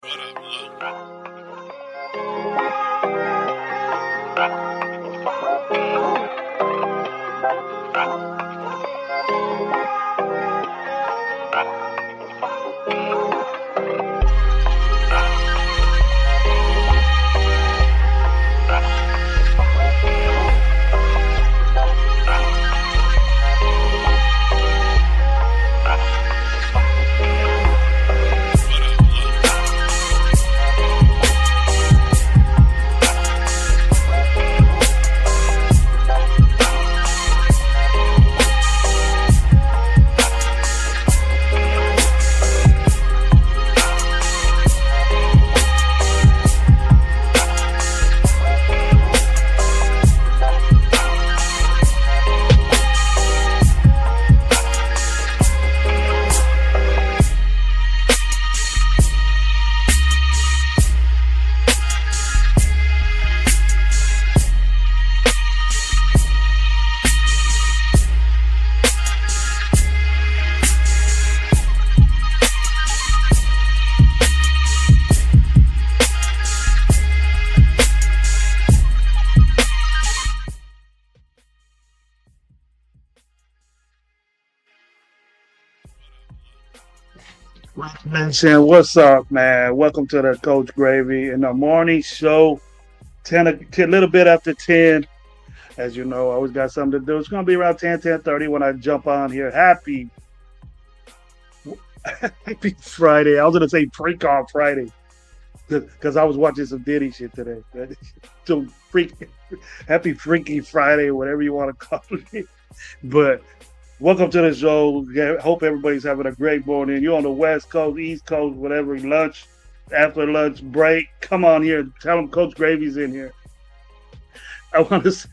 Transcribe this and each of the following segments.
What up, Lil? Nation, what's up, man? Welcome to the Coach Gravy in the morning show. 10 a little bit after 10. As you know, I always got something to do. It's gonna be around 10:30 when I jump on here. Happy Friday. I was gonna say freak on Friday because I was watching some Diddy shit today. So freak happy freaky Friday, whatever you want to call it. But welcome to the show. Hope everybody's having a great morning. You're on the West Coast, East Coast, whatever, lunch, after lunch break. Come on here. Tell them Coach Gravy's in here. I want to.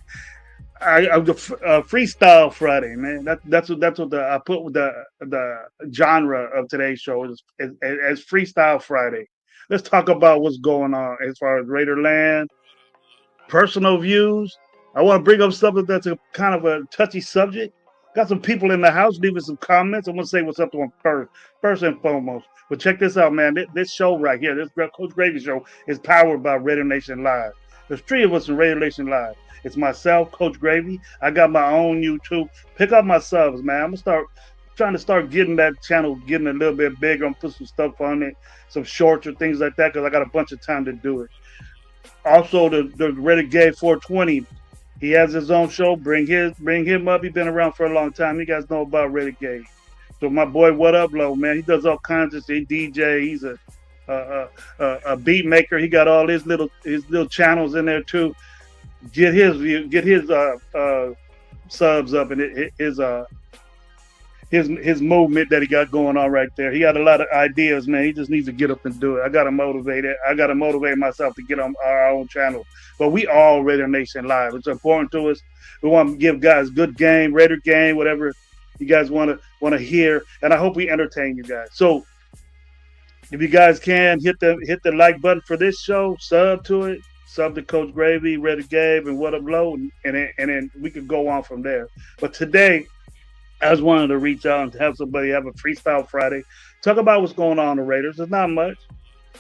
I'm the freestyle Friday, man. That's what I put with the genre of today's show is as freestyle Friday. Let's talk about what's going on as far as Raider Land, personal views. I want to bring up something that's a kind of a touchy subject. Got some people in the house leaving some comments. I want to say what's up to them first and foremost. But check this out, man. This show right here, this Coach Gravy show, is powered by Raider Nation Live. There's three of us in Raider Nation Live. It's myself, Coach Gravy. I got my own YouTube. Pick up my subs, man. I'm gonna start trying to start getting that channel getting a little bit bigger. I'm put some stuff on it, some shorts or things like that, because I got a bunch of time to do it. Also, the Renegade 420. He has his own show. Bring him up. He's been around for a long time. You guys know about Renegade. So my boy, what up, low man? He does all kinds of shit. He DJ. He's a beat maker. He got all his little channels in there too. Get his subs up and his movement that he got going on right there. He got a lot of ideas, man. He just needs to get up and do it. I gotta motivate it. I gotta motivate myself to get on our own channel. But we all Raider Nation Live. It's important to us. We want to give guys good game, Raider game, whatever you guys want to hear. And I hope we entertain you guys. So if you guys can hit the like button for this show, sub to it, sub to Coach Gravy, Raider Gabe, and What Up Low, and then we could go on from there. But today I just wanted to reach out and have somebody have a freestyle Friday. Talk about what's going on in the Raiders. There's not much.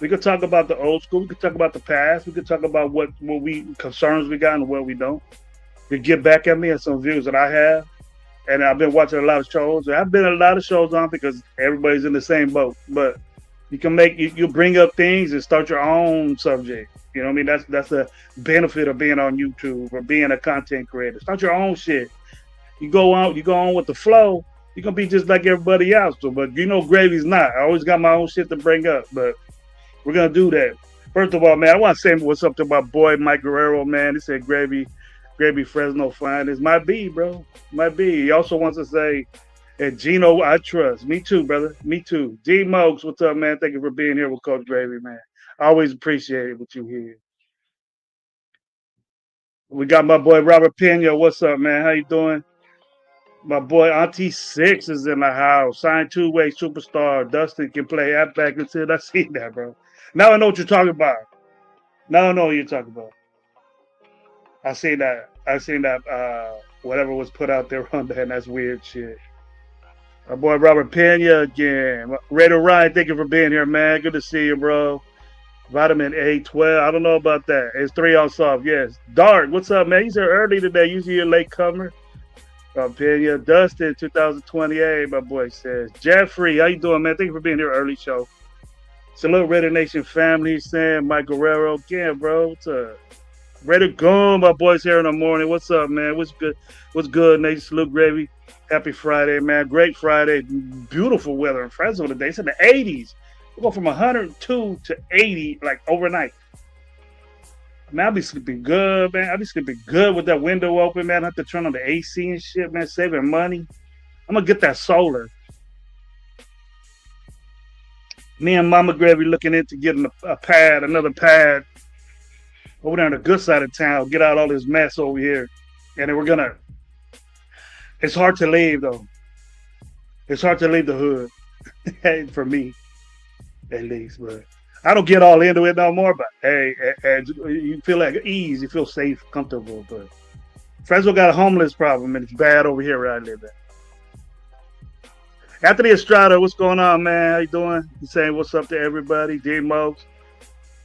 We could talk about the old school. We could talk about the past. We could talk about what we concerns we got and what we don't. You get back at me and some views that I have. And I've been watching a lot of shows. I've been a lot of shows on because everybody's in the same boat. But you can you bring up things and start your own subject. You know what I mean? That's the benefit of being on YouTube or being a content creator. Start your own shit. You go on with the flow, you're gonna be just like everybody else. So, but you know Gravy's not. I always got my own shit to bring up, but we're gonna do that. First of all, man, I want to say what's up to my boy Mike Guerrero, man. He said Gravy Fresno fine. It's my B, bro. My B. He also wants to say, and Gino, I trust. Me too, brother. Me too. G Mokes, what's up, man? Thank you for being here with Coach Gravy, man. I always appreciate it with you here. We got my boy Robert Pena. What's up, man? How you doing? My boy Auntie Six is in the house. Signed two-way superstar. Dustin can play halfback and said, I see that, bro. Now I know what you're talking about. Now I know what you're talking about. I seen that. I seen that whatever was put out there on that, and that's weird shit. My boy Robert Pena again. Raider Ryan, thank you for being here, man. Good to see you, bro. Vitamin A12. I don't know about that. It's 3 on soft. Yes. Dark. What's up, man? He's here early today. Usually a late comer. Pena Dustin, 2028. My boy says. Jeffrey, how you doing, man? Thank you for being here early show. Salute Raider Nation family. He's saying Mike Guerrero again, bro. What's up? Ready to go, my boys here in the morning. What's up, man? What's good? What's good, Nate? Salute Gravy. Happy Friday, man. Great Friday. Beautiful weather in Fresno today. It's in the 80s. We go from 102 to 80 like overnight. Man, I'll be sleeping good, man. I'll be sleeping good with that window open, man. I have to turn on the AC and shit, man. Saving money. I'm gonna get that solar. Me and Mama Gravy looking into getting a pad, another pad over there on the good side of town. Get out all this mess over here, and then we're gonna. It's hard to leave though. It's hard to leave the hood for me, at least. But I don't get all into it no more. But hey, you feel like ease. You feel safe, comfortable. But Fresno got a homeless problem, and it's bad over here where I live at. Anthony Estrada, what's going on, man? How you doing? You saying what's up to everybody? D Mokes.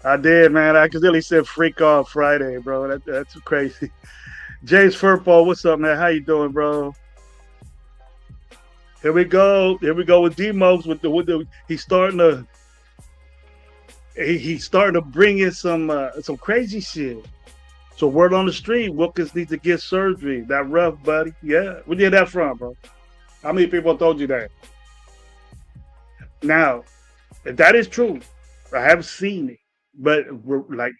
I did, man. I accidentally said freak off Friday, bro. That's crazy. James Furpo, what's up, man? How you doing, bro? Here we go. Here we go with D Mokes with the he's starting to bring in some crazy shit. So word on the street, Wilkins needs to get surgery. That rough, buddy. Yeah. Where you get that from, bro? How many people told you that? Now, if that is true, I haven't seen it, but like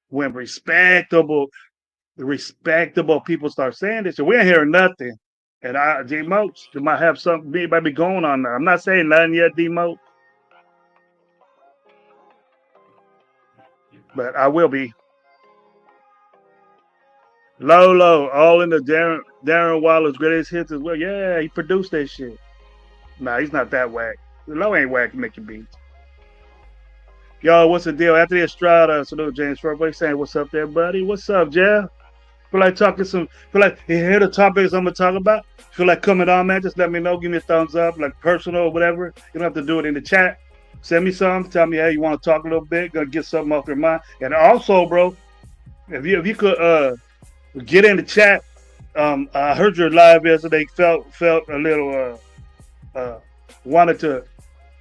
when respectable people start saying this, so we ain't hearing nothing. And D Mokes, you might have something might be going on there. I'm not saying nothing yet, D Mokes, but I will be. Lolo, all in the Darren Waller's greatest hits as well. Yeah, he produced that shit. Nah, he's not that whack. Low ain't whack making beats. Yo, what's the deal? Anthony Estrada, salute James Furboy saying, what's up there, buddy? What's up, Jeff? Feel like feel like you hear the topics I'm gonna talk about? Feel like coming on, man? Just let me know. Give me a thumbs up, like personal or whatever. You don't have to do it in the chat. Send me some. Tell me, hey, you want to talk a little bit? Gonna get something off your mind. And also, bro, if you could get in the chat. I heard your live yesterday. Felt a little wanted to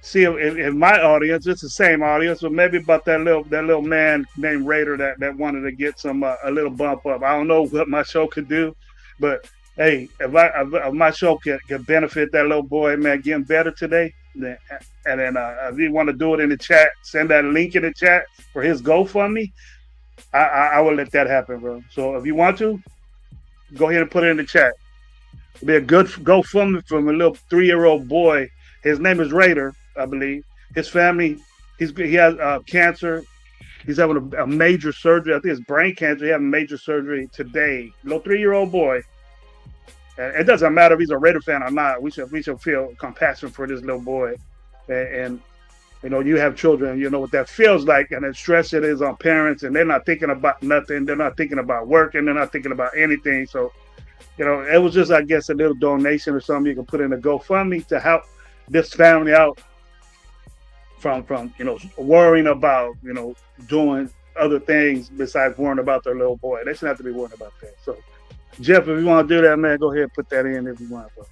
see if my audience, it's the same audience, or maybe about that little man named Raider that wanted to get some a little bump up. I don't know what my show could do, but hey, if my show can benefit that little boy, man, getting better today, then if you want to do it in the chat, send that link in the chat for his GoFundMe. I will let that happen, bro. So if you want to, go ahead and put it in the chat. It'll be a good GoFundMe from a little 3-year-old boy. His name is Raider, I believe. His family, he has cancer. He's having a major surgery. I think it's brain cancer. He having major surgery today. Little 3-year-old boy. And it doesn't matter if he's a Raider fan or not. We should feel compassion for this little boy. And you know, you have children, you know what that feels like, and the stress it is on parents, and they're not thinking about nothing. They're not thinking about working. They're not thinking about anything. So, you know, it was just, I guess, a little donation or something you can put in a GoFundMe to help this family out from you know, worrying about, you know, doing other things besides worrying about their little boy. They shouldn't have to be worrying about that. So, Jeff, if you want to do that, man, go ahead and put that in if you want, bro.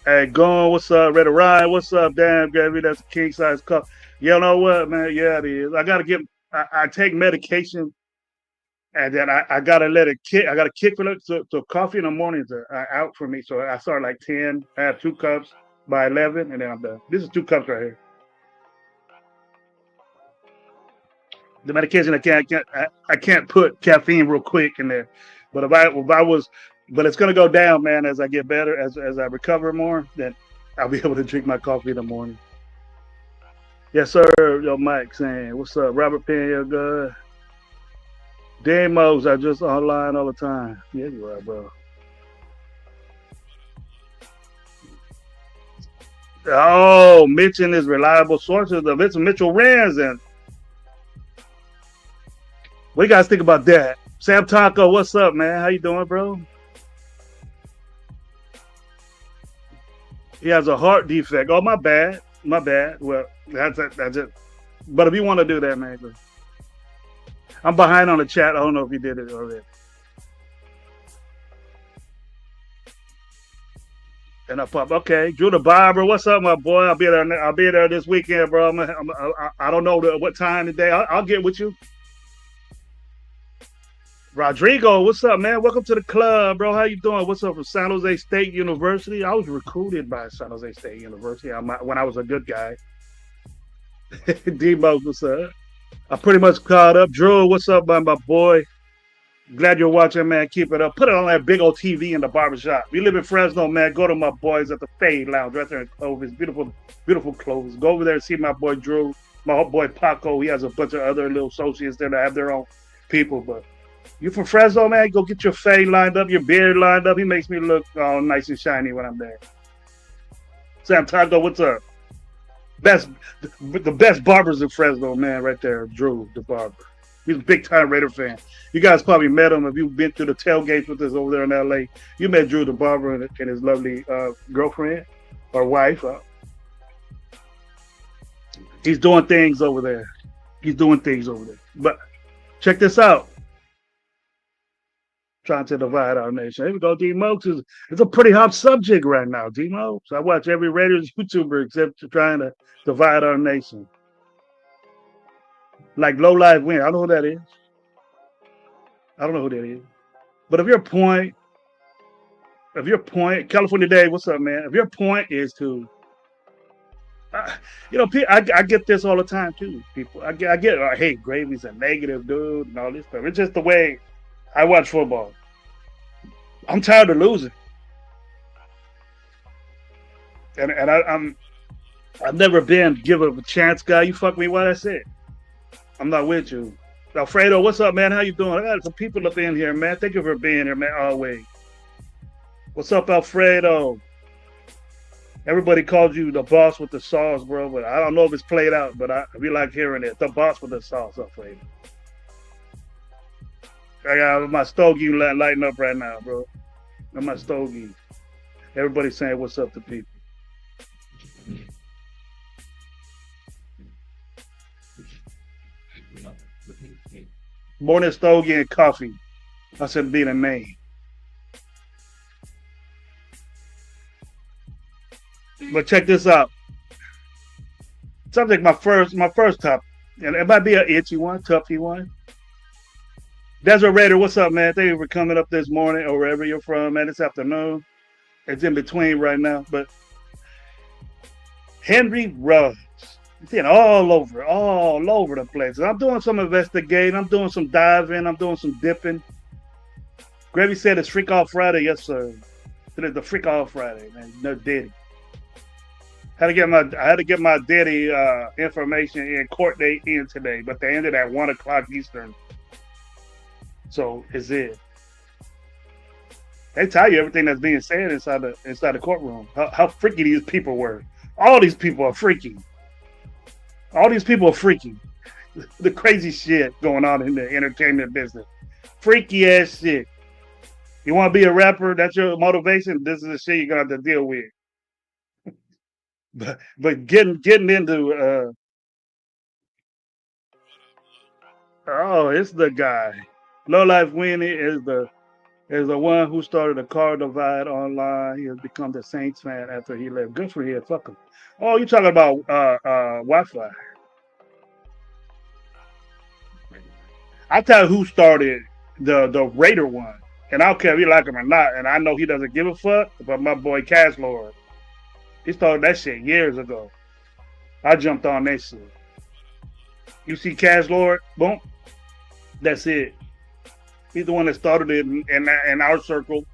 Hey, Gone, what's up? Red Ryan, what's up? Damn, Gravy, that's a king size cup. You know what, man? Yeah, it is. I take medication, and then I gotta let it kick. I gotta kick for it. So coffee in the mornings are out for me. So I start like 10. I have 2 cups by 11, and then I'm done. This is 2 cups right here. The medication I can't put caffeine real quick in there, but if I was. But it's gonna go down, man, as I get better, as I recover more. Then I'll be able to drink my coffee in the morning. Yes, sir. Yo, Mike saying, "What's up, Robert Pena? Good. Demos are just online all the time. Yeah, you are, bro. Oh, mention is reliable sources of it's Mitchell Rans, and what you guys think about that? Sam Taco, what's up, man? How you doing, bro? He has a heart defect. Oh, my bad. My bad. Well, that's it. That's it. But if you want to do that, man, I'm behind on the chat. I don't know if you did it already. And I pop. Okay, Drew the Barber. What's up, my boy? I'll be there. I'll be there this weekend, bro. I don't know what time today. I'll get with you. Rodrigo, what's up, man? Welcome to the club, bro. How you doing? What's up from San Jose State University? I was recruited by San Jose State University when I was a good guy. D-Mo, what's up? I pretty much caught up. Drew, what's up, my boy? Glad you're watching, man. Keep it up. Put it on that big old TV in the barbershop. You live in Fresno, man. Go to my boys at the Fade Lounge right there in Clovis. Beautiful, beautiful clothes. Go over there and see my boy Drew, my boy Paco. He has a bunch of other little associates there that have their own people. But you from Fresno, man? Go get your fade lined up, your beard lined up. He makes me look all nice and shiny when I'm there. Sam Taco, what's up? The best barbers in Fresno, man, right there. Drew, the barber. He's a big time Raider fan. You guys probably met him if you've been through the tailgates with us over there in LA. You met Drew the barber and his lovely girlfriend or wife. He's doing things over there. He's doing things over there. But check this out. Trying to divide our nation. Here we go, D-Mo. It's a pretty hot subject right now, D-Mo. So I watch every Raiders YouTuber except trying to divide our nation. Like Low Life Win. I don't know who that is. I don't know who that is. But if your point, California Day, what's up, man? If your point is to, I get this all the time too. People, I get, hey, Gravy's a negative dude and all this stuff. It's just the way I watch football. I'm tired of losing, and I've never been give it a chance, guy. You fuck me, what I said. I'm not with you. Alfredo, what's up, man? How you doing? I got some people up in here, man. Thank you for being here, man. Always. What's up, Alfredo? Everybody calls you the boss with the sauce, bro. But I don't know if it's played out, but we like hearing it. The boss with the sauce, Alfredo. I got my stogie lighting up right now, bro. I'm my stogie. Everybody's saying what's up to people. Morning stogie and coffee. I said be the name. But check this out. Subject my first topic. And it might be an itchy one, toughy one. Desert Raider, what's up, man? Thank you for coming up this morning or wherever you're from, man. This afternoon. It's in between right now. But Henry Ruggs. It's all over the place. I'm doing some investigating. I'm doing some diving. I'm doing some dipping. Gravy said it's Freak Off Friday. Yes, sir. It's the Freak Off Friday, man. No Diddy. I had to get my Diddy information in court date in today, but they ended at 1:00 Eastern. So is it? They tell you everything that's being said inside the courtroom. How freaky these people were. All these people are freaky. All these people are freaky. The crazy shit going on in the entertainment business. Freaky ass shit. You want to be a rapper? That's your motivation. This is the shit you're gonna have to deal with. But getting into it's the guy. Low Life Winnie is the one who started a car divide online. He has become the Saints fan after he left. Good for him. Fuck him. Oh, you talking about Wi-Fi? I tell you who started the Raider one, and I don't care if you like him or not. And I know he doesn't give a fuck. But my boy Cash Lord, he started that shit years ago. I jumped on that shit. You see Cash Lord? Boom. That's it. He's the one that started it in our circle.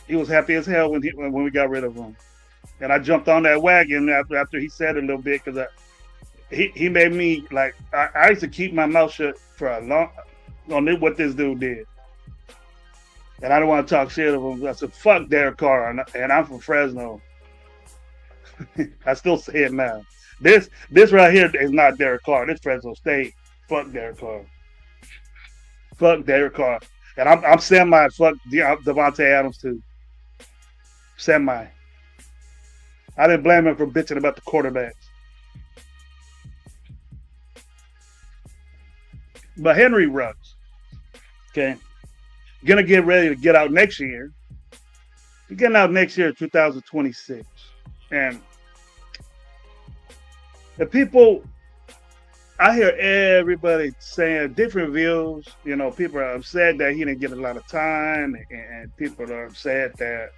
He was happy as hell when we got rid of him. And I jumped on that wagon after he said a little bit because he made me like I used to keep my mouth shut for a long on what this dude did. And I don't want to talk shit of him. I said, fuck Derek Carr. And I'm from Fresno. I still say it now. This right here is not Derek Carr. This Fresno State. Fuck Derek Carr. Fuck Derek Carr. And I'm semi fuck Devontae Adams too. Semi. I didn't blame him for bitching about the quarterbacks. But Henry Ruggs, okay, gonna get ready to get out next year. He's getting out next year, 2026, and the people. I hear everybody saying different views. You know, people are upset that he didn't get a lot of time, and people are upset that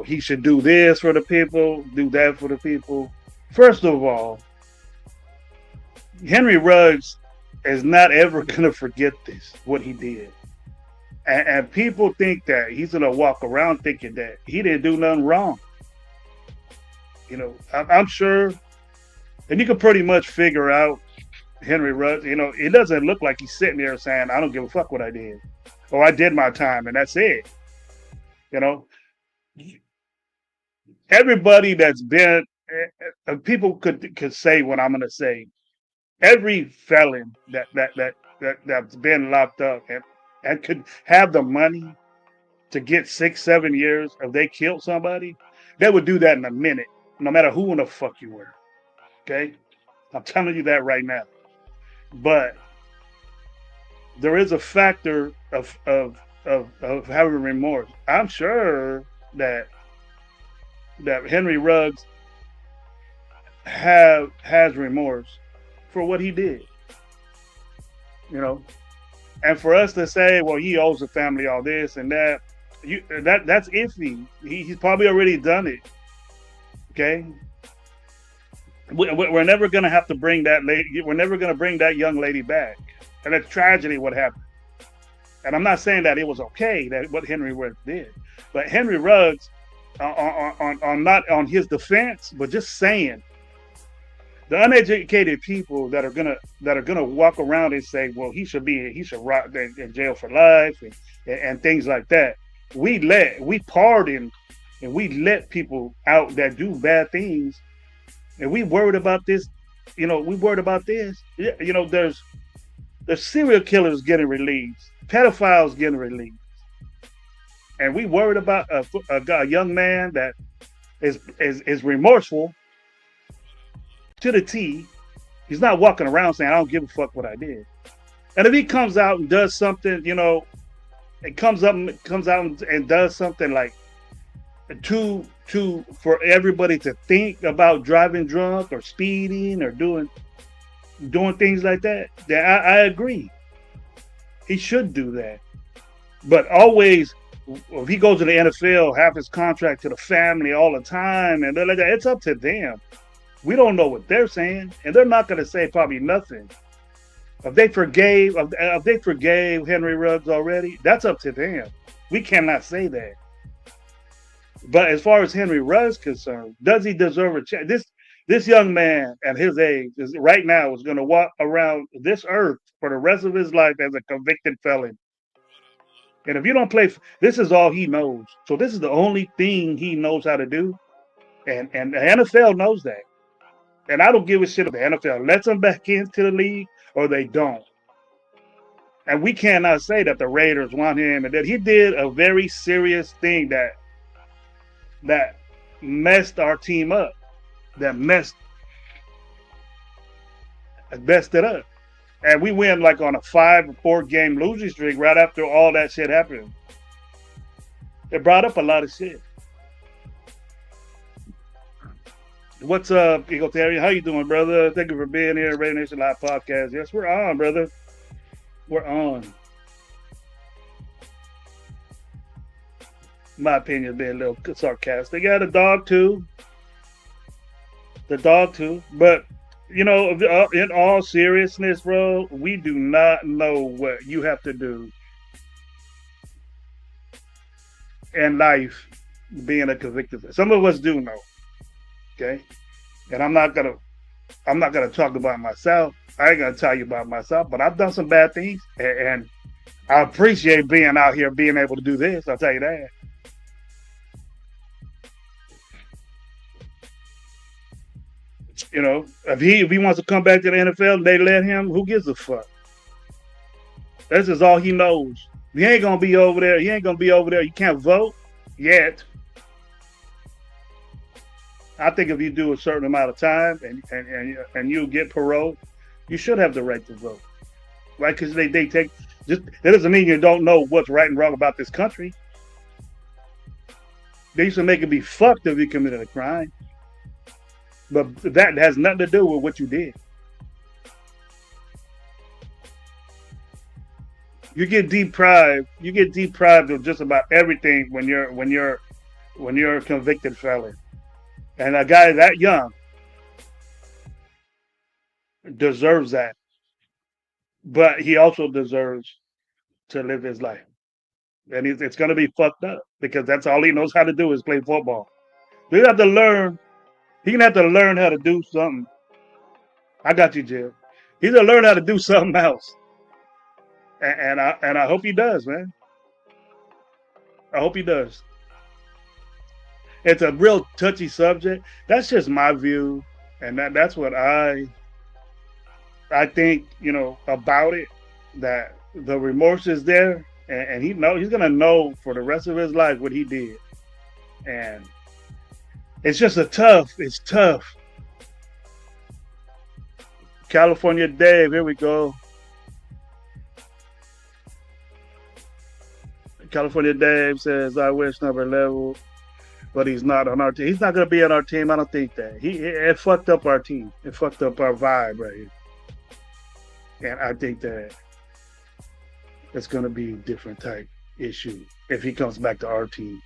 he should do this for the people, do that for the people. First of all, Henry Ruggs is not ever gonna forget this what he did, and people think that he's gonna walk around thinking that he didn't do nothing wrong. I'm sure, and you can pretty much figure out Henry Ruggs. It doesn't look like he's sitting there saying, "I don't give a fuck what I did," or "I did my time and that's it." You know, everybody that's been people could say what I'm gonna say. Every felon that's been locked up and could have the money to get 6, 7 years if they killed somebody, they would do that in a minute, no matter who in the fuck you were. Okay, I'm telling you that right now. But there is a factor of having remorse. I'm sure that Henry Ruggs has remorse for what he did. You know, and for us to say, well, he owes the family all this and that, that's iffy. He's probably already done it. Okay, we're never gonna have to bring that lady. We're never gonna bring that young lady back, and it's tragedy what happened. And I'm not saying that it was okay that what Henry Ruggs did, but Henry Ruggs, on not on his defense, but just saying, the uneducated people that are gonna walk around and say, well, he should rot in jail for life and things like that. We pardon and we let people out that do bad things, and we worried about this. We worried about this. There's serial killers getting released, pedophiles getting released, and we worried about a young man that is remorseful to the T. He's not walking around saying, "I don't give a fuck what I did." And if he comes out and does something, it comes out and does something like for everybody to think about driving drunk or speeding or doing things like that, then I agree. He should do that. But always, if he goes to the NFL, half his contract to the family all the time, and they're like that, it's up to them. We don't know what they're saying, and they're not going to say probably nothing. If they forgave Henry Ruggs already, that's up to them. We cannot say that. But as far as Henry Ruggs is concerned, does he deserve a chance? This young man at his age right now is going to walk around this earth for the rest of his life as a convicted felon. And if you don't play, this is all he knows. So this is the only thing he knows how to do. And the NFL knows that. And I don't give a shit if the NFL lets him back into the league or they don't. And we cannot say that the Raiders want him and that he did a very serious thing that messed our team up, that messed it up. And we went like on a 5-4 game losing streak right after all that shit happened. It brought up a lot of shit. What's up, Egalitarian? How you doing, brother? Thank you for being here, Radio Nation Live Podcast. Yes, we're on, brother. We're on. My opinion is being a little sarcastic. Yeah, the dog too. But, in all seriousness, bro, we do not know what you have to do in life being a convicted. Some of us do know. Okay, and I'm not gonna talk about myself. I ain't gonna tell you about myself, but I've done some bad things, and I appreciate being out here, being able to do this. I'll tell you that. If he wants to come back to the NFL, they let him. Who gives a fuck? This is all he knows. He ain't gonna be over there. You can't vote yet. I think if you do a certain amount of time and you get parole, you should have the right to vote, right? Because they take just that doesn't mean you don't know what's right and wrong about this country. They used to make it be fucked if you committed a crime, but that has nothing to do with what you did. You get deprived. You get deprived of just about everything when you're a convicted felon. And a guy that young deserves that, but he also deserves to live his life. And it's going to be fucked up because that's all he knows how to do is play football. He have to learn. He gonna have to learn how to do something. I got you, Jim. He's gonna learn how to do something else, and I hope he does, man. I hope he does. It's a real touchy subject. That's just my view, and that's what I think. About it. That the remorse is there, and he's gonna know for the rest of his life what he did, and it's just it's tough. California Dave, here we go. California Dave says, I wish number level, but he's not on our team. He's not going to be on our team. I don't think that. It fucked up our team. It fucked up our vibe right here. And I think that it's going to be a different type issue if he comes back to our team.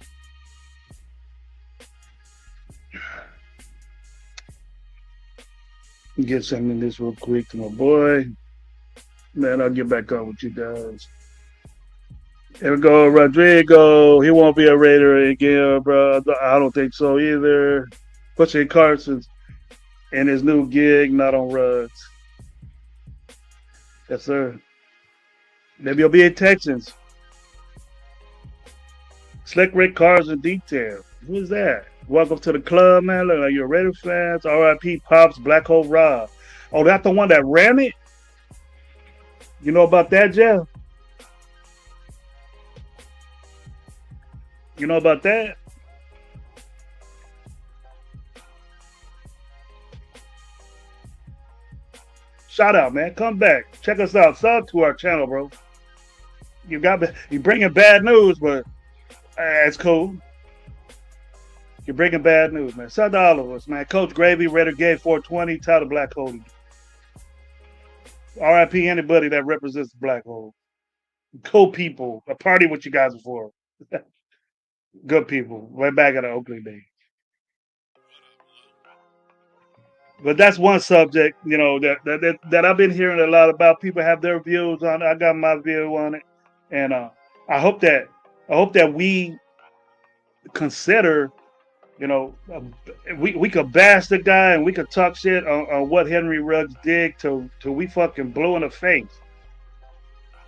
Get something in this real quick to my boy. Man, I'll get back on with you guys. Here we go, Rodrigo. He won't be a Raider again, bro. I don't think so either. Pushing Carson's in his new gig, not on Ruggs. Yes, sir. Maybe he'll be in Texans. Slick Rick Cars in detail. Who is that? Welcome to the club, man. Look like you're Raider fans. R.I.P. Pops, Black Hole Rob. Oh, that's the one that ran it? You know about that, Jeff? You know about that? Shout out, man. Come back. Check us out. Sub to our channel, bro. You bringing bad news, but it's cool. You're bringing bad news, man. Shout out to all of us, man. Coach Gravy, Raider Gay 420, Tyler Black Hole. RIP anybody that represents the Black Hole. Cool people. A party with you guys before. Good people. Right back at the Oakland days. But that's one subject, that I've been hearing a lot about. People have their views on it. I got my view on it, and I hope that we consider, we could bash the guy and we could talk shit on what Henry Ruggs did till we fucking blue in the face.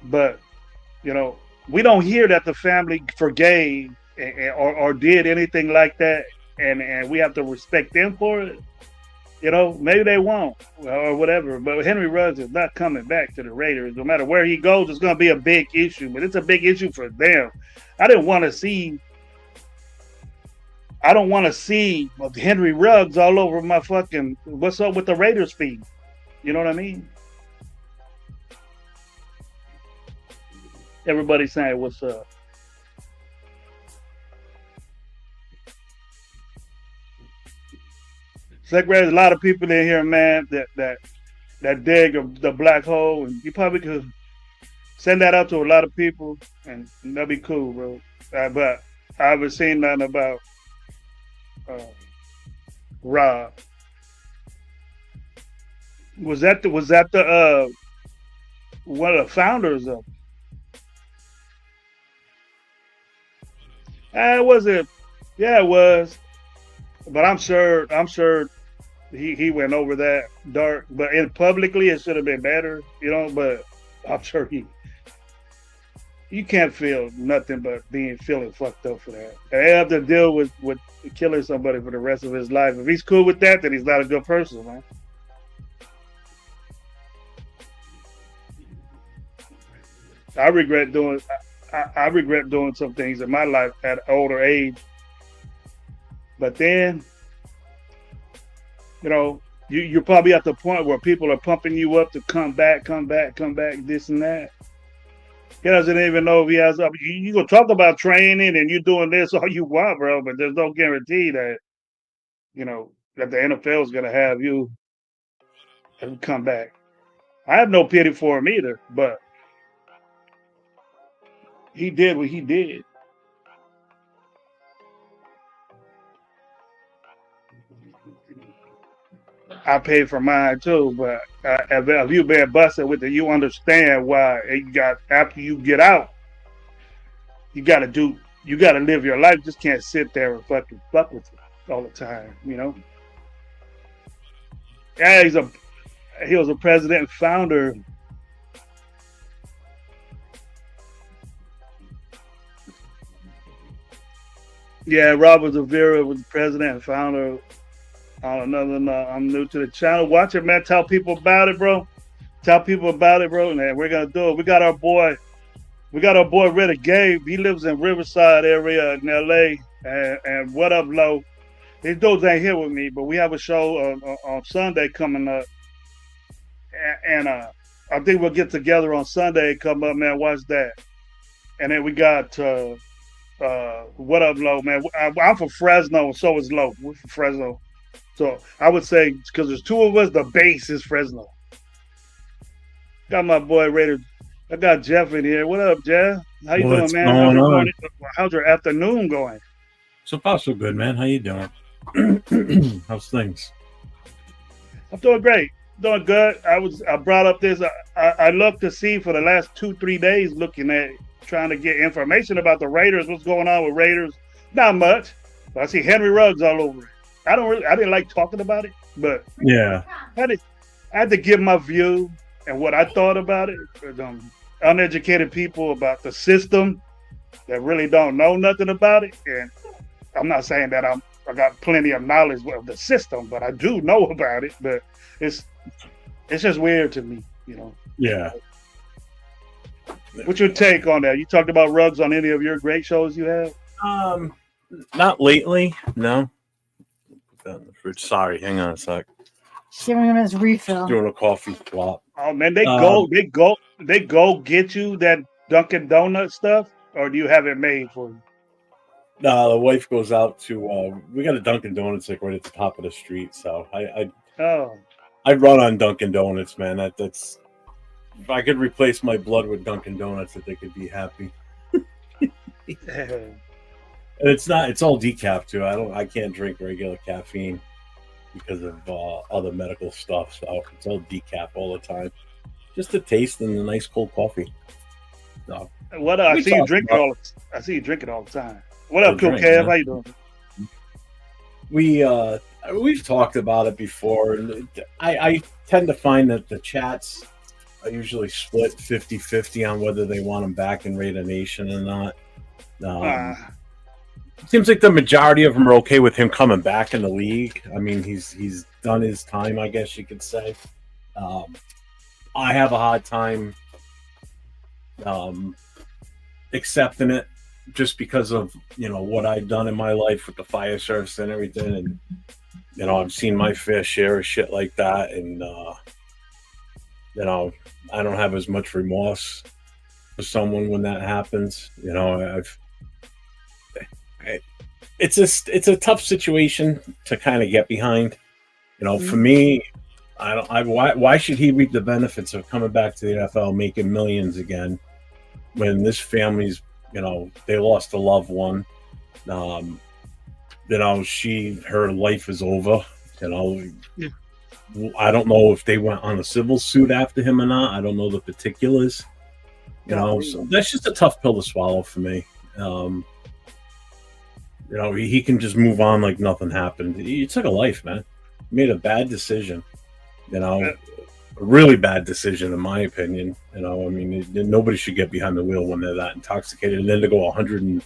But we don't hear that the family forgave or did anything like that, and we have to respect them for it. Maybe they won't or whatever. But Henry Ruggs is not coming back to the Raiders. No matter where he goes, it's going to be a big issue. But it's a big issue for them. I don't want to see Henry Ruggs all over my fucking what's up with the Raiders feed. You know what I mean? Everybody's saying what's up. There's a lot of people in here, man, that dig the Black Hole, and you probably could send that out to a lot of people, and that'd be cool, bro. But I haven't seen nothing about Rob. Was that the one of the founders of? It wasn't. Yeah, it was. But I'm sure he went over that dark. But publicly, it should have been better, But I'm sure you can't feel nothing but feeling fucked up for that. And he have to deal with killing somebody for the rest of his life. If he's cool with that, then he's not a good person, man. I regret doing some things in my life at an older age. But then You know, you're probably at the point where people are pumping you up to come back, come back, come back, this and that. He doesn't even know if he has. You gonna talk about training and you doing this all you want, bro, but there's no guarantee that that the NFL is gonna have you come back. I have no pity for him either, but he did what he did. I paid for mine too, but if you've been busted with it, you understand why you got after you get out, you got to live your life. Just can't sit there and fucking fuck with it all the time, you know. Yeah, he was a president and founder. Yeah, Robert Zavira was the president and founder. I'm new to the channel. Watch it, man. Tell people about it, bro. Tell people about it, bro. And we're gonna do it. We got our boy Riddick Gabe. He lives in Riverside area in LA. And what up, Low? These dudes ain't here with me, but we have a show on Sunday coming up. And I think we'll get together on Sunday. Come up, man. Watch that. And then we got what up, Low, man? I'm from Fresno, and so is Low. We're from Fresno. So I would say, because there's two of us, the base is Fresno. Got my boy Raider. I got Jeff in here. What up, Jeff? How you What's doing, man? going on? How's your afternoon going? So far, so good, man. How you doing? How's things? I'm doing great. Doing good. I brought up this. I looked to see for the last 2-3 days, looking at trying to get information about the Raiders. What's going on with Raiders? Not much. But I see Henry Ruggs all over it. I didn't like talking about it, but Yeah. I had to give my view and what I thought about it. Uneducated people about the system that really don't know nothing about it. And I'm not saying that I got plenty of knowledge of the system, but I do know about it. But it's just weird to me, you know. Yeah. What's your take on that? You talked about Ruggs on any of your great shows you have? Not lately. No. Put that in the fridge. Sorry, hang on a sec. Giving him his refill. Doing a coffee flop. Oh man, they go get you that Dunkin' Donut stuff, or do you have it made for you? The wife goes out to. We got a Dunkin' Donuts like right at the top of the street, so I run on Dunkin' Donuts, man. That's if I could replace my blood with Dunkin' Donuts, that they could be happy. And it's all decaf too. I can't drink regular caffeine because of other medical stuff. So it's all decaf all the time. Just the taste and the nice cold coffee. So, what I see you drink it all. I see you drink it all the time. What up, Cool Kev? How you doing? We've talked about it before, and I tend to find that the chats are usually split 50-50 on whether they want him back in Raider Nation or not. It seems like the majority of them are okay with him coming back in the league. I mean, he's done his time, I guess you could say. I have a hard time accepting it just because of what I've done in my life with the fire service and everything, and I've seen my fair share of shit like that, and I don't have as much remorse for someone when that happens. It's a tough situation to kind of get behind. For me, why should he reap the benefits of coming back to the NFL, making millions again, when this family's, they lost a loved one. Her life is over. Yeah. I don't know if they went on a civil suit after him or not. I don't know the particulars. So that's just a tough pill to swallow for me. He can just move on like nothing happened. He took a life, man. He made a bad decision. A really bad decision, in my opinion. I mean, nobody should get behind the wheel when they're that intoxicated. And then to go 100 and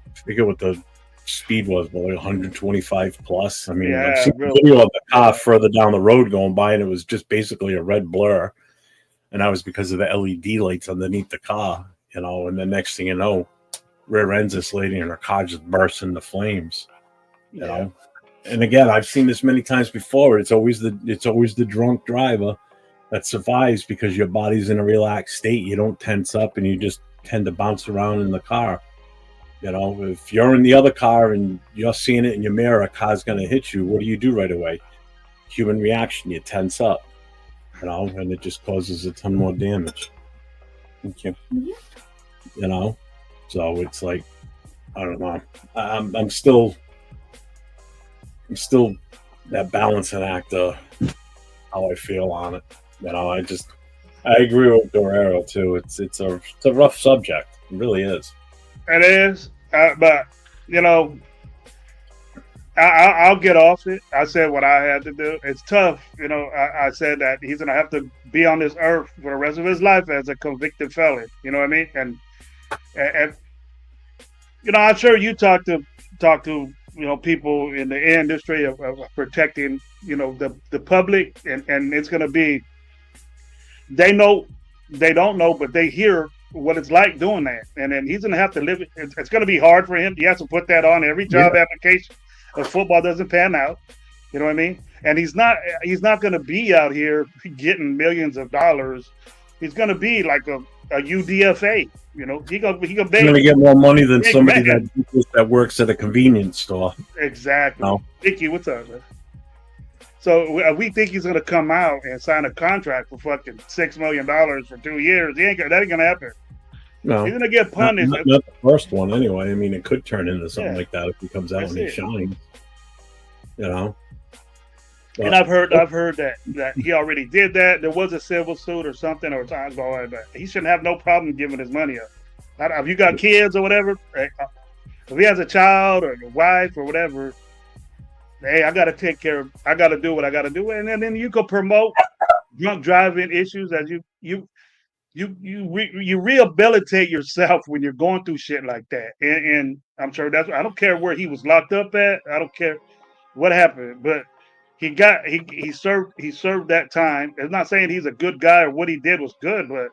I forget what the speed was, but like 125 plus. I mean, I've seen a video of the car further down the road going by, and it was just basically a red blur. And that was because of the LED lights underneath the car, and the next thing you know, rear ends this lady and her car just bursts into flames. You know, and again, I've seen this many times before. It's always the drunk driver that survives because your body's in a relaxed state. You don't tense up, and you just tend to bounce around in the car. You know, if you're in the other car and you're seeing it in your mirror, a car's going to hit you. What do you do right away? Human reaction. You tense up. You know, and it just causes a ton more damage. Thank you. You know, so it's like, I don't know. I'm still that balancing act of how I feel on it. You know, I agree with Guerrero too. It's a rough subject. It really is. It is, but you know, I'll get off it. I said what I had to do. It's tough, you know. I said that he's gonna have to be on this earth for the rest of his life as a convicted felon. You know what I mean? And you know, I'm sure you talk to you know people in the industry of protecting you know the public, and it's gonna be they don't know, but they hear what it's like doing that, and then he's gonna have to live. It's gonna be hard for him. He has to put that on every job application. If football doesn't pan out, you know what I mean? And he's not going to be out here getting millions of dollars. He's going to be like a UDFA, you know. He's going to get more money than somebody that works at a convenience store. Exactly. No. Vicky, what's up, man? So we think he's going to come out and sign a contract for fucking $6 million for 2 years. That ain't going to happen. No, he's gonna get punished. Not the first one, anyway. I mean, it could turn into something like that if he comes out and he shines. You know. But, and I've heard that he already did that. There was a civil suit or something, or times all like that. He shouldn't have no problem giving his money up. If you got kids or whatever, if he has a child or a wife or whatever, hey, I got to take care of. I got to do what I got to do, and then you could promote drunk driving issues as you rehabilitate yourself when you're going through shit like that, and I'm sure I don't care where he was locked up at. I don't care what happened, but he served that time. It's not saying he's a good guy or what he did was good, but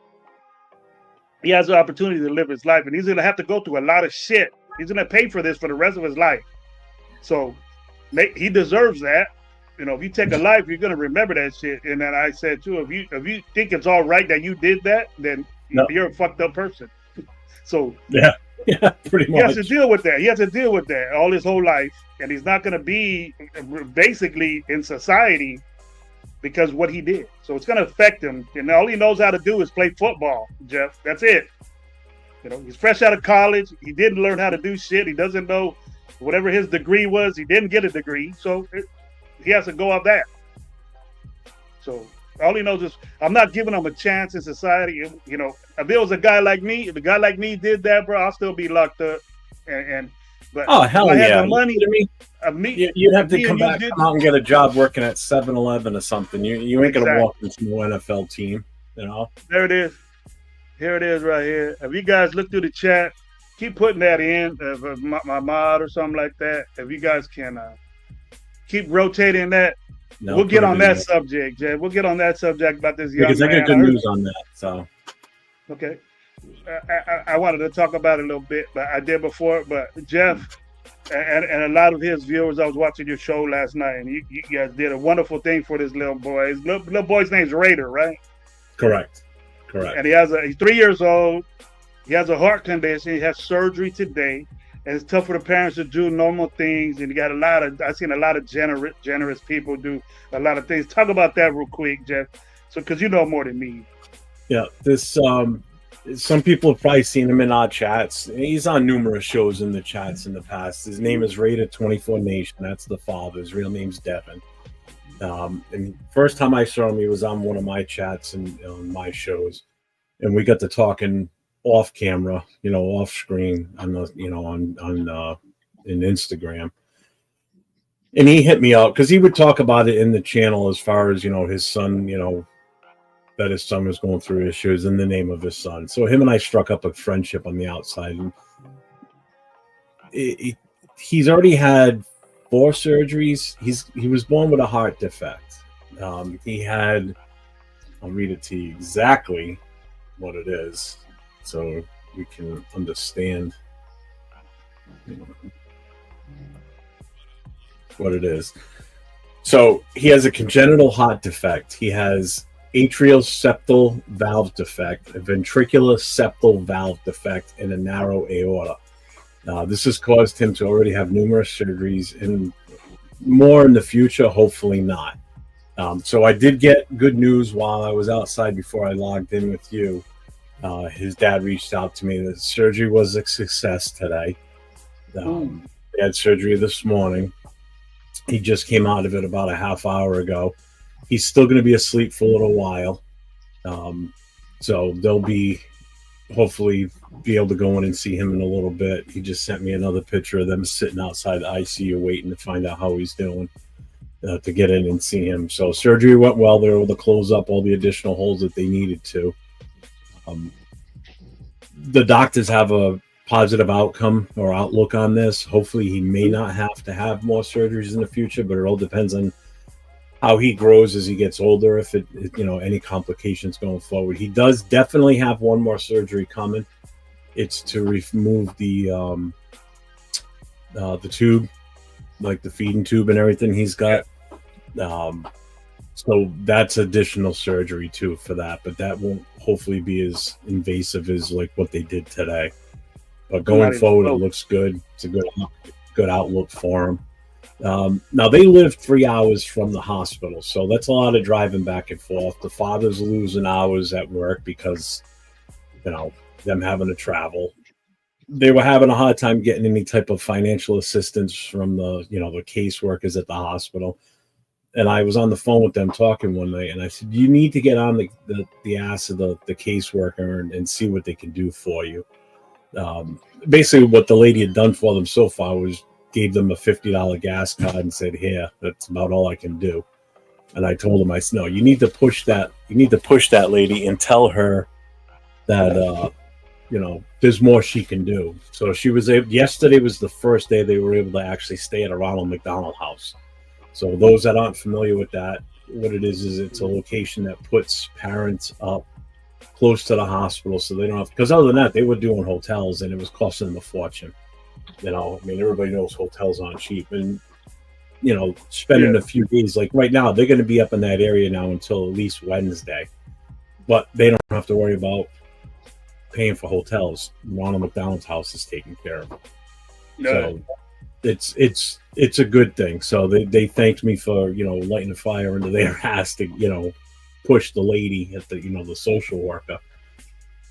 he has the opportunity to live his life, and he's gonna have to go through a lot of shit. He's gonna pay for this for the rest of his life, so he deserves that. You know, if you take a life, you're gonna remember that shit. And then I said too, if you think it's all right that you did that, then you're a fucked up person. So yeah, pretty much. He has to deal with that. He has to deal with that all his whole life, and he's not gonna be basically in society because what he did. So it's gonna affect him, and all he knows how to do is play football. Jeff, that's it. You know, he's fresh out of college. He didn't learn how to do shit. He doesn't know whatever his degree was. He didn't get a degree, so. He has to go off that. So all he knows is I'm not giving him a chance in society. You know, if there was a guy like me, if a guy like me did that, bro, I'll still be locked up. But oh hell yeah! I had the money. You'd have to come out and get a job working at 7-Eleven or something. You ain't gonna walk into no NFL team. You know. There it is. Here it is right here. If you guys look through the chat, keep putting that in. My mod or something like that. If you guys can. Keep rotating that. No, we'll get on that subject, Jay. We'll get on that subject about this young man. Because I got good news on that. So, okay, I wanted to talk about it a little bit, but I did before. But Jeff and a lot of his viewers, I was watching your show last night, and you guys did a wonderful thing for this little boy. His little boy's name's Raider, right? Correct. And he's 3 years old. He has a heart condition. He has surgery today. And it's tough for the parents to do normal things, and you got I've seen a lot of generous people do a lot of things. Talk about that real quick, Jeff. So, because you know more than me. Yeah, this some people have probably seen him in our chats. He's on numerous shows in the chats in the past. His name is Rated 24 Nation. That's the father. His real name's Devin. And first time I saw him, he was on one of my chats and on my shows, and we got to talking off camera, you know, off screen on the, you know, on in Instagram. And he hit me up because he would talk about it in the channel as far as, you know, his son, you know, that his son was going through issues in the name of his son. So him and I struck up a friendship on the outside. And he's already had 4 surgeries. He was born with a heart defect. He had, I'll read it to you exactly what it is, so we can understand. what it is. So he has a congenital heart defect. He has atrial septal valve defect, a ventricular septal valve defect, and a narrow aorta. This has caused him to already have numerous surgeries and more in the future, hopefully not. So I did get good news while I was outside before I logged in with you. His dad reached out to me. The surgery was a success today. They had surgery this morning. He just came out of it about a half hour ago. He's still going to be asleep for a little while. So they'll be hopefully be able to go in and see him in a little bit. He just sent me another picture of them sitting outside the ICU waiting to find out how he's doing to get in and see him. So surgery went well. They were able to close up all the additional holes that they needed to. The doctors have a positive outcome or outlook on this. Hopefully he may not have to have more surgeries in the future, but it all depends on how he grows as he gets older, if it any complications going forward. He does definitely have one more surgery coming. It's to remove the tube, like the feeding tube and everything he's got. So that's additional surgery too for that, but that won't hopefully be as invasive as like what they did today. But going forward, it looks good. It's a good outlook for him. Now they live 3 hours from the hospital, so that's a lot of driving back and forth. The father's losing hours at work because them having to travel. They were having a hard time getting any type of financial assistance from the the caseworkers at the hospital. And I was on the phone with them talking one night, and I said, you need to get on the ass of the caseworker and see what they can do for you. Basically what the lady had done for them so far was gave them a $50 gas card and said, here, that's about all I can do. And I told him, I said, no, you need to push that lady and tell her that there's more she can do. So she was able, yesterday was the first day they were able to actually stay at a Ronald McDonald House. So those that aren't familiar with that, what it is it's a location that puts parents up close to the hospital so they don't have, because other than that, they were doing hotels and it was costing them a fortune. Everybody knows hotels aren't cheap. And, spending a few days, like right now, they're going to be up in that area now until at least Wednesday. But they don't have to worry about paying for hotels. Ronald McDonald's House is taken care of. No. So it's a good thing. So they thanked me for, lighting a fire under their ass to, push the lady at the social worker.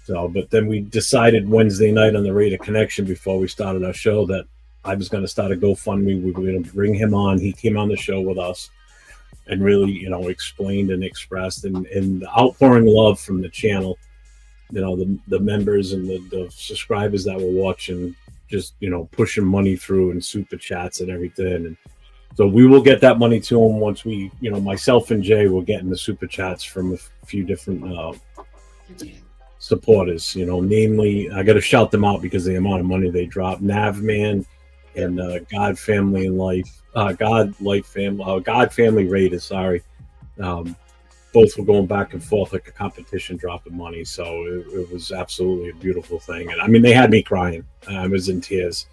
So, but then we decided Wednesday night on the Raider Connection before we started our show that I was going to start a GoFundMe. We were going to bring him on. He came on the show with us and really, explained and expressed and the outpouring love from the channel, the members and the subscribers that were watching, just, pushing money through and super chats and everything. And so we will get that money to him once we, myself and Jay will get in the super chats from a few different supporters, namely, I got to shout them out because of the amount of money they dropped. Navman and God Family Life, God Family Raiders, sorry. Both were going back and forth like a competition dropping money. So it was absolutely a beautiful thing. And they had me crying. I was in tears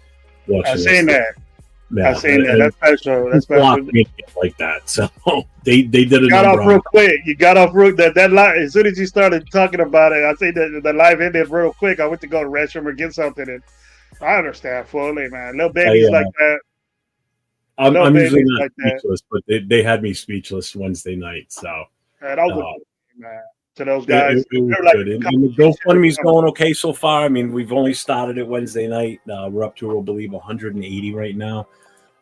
watching I've seen that. Yeah, I've seen that. That's special. That's special. Like that. So they did it. Got off real quick. You got off real that live. As soon as you started talking about it, I see that the live ended real quick. I went to go to the restroom or get something, and I understand fully, man. Little babies like that. I'm usually not speechless, but they had me speechless Wednesday night. So that was man. To those guys, it was good. And the GoFundMe's going okay so far. We've only started it Wednesday night. We're up to, I believe, 180 right now.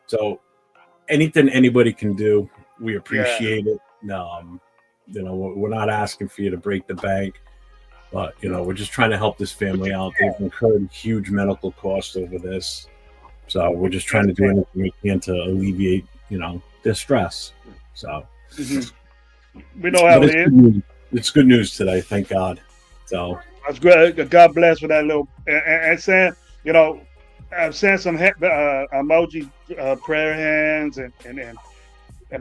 So anything anybody can do, we appreciate it. We're not asking for you to break the bank, but we're just trying to help this family out. They've incurred huge medical costs over this, so we're just trying to do anything we can to alleviate, their stress. So we know how it is. It's good news today, thank God. So that's great. God bless for that little and saying, I've sent some emoji prayer hands and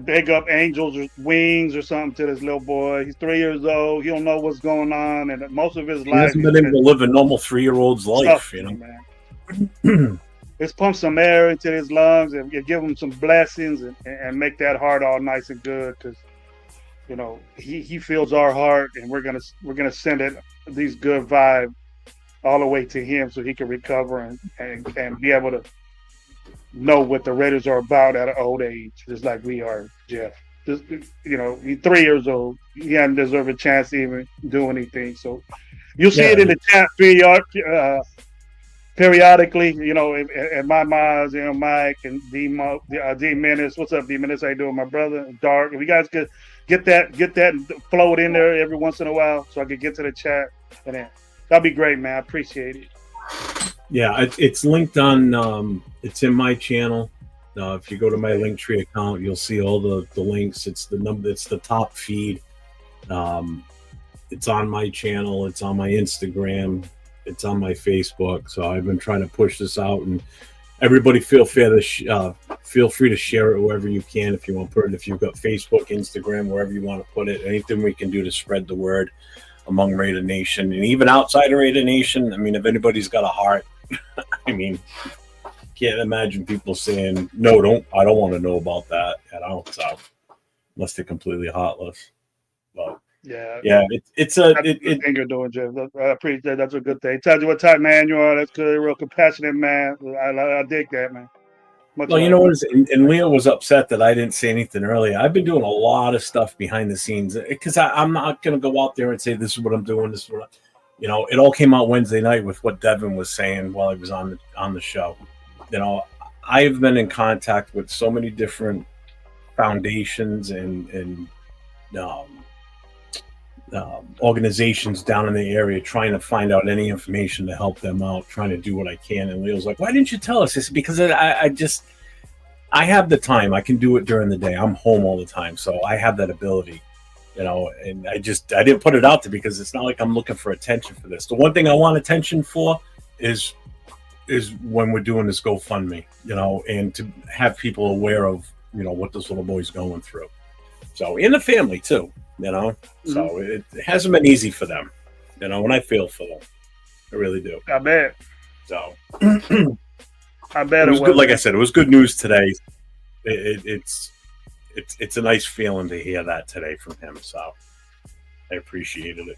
big up angels or wings or something to this little boy. He's 3 years old. He don't know what's going on, and most of his life hasn't been able to live a normal 3-year-old's life. He let's pump some air into his lungs and give him some blessings and make that heart all nice and good because he feels our heart and we're gonna send it these good vibes all the way to him so he can recover and be able to know what the Raiders are about at an old age, just like we are, Jeff. Just he's 3 years old. He hasn't deserved a chance to even do anything. So you'll see it in the chat periodically. And my moms, Mike and D Menace. What's up, D Menace? How you doing, my brother? Dark. If you guys could get that float in there every once in a while, so I could get to the chat, and then that'd be great, man. I appreciate it. Yeah, it's linked on. It's in my channel. If you go to my Linktree account, you'll see all the links. It's the number. It's the top feed. It's on my channel. It's on my Instagram. It's on my Facebook. So I've been trying to push this out, and everybody feel free to share it wherever you can. If you want to put it, if you've got Facebook, Instagram, wherever you want to put it, anything we can do to spread the word among Raider Nation and even outside of Raider Nation. I mean, if anybody's got a heart, I mean, can't imagine people saying no. I don't want to know about that. So unless they're completely heartless. But yeah, it's a good thing you're doing, Jeff. I appreciate that. That's a good thing. Tells you what type man you are. That's good. Real compassionate man. I dig that, man. Well, you know what is, and Leo was upset that I didn't say anything earlier. I've been doing a lot of stuff behind the scenes because I'm not going to go out there and say this is what I'm doing. This is what it all came out Wednesday night with what Devin was saying while he was on the show. I've been in contact with so many different foundations and organizations down in the area trying to find out any information to help them out, trying to do what I can. And Leo's like, why didn't you tell us? I said, because I have the time. I can do it during the day. I'm home all the time. So I have that ability, and I didn't put it out there because it's not like I'm looking for attention for this. The one thing I want attention for is when we're doing this GoFundMe, and to have people aware of, what this little boy's going through. So in the family too, so it hasn't been easy for them, and I feel for them. I really do. I bet. So I bet it was good. Like I said, it was good news today. It's a nice feeling to hear that today from him. So I appreciated it.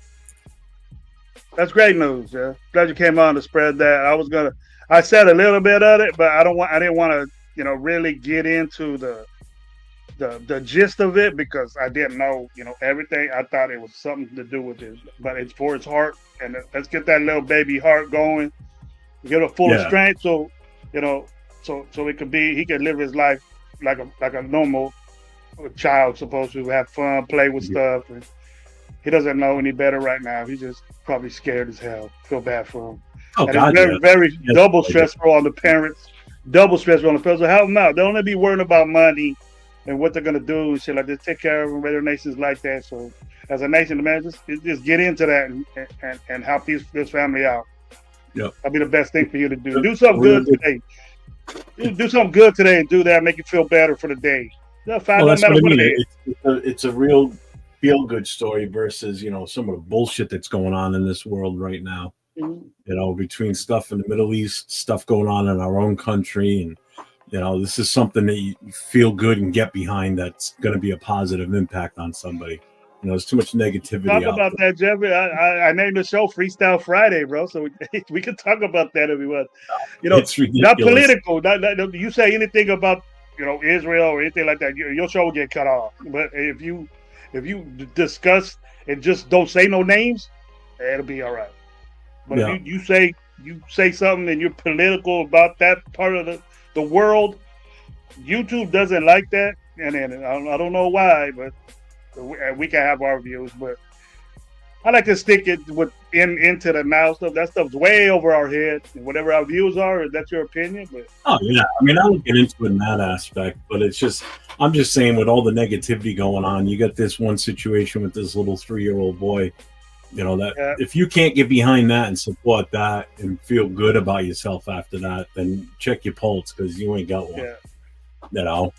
That's great news. Yeah, glad you came on to spread that. I said a little bit of it, but I didn't want to, really get into the gist of it because I didn't know, everything. I thought it was something to do with it, but it's for his heart, and let's get that little baby heart going, get it full of strength, so so it could be he could live his life like a normal child supposed to have fun, play with stuff, and he doesn't know any better right now. He's just probably scared as hell. Feel bad for him. Oh, and God, it's very double stressful on the parents. Double stressful on the parents. So help them out. They don't need to be worrying about money and what they're gonna do and shit like this. Take care of them. Raider Nations like that. So as a nation, man, just get into that and help this family out. Yep. That'll be the best thing for you to do. Do something good today. Do something good today and do that. Make you feel better for the day. Well, that's what I mean. It's a real feel-good story versus some of the bullshit that's going on in this world right now. Mm-hmm. Between stuff in the Middle East, stuff going on in our own country, and this is something that you feel good and get behind. That's going to be a positive impact on somebody. There's too much negativity. Talk about that, Jeffrey. I named the show Freestyle Friday, bro. So we can talk about that if we want. It's ridiculous. Not political. Not you say anything about Israel or anything like that, your show will get cut off. But if you discuss and just don't say no names, it'll be all right. But if you say something and you're political about that part of the world, YouTube doesn't like that, and I don't know why, but we can have our views. But I like to stick it into the now stuff. That stuff's way over our head. And whatever our views are, that's your opinion. But oh yeah, I mean, I don't get into it in that aspect, but I'm just saying with all the negativity going on, you got this one situation with this little 3-year-old boy. If you can't get behind that and support that and feel good about yourself after that, then check your pulse because you ain't got one. Yeah.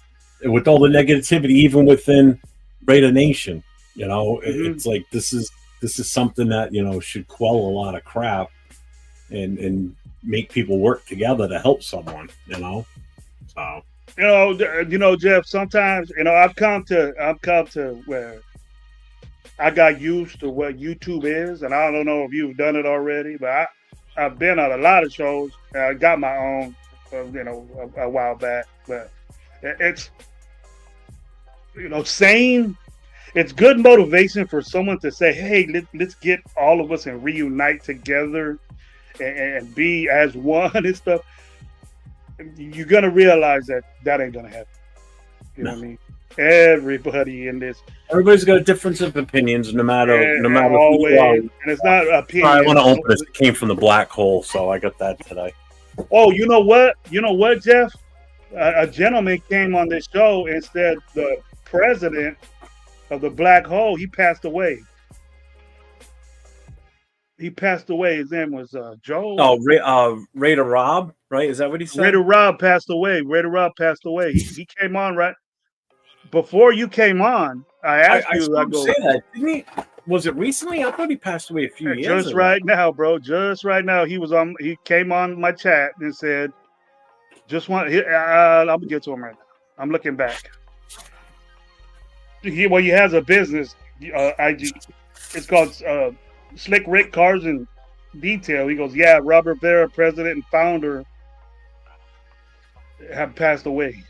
With all the negativity, even within Raider Nation, it's like this is something that should quell a lot of crap, and make people work together to help someone. So Jeff. Sometimes, I've come to where I got used to what YouTube is, and I don't know if you've done it already, but I've been on a lot of shows. And I got my own, a while back, but it's sane. It's good motivation for someone to say, "Hey, let's get all of us and reunite together and be as one and stuff." You're gonna realize that ain't gonna happen. You know what I mean? Everybody in this. Everybody's got a difference of opinions, no matter always, who you are. and it's not opinion. I want to open this. It came from the black hole, so I got that today. Oh, you know what? Jeff? A gentleman came on this show and said the president of the black hole, he passed away. His name was Joe. Oh, Raider Rob, right? Is that what he said? Raider Rob passed away. He came on right before you came on. I asked you. I go, say that, didn't he? Was it recently? I thought he passed away a few years ago. Just right now, bro. Just right now, he came on my chat and said, "Just want." I'm gonna get to him right now. I'm looking back. He has a business, IG. It's called Slick Rick Cars and Detail. He goes, "Yeah, Robert Vera, president and founder, have passed away."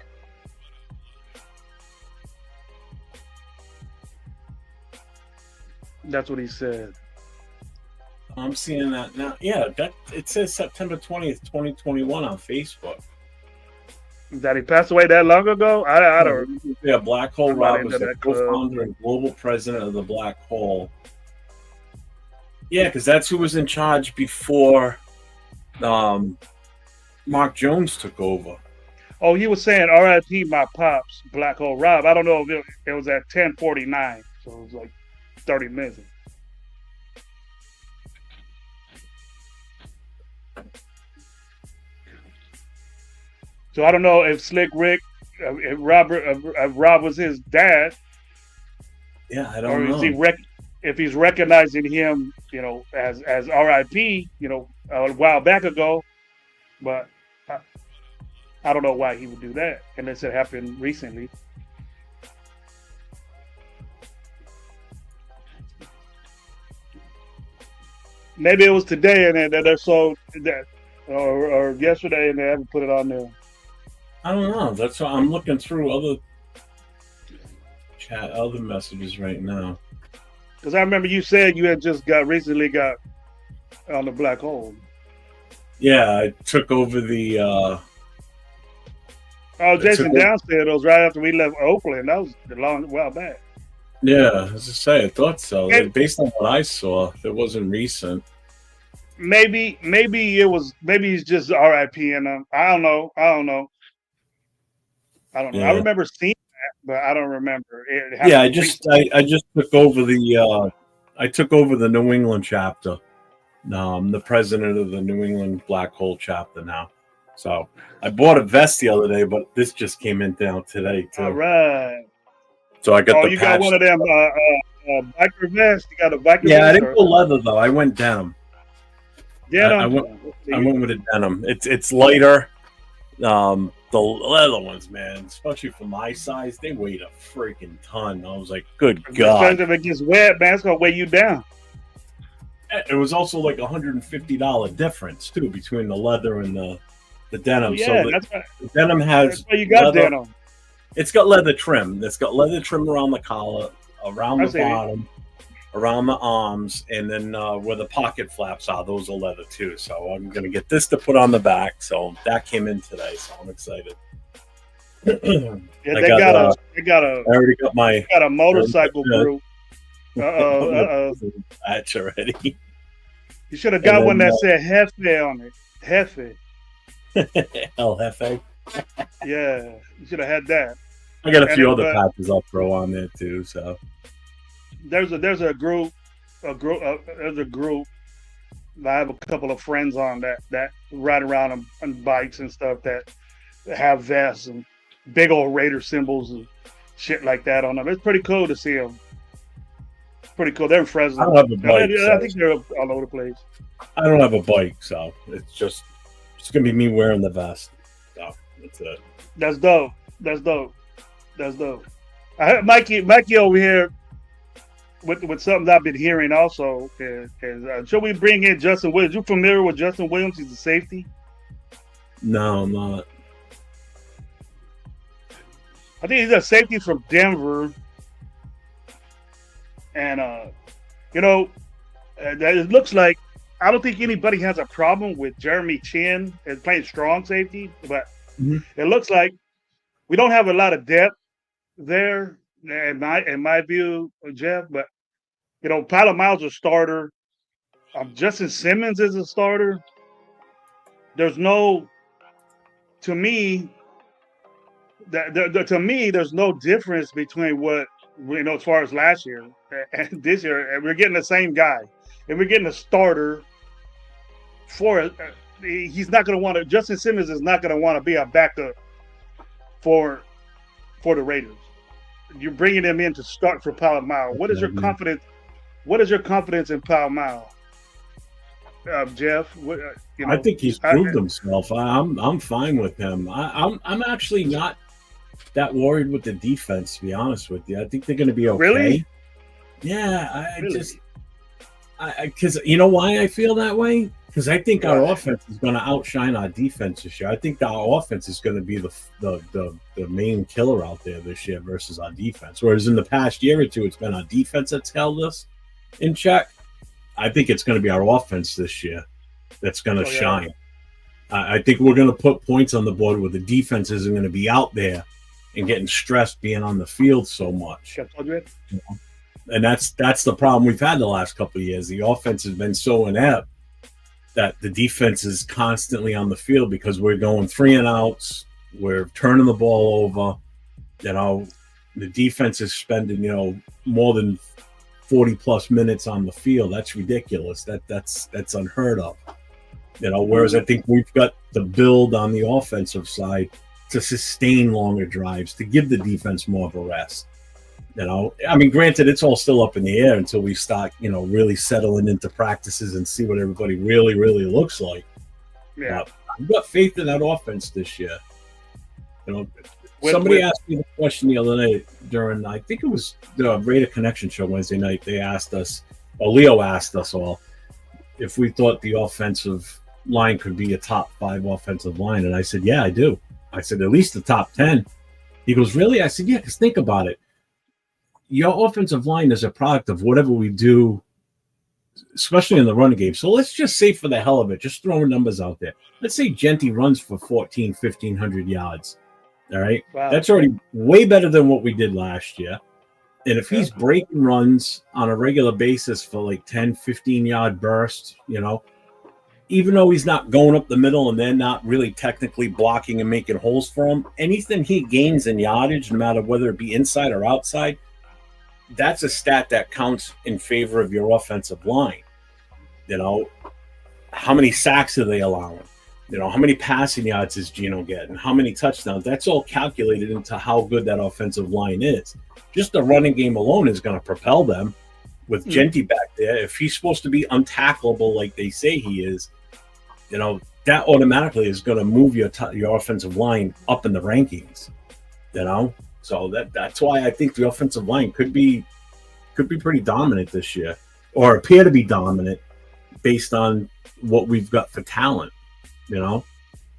That's what he said. I'm seeing that now. Yeah, it says September 20th, 2021 on Facebook. That he passed away that long ago? I don't. Yeah, Black Hole Rob was the co-founder and global president of the Black Hole. Yeah, because that's who was in charge before Mark Jones took over. Oh, he was saying R.I.P. my pops, Black Hole Rob. I don't know if it was at 10:49, so it was like 30 minutes. So I don't know if Slick Rick, if Rob was his dad. Yeah, I don't know. If he's recognizing him, as R.I.P., a while back ago, but I don't know why he would do that unless it happened recently. Maybe it was today, and then they're so that, or yesterday, and they haven't put it on there. I don't know. That's why I'm looking through other messages right now. Because I remember you said you had just recently got on the black hole. Yeah, I took over the. Jason Down said it was right after we left Oakland. That was a while back. Yeah, as I say, I thought so. Based on what I saw, it wasn't recent. Maybe it was. Maybe he's just R.I.P. in them. I don't know. Yeah. I remember seeing that, but I don't remember it. Yeah, I just took over the. I took over the New England chapter. I'm the president of the New England Black Hole chapter now. So I bought a vest the other day, but this just came in down today too. All right. So I got the you patch. got one of them biker vests. You got a biker vest? Yeah, I didn't go leather though. I went denim. Denim. I went with a denim. It's lighter. The leather ones, man, especially for my size, they weighed a freaking ton. I was like, good God. Especially if it gets wet, man, it's gonna weigh you down. It was also like $150 difference too between the leather and the denim. Yeah, so that's right. The denim has. That's why you got leather. denim. It's got leather trim. It's got leather trim around the collar, around the bottom, around the arms, and then where the pocket flaps are, those are leather too. So I'm gonna get this to put on the back. So that came in today, so I'm excited. Yeah, they got a. I already got my. Got a motorcycle group. That's already. You should have got one that said Hefe on it. Hefe. El Jefe. Yeah, you should have had that. I got a few other patches I'll throw on there too. So there's a group. There's a group. I have a couple of friends on that ride around on bikes and stuff that have vests and big old Raider symbols and shit like that on them. It's pretty cool to see them. Pretty cool. They're in Fresno. I don't have a bike. I think they're all over the place. I don't have a bike, so it's just It's gonna be me wearing the vest. So that's it. That's dope. That's dope. That's dope. I heard Mikey over here with something I've been hearing also. Should we bring in Justin Williams? You familiar with Justin Williams? He's a safety. No, I'm not. I think he's a safety from Denver, and it looks like I don't think anybody has a problem with Jeremy Chin as playing strong safety, but it looks like we don't have a lot of depth there in my view, Jeff. But Palomao's a starter. Justin Simmons is a starter. There's no, to me, there's no difference between what as far as last year and this year, and we're getting the same guy, and we're getting a starter for. He's not going to want to. Justin Simmons is not going to want to be a backup for the Raiders. You're bringing him in to start for Palomar. What is your confidence? What is your confidence in Palomar, Jeff? I think he's proved himself. I'm fine with him. I'm actually not that worried with the defense, to be honest with you. I think they're going to be okay. Really? Yeah, because you know why I feel that way? Because I think our offense is going to outshine our defense this year. I think our offense is going to be the main killer out there this year versus our defense. Whereas in the past year or two, it's been our defense that's held us in check. I think it's going to be our offense this year that's going to shine. I think we're going to put points on the board where the defense isn't going to be out there and getting stressed being on the field so much. And that's the problem we've had the last couple of years. The offense has been so inept that the defense is constantly on the field because we're going 3 and outs. We're turning the ball over. The defense is spending, more than 40 plus minutes on the field. That's ridiculous. That's unheard of. Whereas I think we've got the build on the offensive side to sustain longer drives, to give the defense more of a rest. Granted, it's all still up in the air until we start, really settling into practices and see what everybody really, really looks like. Yeah. I've got faith in that offense this year. Somebody asked me the question the other night during, I think it was the Raider Connection show Wednesday night. They asked us, or Leo asked us all, if we thought the offensive line could be a top 5 offensive line. And I said, yeah, I do. I said, at least the top 10. He goes, really? I said, yeah, because think about it. Your offensive line is a product of whatever we do, especially in the running game. So let's just say for the hell of it, just throwing numbers out there. Let's say Genty runs for 1,500 yards. All right. Wow. That's already way better than what we did last year. And if he's breaking runs on a regular basis for like 10, 15-yard bursts, even though he's not going up the middle and they're not really technically blocking and making holes for him, anything he gains in yardage, no matter whether it be inside or outside, that's a stat that counts in favor of your offensive line. How many sacks are they allowing? How many passing yards is Geno getting? How many touchdowns? That's all calculated into how good that offensive line is. Just the running game alone is going to propel them with Genty back there. If he's supposed to be untackleable like they say he is, that automatically is going to move your offensive line up in the rankings. So that's why I think the offensive line could be pretty dominant this year, or appear to be dominant based on what we've got for talent.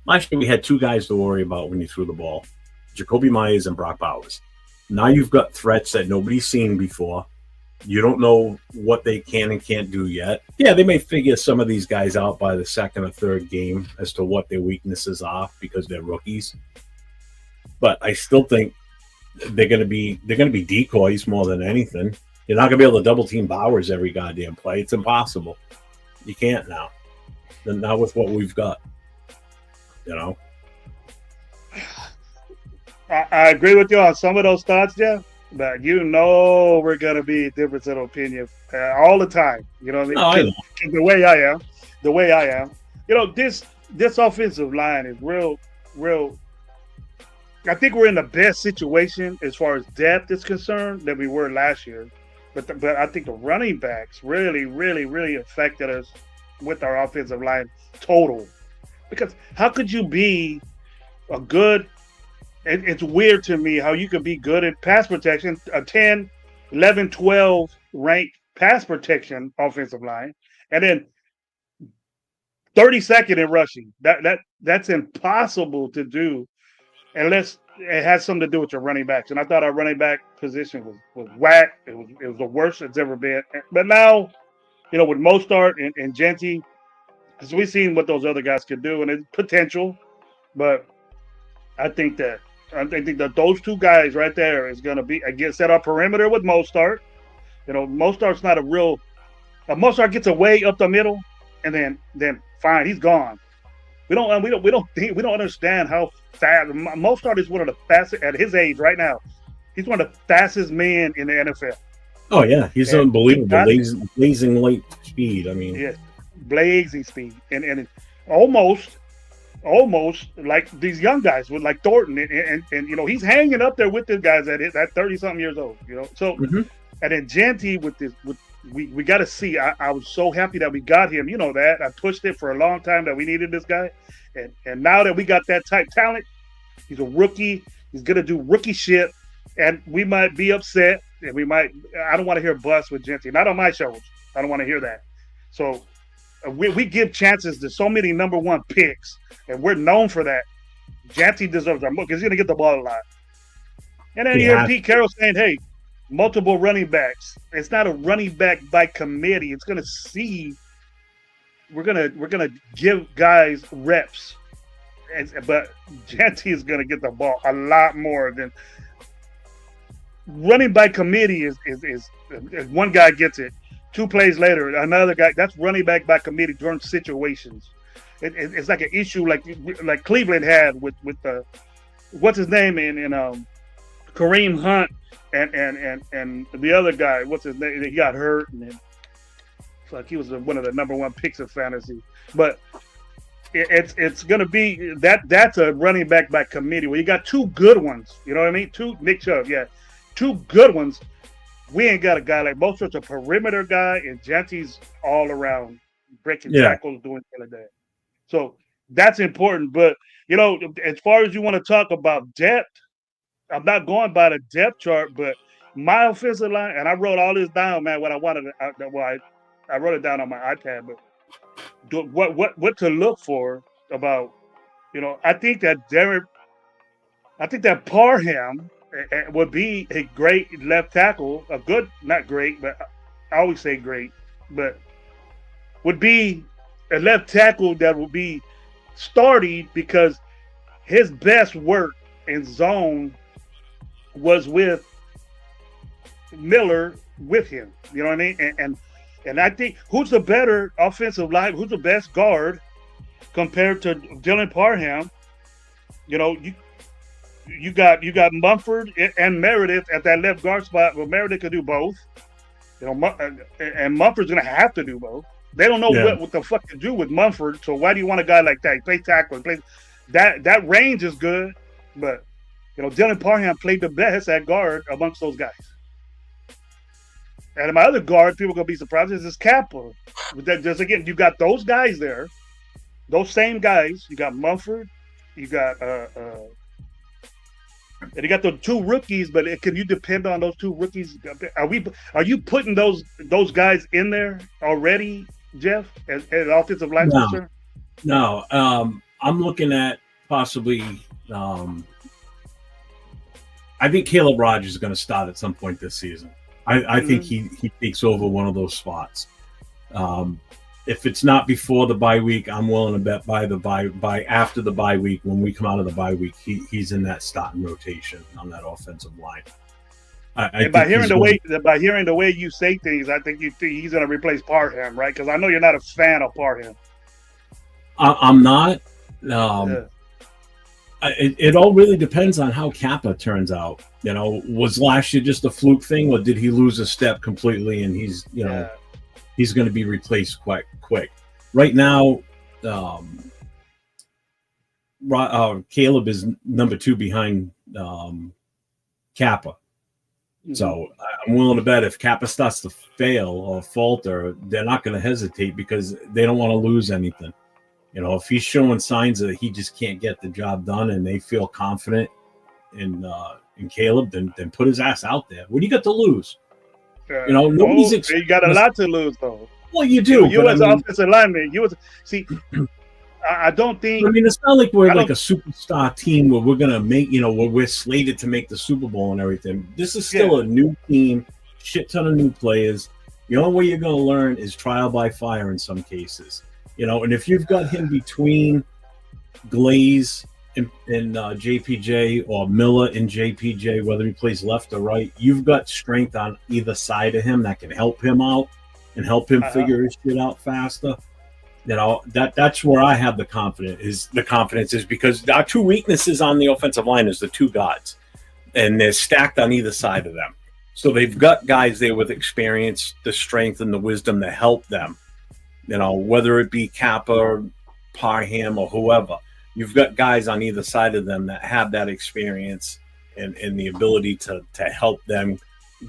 Last year we had 2 guys to worry about when you threw the ball, Jacoby Myers and Brock Bowers. Now you've got threats that nobody's seen before. You don't know what they can and can't do yet. Yeah, they may figure some of these guys out by the second or third game as to what their weaknesses are because they're rookies. But I still think they're going to be decoys more than anything. You're not going to be able to double team Bowers every goddamn play. It's impossible. You can't now. Not with what we've got. I agree with you on some of those thoughts, Jeff. But we're going to be different in opinion all the time. You know what I mean? No, the way I am. This offensive line is real. I think we're in the best situation as far as depth is concerned than we were last year. But I think the running backs really, really, really affected us with our offensive line total. Because how could you be a good? It's weird to me how you could be good at pass protection, a 10, 11, 12 ranked pass protection offensive line, and then 32nd in rushing. That's impossible to do unless it has something to do with your running backs. And I thought our running back position was whack. It was the worst it's ever been. But now, with Mostart and Genty, because we've seen what those other guys could do and it's potential. But I think that those two guys right there is going to be against set our perimeter with Mostart. Mostart's not a real. Mostart gets away up the middle, and then fine, he's gone. We don't understand how fast Mostart is. One of the fastest at his age right now. He's one of the fastest men in the NFL. Oh yeah, he's unbelievable, blazing light speed. I mean, yes, blazing speed, and almost like these young guys with like Thornton, and he's hanging up there with the guys at 30-something years old. So and then Genty with this we got to see. I was so happy that we got him. You know that I pushed it for a long time that we needed this guy, and now that we got that type talent, he's a rookie. He's gonna do rookie shit, and we might be upset, and we might. I don't want to hear bust with Genty. Not on my shows. I don't want to hear that. So we give chances to so many number one picks, and we're known for that. Genty deserves our because he's gonna get the ball a lot. And then you hear Pete Carroll saying, "Hey, multiple running backs. It's not a running back by committee. It's gonna see. We're gonna give guys reps, but Genty is gonna get the ball a lot more than running by committee. Is one guy gets it, 2 plays later, another guy. That's running back by committee during situations. It's like an issue like Cleveland had with the what's his name in Kareem Hunt. And the other guy, what's his name? He got hurt, and it's like he was one of the number one picks of fantasy. But it's going to be that's a running back by committee where you got 2 good ones. You know what I mean? 2 Nick Chubb, yeah, 2 good ones. We ain't got a guy like Mostert's a perimeter guy, and Genty's all around breaking tackles, doing all of that. So that's important. But as far as you want to talk about depth. I'm not going by the depth chart, but my offensive line, and I wrote all this down, man. What I wanted, I wrote it down on my iPad. But what to look for about, I think that Parham would be a great left tackle, a good, not great, but I always say great, but would be a left tackle that will be starting because his best work in zone was with Miller with him. You know what I mean? And I think who's the better offensive line, who's the best guard compared to Dylan Parham? You got Mumford and Meredith at that left guard spot. Well, Meredith could do both. And Mumford's gonna have to do both. They don't know what the fuck to do with Mumford. So why do you want a guy like that? He play tackle, that range is good, but Dylan Parham played the best at guard amongst those guys. And my other guard, people are going to be surprised, is Kappa. Just again, you got those guys there, those same guys. You got Mumford, you got and you got the 2 rookies. But can you depend on those 2 rookies? Are you putting those guys in there already, Jeff, as offensive line concern? No, I'm looking at possibly. I think Caleb Rogers is going to start at some point this season. I think he takes over one of those spots. If it's not before the bye week, I'm willing to bet by after the bye week, when we come out of the bye week, he's in that starting rotation on that offensive line. By hearing the way you say things, I think he's going to replace Parham, right? Because I know you're not a fan of Parham. I'm not. It all really depends on how Kappa turns out. Was last year just a fluke thing, or did he lose a step completely and he's going to be replaced quite quick? Right now, Caleb is number 2 behind Kappa. Mm-hmm. So I'm willing to bet if Kappa starts to fail or falter, they're not going to hesitate because they don't want to lose anything. You know, if he's showing signs that he just can't get the job done, and they feel confident in Caleb, then put his ass out there. What do you got to lose? You know, nobody's. You got a lot to lose, though. Well, you do. You as offensive lineman, I don't think. I mean, it's not like we're like a superstar team where we're gonna make, you know, where we're slated to make the Super Bowl and everything. This is still a new team, shit ton of new players. The only way you're gonna learn is trial by fire in some cases, you know. And if you've got him between Glaze and JPJ, or Miller and JPJ, whether he plays left or right, you've got strength on either side of him that can help him out and help him figure his shit out faster. You know, that's where I have the confidence is because our two weaknesses on the offensive line is the two guards, and they're stacked on either side of them. So they've got guys there with experience, the strength and the wisdom to help them. You know, whether it be Kappa or Parham or whoever, you've got guys on either side of them that have that experience and the ability to help them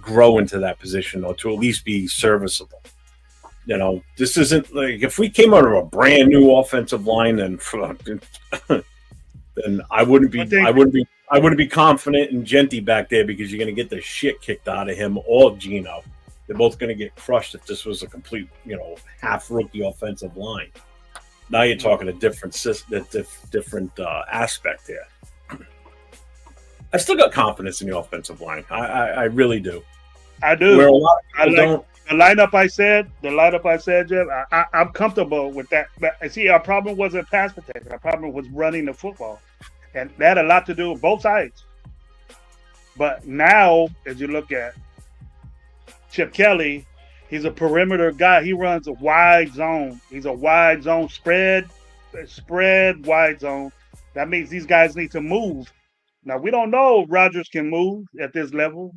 grow into that position, or to at least be serviceable. You know, this isn't like if we came out of a brand new offensive line, then I wouldn't be confident in Genty back there, because you're going to get the shit kicked out of him or Gino. They're both going to get crushed if this was a complete, you know, half rookie offensive line. Now you're talking a different aspect here. I still got confidence in the offensive line. I really do. I do. Where a lot of people don't. The lineup I said, Jeff, I'm comfortable with that. But see, our problem wasn't pass protection. Our problem was running the football. And that had a lot to do with both sides. But now, as you look at Chip Kelly, he's a perimeter guy. He runs a wide zone. He's a wide zone spread wide zone. That means these guys need to move. Now, we don't know if Rodgers can move at this level.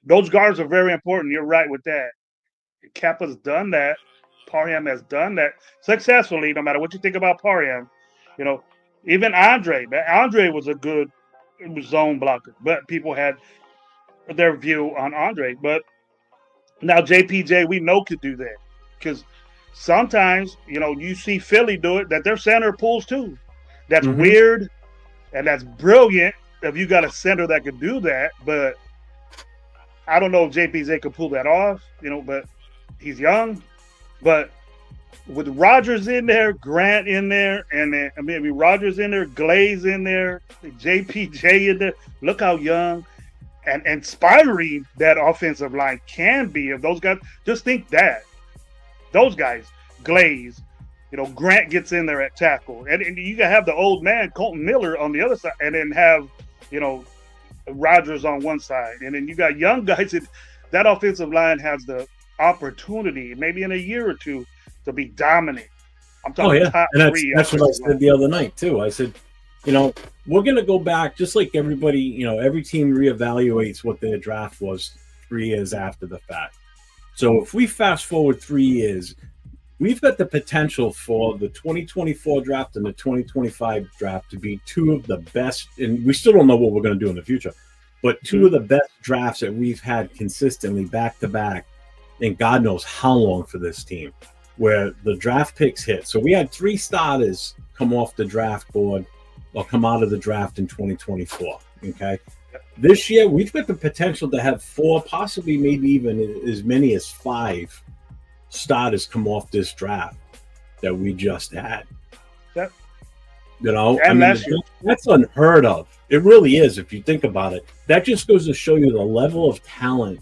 Those guards are very important. You're right with that. Kappa's done that. Parham has done that successfully, no matter what you think about Parham. You know, even Andre was a good zone blocker, but people had their view on Andre. But now JPJ, we know, could do that, because sometimes, you know, you see Philly do it, that their center pulls too. That's weird, and that's brilliant if you got a center that could do that, but I don't know if JPJ could pull that off, you know, but he's young. But with Rodgers in there, Grant in there, and then Rodgers in there, Glaze in there, JPJ in there, look how young and inspiring that offensive line can be. If those guys, just think that. Those guys, Glaze, you know, Grant gets in there at tackle. And you can have the old man, Colton Miller, on the other side, and then have, you know, Rodgers on one side, and then you got young guys. That offensive line has the opportunity, maybe in a year or two, to be dominant. I'm talking top three. That's what I said the other night too. I said, you know, we're going to go back, just like everybody, you know, every team reevaluates what their draft was 3 years after the fact. So if we fast forward 3 years, we've got the potential for the 2024 draft and the 2025 draft to be two of the best, and we still don't know what we're going to do in the future, but two of the best drafts that we've had consistently back to back, and God knows how long for this team, where the draft picks hit. So we had 3 starters come off the draft board or come out of the draft in 2024. Okay. This year, we've got the potential to have 4, possibly maybe even as many as 5 starters come off this draft that we just had. Yep. You know, and that's unheard of. It really is, if you think about it. That just goes to show you the level of talent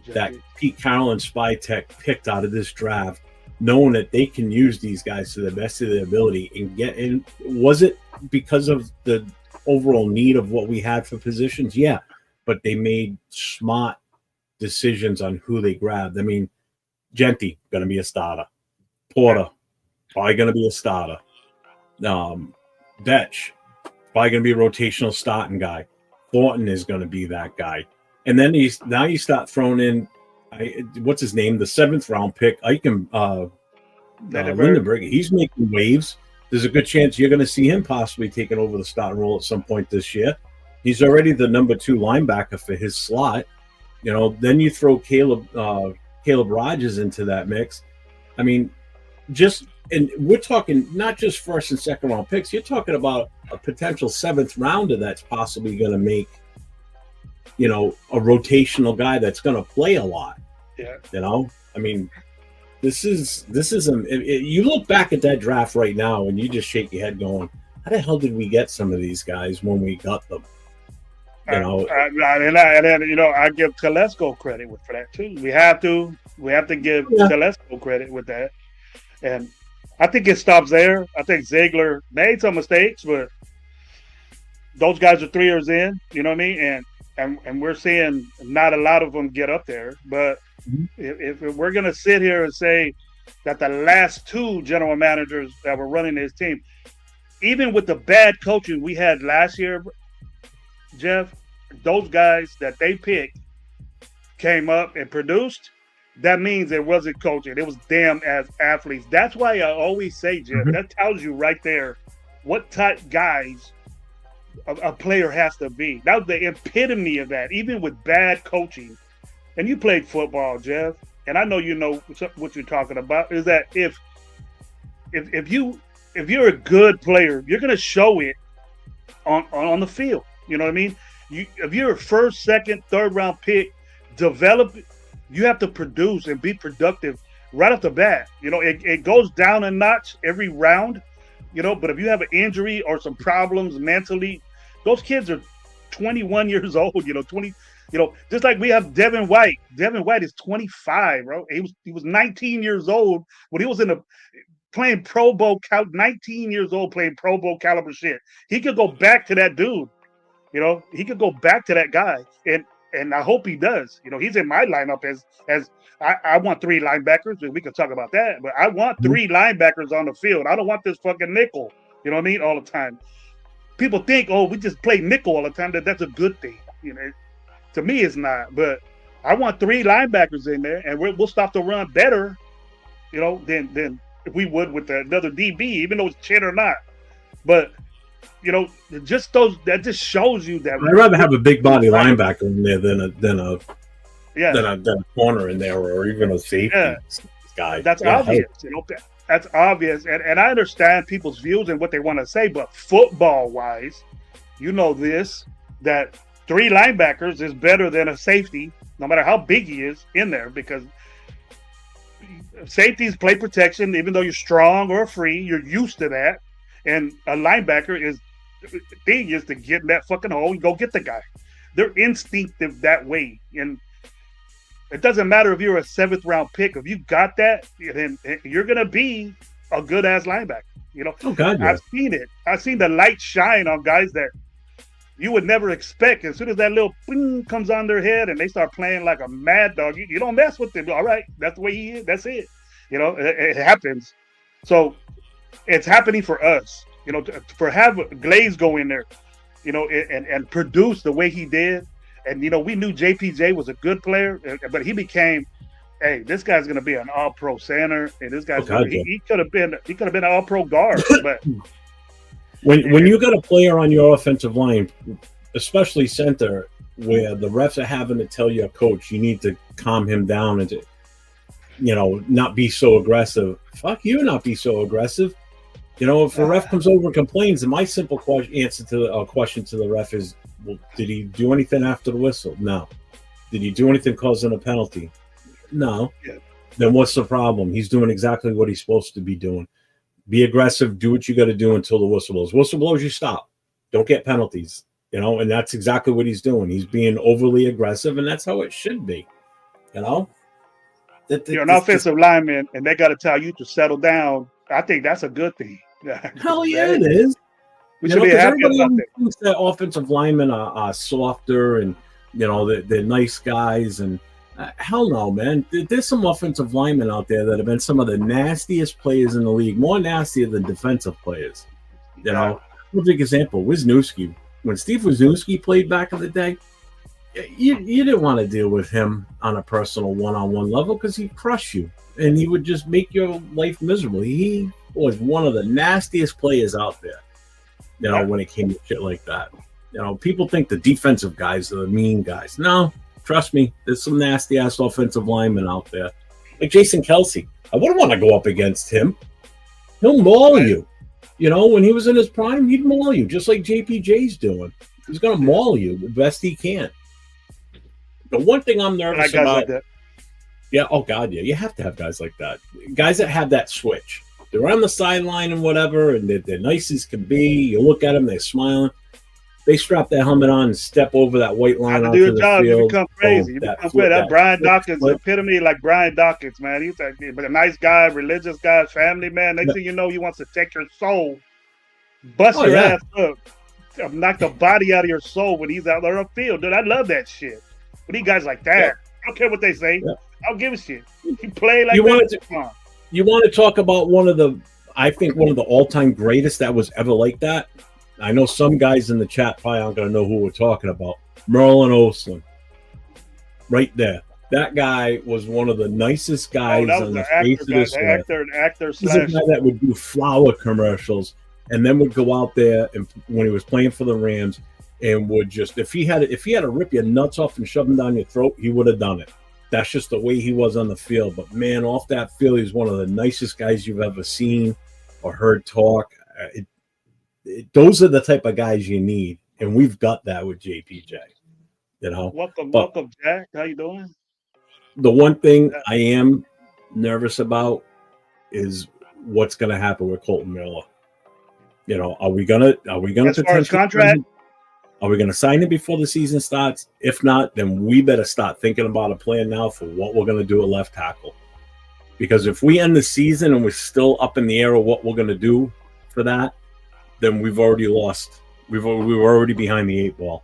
that Pete Carroll and Spytech picked out of this draft, knowing that they can use these guys to the best of their ability and get in. Was it because of the overall need of what we had for positions? Yeah, but they made smart decisions on who they grabbed. I mean, Genty, going to be a starter. Porter, probably going to be a starter. Betch, probably going to be a rotational starting guy. Thornton is going to be that guy. And then now you start throwing in, what's his name, the 7th round pick, Lindenberg. He's making waves. There's a good chance you're going to see him possibly taking over the starting role at some point this year. He's already the number 2 linebacker for his slot. You know, then you throw Caleb Rodgers into that mix. I mean, just and we're talking not just first and second round picks. You're talking about a potential seventh rounder that's possibly going to make, a rotational guy that's going to play a lot. Yeah. I mean, this is you look back at that draft right now and you just shake your head going, how the hell did we get some of these guys when we got them? And I give Telesco credit for that too. We have to give Telesco credit with that. And I think it stops there. I think Ziegler made some mistakes, but those guys are 3 years in, you know what I mean? And we're seeing not a lot of them get up there. But if we're going to sit here and say that the last two general managers that were running this team, even with the bad coaching we had last year, Jeff, those guys that they picked came up and produced, that means it wasn't coaching. It was them as athletes. That's why I always say, Jeff, that tells you right there what type guys a player has to be. That was the epitome of that, even with bad coaching. And you played football, Jeff, and I know you know what you're talking about, is that if you're a good player, you're going to show it on the field. You know what I mean? If you're a first, second, third round pick, you have to produce and be productive right off the bat. It goes down a notch every round, but if you have an injury or some problems mentally, those kids are 21 years old, 20, just like we have Devin White. Devin White is 25, bro. He was 19 years old when he was playing Pro Bowl, 19 years old playing Pro Bowl caliber shit. He could go back to that dude. He could go back to that guy, and I hope he does. He's in my lineup as I want 3 linebackers, and we can talk about that. But I want 3 linebackers on the field. I don't want this fucking nickel. You know what I mean? All the time. People think, we just play nickel all the time. That's a good thing. To me, it's not. But I want 3 linebackers in there, and we'll stop the run better, than if we would with another DB, even though it's chin or not. But just that just shows you that I'd rather have a big body linebacker in there than a corner in there, or even a safety guy. That's obvious. That's obvious, and I understand people's views and what they want to say, but football wise, that 3 linebackers is better than a safety, no matter how big he is in there, because safeties play protection, even though you're strong or free, you're used to that. And a linebacker thing is to get in that fucking hole and go get the guy. They're instinctive that way. And it doesn't matter if you're a 7th round pick. If you got that, then you're going to be a good ass linebacker. Oh, God, yeah. I've seen it. I've seen the light shine on guys that you would never expect. As soon as that little ping comes on their head and they start playing like a mad dog, you don't mess with them. All right, that's the way he is. That's it. It happens. So it's happening for us. For have Glaze go in there, and produce the way he did. And, we knew JPJ was a good player, but he became, hey, this guy's going to be an all-pro center, and this guy's he could have been an all-pro guard. But when you got a player on your offensive line, especially center, where the refs are having to tell your coach you need to calm him down and to, not be so aggressive. Fuck you, not be so aggressive. If a ref comes over and complains, and my simple answer to a question to the ref is, well, did he do anything after the whistle? No. Did he do anything causing a penalty? No. Yeah. Then what's the problem? He's doing exactly what he's supposed to be doing. Be aggressive. Do what you got to do until the whistle blows. Whistle blows, you stop. Don't get penalties. And that's exactly what he's doing. He's being overly aggressive, and that's how it should be. You're an offensive lineman, and they got to tell you to settle down. I think that's a good thing. Hell yeah, it is. We should be happy about that. That offensive linemen are softer, and they're nice guys. And hell no, man. There's some offensive linemen out there that have been some of the nastiest players in the league, more nastier than defensive players. Perfect example, Wisniewski. When Steve Wisniewski played back in the day, you didn't want to deal with him on a personal one-on-one level because he'd crush you, and he would just make your life miserable. He was one of the nastiest players out there, when it came to shit like that. People think the defensive guys are the mean guys. No, trust me, there's some nasty-ass offensive linemen out there. Like Jason Kelsey. I wouldn't want to go up against him. He'll maul you. You know, when he was in his prime, he'd maul you, just like JPJ's doing. He's going to maul you the best he can. The one thing I'm nervous guys about. like that. Yeah, oh God, yeah. You have to have guys like that. Guys that have that switch. They're on the sideline and whatever, and they're nice as can be. You look at them, they're smiling. They strap that helmet on and step over that white line To onto do your the job, field. you become crazy. You become crazy. That Brian Dawkins, the epitome like Brian Dawkins, man. He's like, but a nice guy, religious guy, family man. Next thing you know, he wants to take your soul, bust your ass up, knock the body out of your soul when he's out there on the field. Dude, I love that shit. But these guys like that. I don't care what they say. I don't give a shit. He played like you that. You want to talk about one of the all-time greatest that was ever like that? I know some guys in the chat probably aren't going to know who we're talking about. Merlin Olsen. Right there. That guy was one of the nicest guys on the face of this earth. Actor He's a guy that would do flower commercials and then would go out there and when he was playing for the Rams and would just if he had to rip your nuts off and shove them down your throat, he would have done it. That's just the way he was on the field. But man, off that field, he's one of the nicest guys you've ever seen or heard talk. Those are the type of guys you need, and we've got that with JPJ. You know. Welcome, Jack. How you doing? The one thing I am nervous about is what's going to happen with Colton Miller. You know, are we gonna as far as contract? Are we going to sign him before the season starts? If not, then we better start thinking about a plan now for what we're going to do at left tackle. Because if we end the season and we're still up in the air of what we're going to do for that, then we've already lost. We were already behind the 8 ball.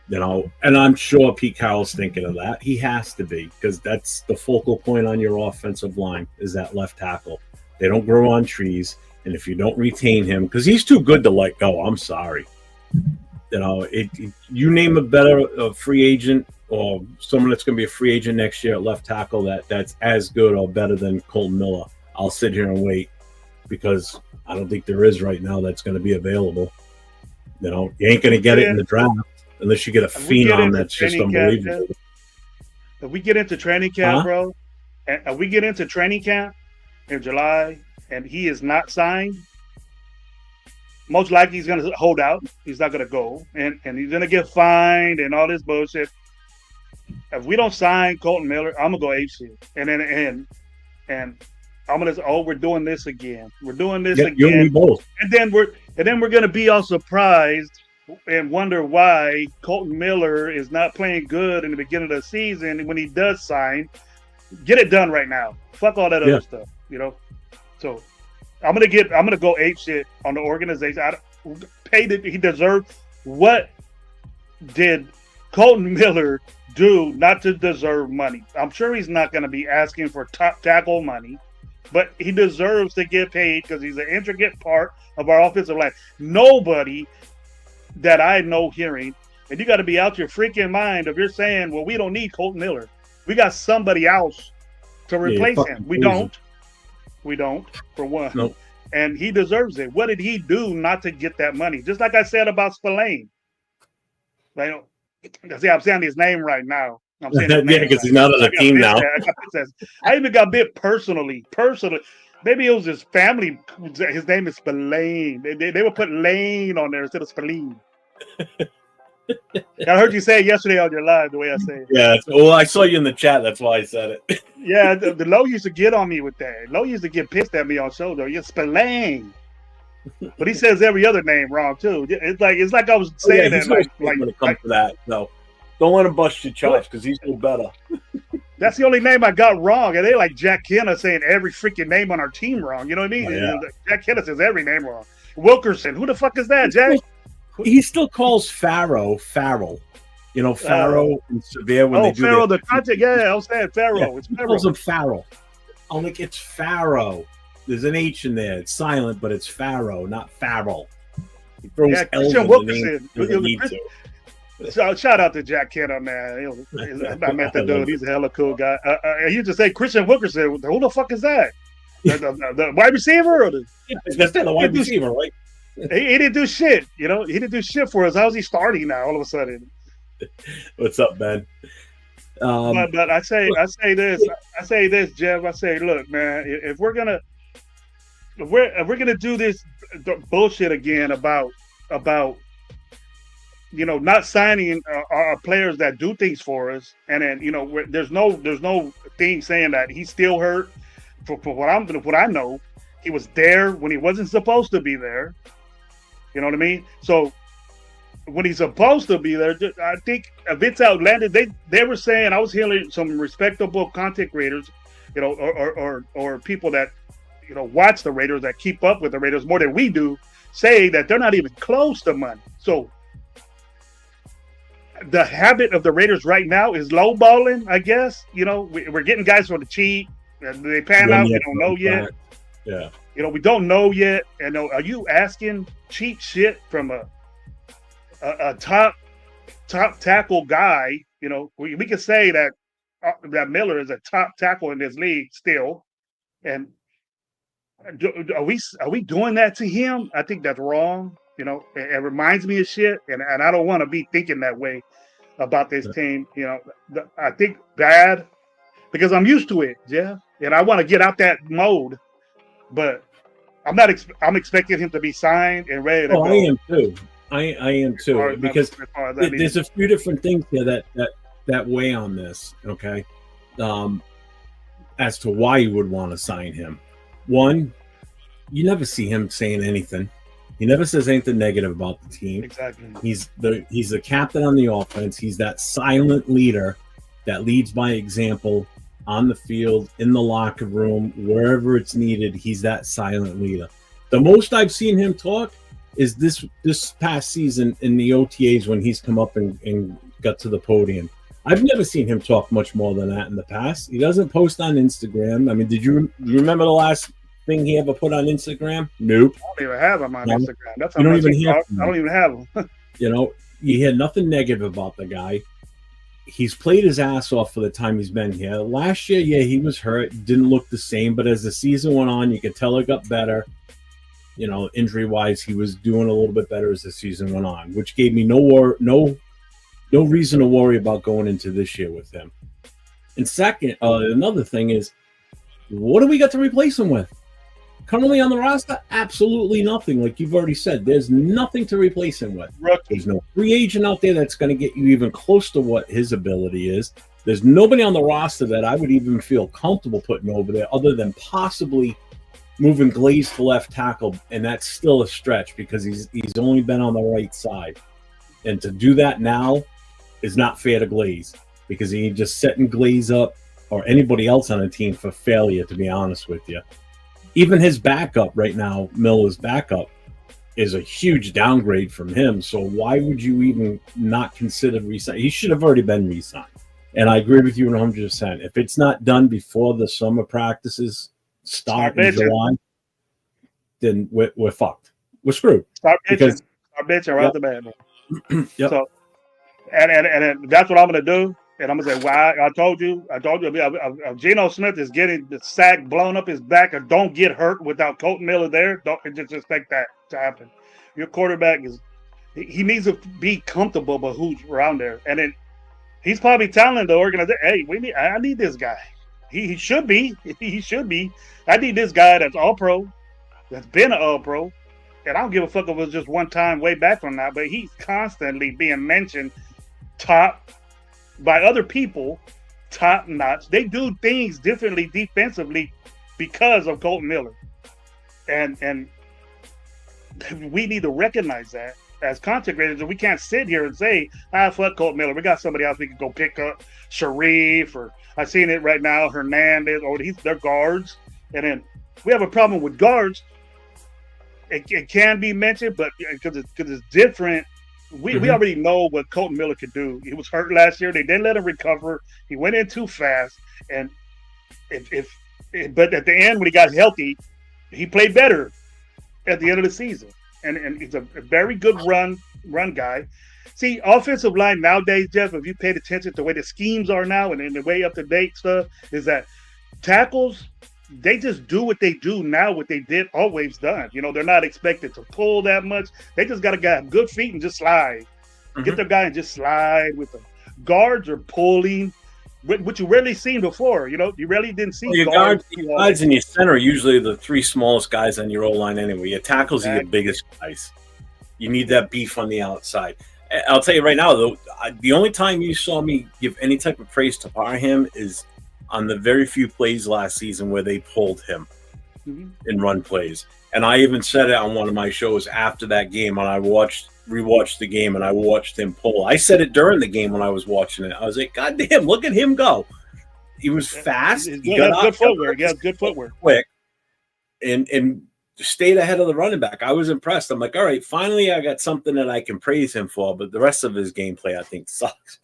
You know, and I'm sure Pete Carroll's thinking of that. He has to be, because that's the focal point on your offensive line is that left tackle. They don't grow on trees, and if you don't retain him, because he's too good to let go, I'm sorry. You know, you name a better free agent or someone that's going to be a free agent next year at left tackle that's as good or better than Colton Miller. I'll sit here and wait because I don't think there is right now that's going to be available. You know, you ain't going to get it in the draft unless you get a phenom that's just unbelievable. If we get into training camp, bro, and if we get into training camp in July and he is not signed, most likely he's going to hold out. He's not going to go. And he's going to get fined and all this bullshit. If we don't sign Colton Miller, I'm going to go ape shit. And I'm going to we're doing this again. We're doing this again. You and me both. And then we're going to be all surprised and wonder why Colton Miller is not playing good in the beginning of the season. And when he does sign, get it done right now. Fuck all that other stuff, you know? So I'm gonna go ape shit on the organization. He deserved. What did Colton Miller do not to deserve money? I'm sure he's not gonna be asking for top tackle money, but he deserves to get paid because he's an intricate part of our offensive line. Nobody that I know hearing, and you got to be out your freaking mind if you're saying, well, we don't need Colton Miller. We got somebody else to replace him. We don't, for one. Nope. And he deserves it. What did he do not to get that money? Just like I said about Spillane. I'm saying his name right now. I'm saying because he's not on the team now. I even got bit personally. Maybe it was his family. His name is Spillane. They would put Lane on there instead of Spillane. I heard you say it yesterday on your live, the way I say it. Yeah, well, I saw you in the chat. That's why I said it. Yeah, the Low used to get on me with that. Low used to get pissed at me on show, though. You're Spillane. But he says every other name wrong, too. It's like I was saying that. When it comes to that, no. Don't let him bust your chops because he's no better. That's the only name I got wrong. And they like Jack Kenna saying every freaking name on our team wrong. You know what I mean? Oh, yeah. Jack Kenna says every name wrong. Wilkerson. Who the fuck is that, Jack? He still calls Farrell. You know, Farrell and Severe when they do Farrell, the content. Yeah, I was saying Farrell. Yeah, it's he Farrell. calls him Farrell. I'm like, it's Farrow. There's an H in there. It's silent, but it's Farrow, not Farrell. He throws L's in the name. Shout out to Jack Kenna, man. I met that dude. He's a hella cool guy. You just say Christian Wilkerson. Who the fuck is that? The wide receiver? That's the wide receiver, right? He didn't do shit. You know, he didn't do shit for us. How's he starting now? All of a sudden. What's up, Ben? But I say this, Jeff. I say, look, man, if we're gonna, we're gonna do this bullshit again about not signing our players that do things for us, and then there's no thing saying that he's still hurt. For what I know, he was there when he wasn't supposed to be there. You know what I mean? So when he's supposed to be there, I think if it's outlandish, they were saying, I was hearing some respectable content creators, or people that watch the Raiders, that keep up with the Raiders more than we do, say that they're not even close to money. So the habit of the Raiders right now is lowballing, I guess. We're getting guys for the cheap. They pan out. We don't know yet. Yeah. We don't know yet. And are you asking cheap shit from a top tackle guy? We can say that Miller is a top tackle in this league still. And are we doing that to him? I think that's wrong. It reminds me of shit, and I don't want to be thinking that way about this team. I think bad because I'm used to it, Jeff, and I want to get out that mode. But I'm not. I'm expecting him to be signed and ready to go. I am too. I am too, because there's a few different things here that weigh on this. Okay, as to why you would want to sign him. One, you never see him saying anything. He never says anything negative about the team. Exactly. He's the captain on the offense. He's that silent leader that leads by example on the field, in the locker room, wherever it's needed. He's that silent leader. The most I've seen him talk is this past season in the OTAs when he's come up and got to the podium. I've never seen him talk much more than that in the past. He doesn't post on Instagram. I mean, did you remember the last thing he ever put on Instagram? Nope. I don't even have him on Instagram. That's how you don't much even hear I don't even have him. You hear nothing negative about the guy. He's played his ass off for the time he's been here. Last year, yeah, he was hurt. Didn't look the same. But as the season went on, you could tell it got better. Injury-wise, he was doing a little bit better as the season went on, which gave me no reason to worry about going into this year with him. And second, another thing is, what do we got to replace him with? Currently on the roster, absolutely nothing. Like you've already said, there's nothing to replace him with. Rookie. There's no free agent out there that's going to get you even close to what his ability is. There's nobody on the roster that I would even feel comfortable putting over there other than possibly moving Glaze to left tackle, and that's still a stretch because he's only been on the right side. And to do that now is not fair to Glaze because he's just setting Glaze up or anybody else on the team for failure, to be honest with you. Even his backup right now, Miller's backup, is a huge downgrade from him. So why would you even not consider re-signing? He should have already been re-signed. And I agree with you 100%. If it's not done before the summer practices start in July, then we're fucked. We're screwed. Start bitching right off the bat. Yep. So, and that's what I'm going to do. And I'm gonna say, "Why? I told you. If Geno Smith is getting the sack blown up his back, or don't get hurt without Colton Miller there. Don't just expect that to happen. Your quarterback he needs to be comfortable, but who's around there? And then he's probably telling the organization, "Hey, I need this guy. He should be. He should be. I need this guy that's all pro, that's been an all pro, and I don't give a fuck if it was just one time way back from now. But he's constantly being mentioned top." By other people, top notch. They do things differently defensively because of Colton Miller. And we need to recognize that as content creators. We can't sit here and say, fuck Colton Miller. We got somebody else we can go pick up. Sharif, or I've seen it right now, Hernandez, or they're guards. And then we have a problem with guards. It can be mentioned, but because it's different. We already know what Colton Miller could do. He was hurt last year. They didn't let him recover. He went in too fast. And but at the end, when he got healthy, he played better at the end of the season. And he's a very good run guy. See, offensive line nowadays, Jeff, if you paid attention to the way the schemes are now and the way up-to-date stuff, is that tackles, they just do what they do now, what they did always done. They're not expected to pull that much. They just got to get good feet and just slide. Get the guy and just slide with them. Guards are pulling. which you rarely seen before. You know, you rarely didn't see Well, your guards and your center are usually the three smallest guys on your O line anyway. Your tackles are your biggest guys. You need that beef on the outside. I'll tell you right now, though, the only time you saw me give any type of praise to Parham is on the very few plays last season where they pulled him in run plays. And I even said it on one of my shows after that game when I rewatched the game and I watched him pull. I said it during the game when I was watching it. I was like, God damn, look at him go. He was fast. He got good footwork. Yeah, good footwork. Quick. And stayed ahead of the running back. I was impressed. I'm like, all right, finally I got something that I can praise him for, but the rest of his gameplay I think sucks.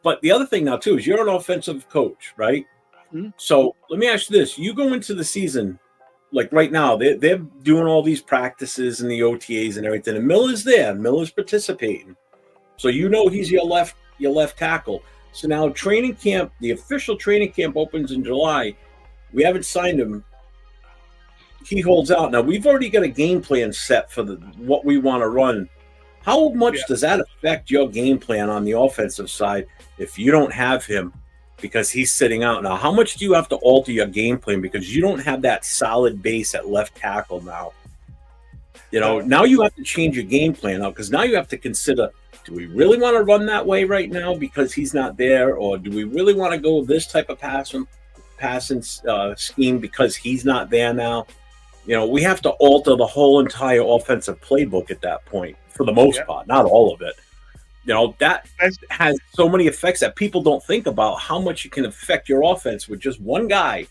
But the other thing now too is you're an offensive coach, right? Mm-hmm. So let me ask you this. You go into the season, like right now, they're doing all these practices and the OTAs and everything, and Miller's there. Miller's participating. So you know he's your left tackle. So now training camp, the official training camp opens in July. We haven't signed him. He holds out. Now we've already got a game plan set for what we want to run. How much does that affect your game plan on the offensive side if you don't have him because he's sitting out? Now, how much do you have to alter your game plan because you don't have that solid base at left tackle now? Now you have to change your game plan now because now you have to consider, do we really want to run that way right now because he's not there, or do we really want to go this type of passing scheme because he's not there now? We have to alter the whole entire offensive playbook at that point for the most part, not all of it. That has so many effects that people don't think about how much you can affect your offense with just one guy,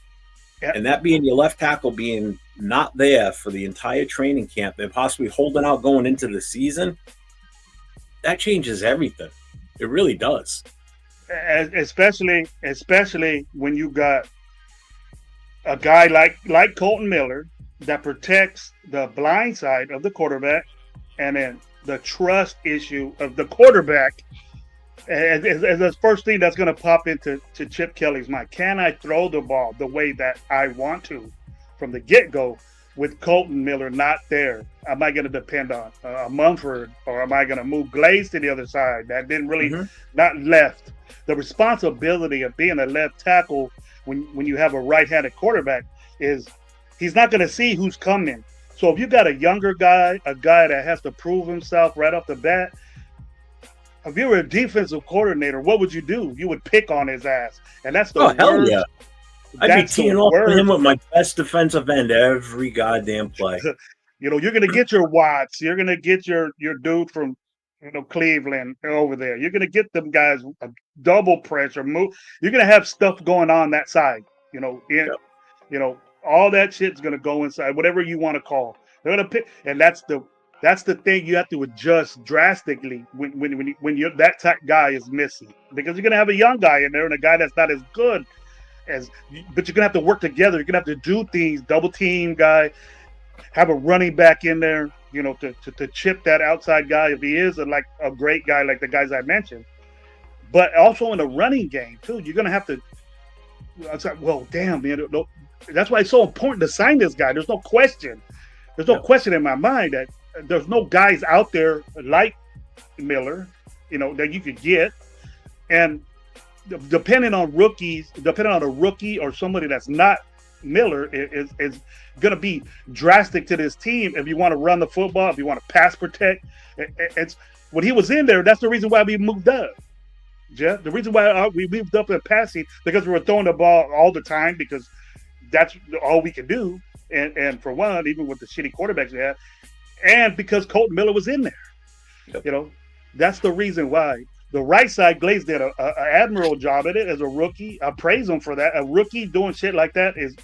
and that being your left tackle being not there for the entire training camp and possibly holding out going into the season. That changes everything. It really does. Especially when you got a guy like Colton Miller that protects the blind side of the quarterback, and then the trust issue of the quarterback as the first thing that's going to pop into Chip Kelly's mind. Can I throw the ball the way that I want to from the get-go with Colton Miller not there? Am I going to depend on Mumford, or am I going to move Glaze to the other side? That didn't really not left. The responsibility of being a left tackle when you have a right-handed quarterback is he's not going to see who's coming. So if you got a younger guy, a guy that has to prove himself right off the bat, if you were a defensive coordinator, what would you do? You would pick on his ass. And that's the worst. Hell yeah. I'd be teeing off for him with my best defensive end every goddamn play. You're going to get your Watts. You're going to get your dude from Cleveland over there. You're going to get them guys a double pressure move. You're going to have stuff going on that side. All that shit's going to go inside, whatever you want to call. They're going to pick, and that's the thing you have to adjust drastically when you're that guy is missing, because you're going to have a young guy in there and a guy that's not as good but you're going to have to work together. You're going to have to do things, double team guy, have a running back in there, to chip that outside guy if he is a great guy like the guys I mentioned. But also in the running game too, you're going to have to. It's like, well, damn, man. That's why it's so important to sign this guy. There's no question. There's no question in my mind that there's no guys out there like Miller, that you could get. And depending on a rookie or somebody that's not Miller is going to be drastic to this team if you want to run the football, if you want to pass protect. It's when he was in there, that's the reason why we moved up. Jeff, the reason why we moved up in passing, because we were throwing the ball all the time, because that's all we could do. And for one, even with the shitty quarterbacks we had, and because Colton Miller was in there, that's the reason why. The right side, Glaze did an admirable job at it as a rookie. I praise him for that. A rookie doing shit like that is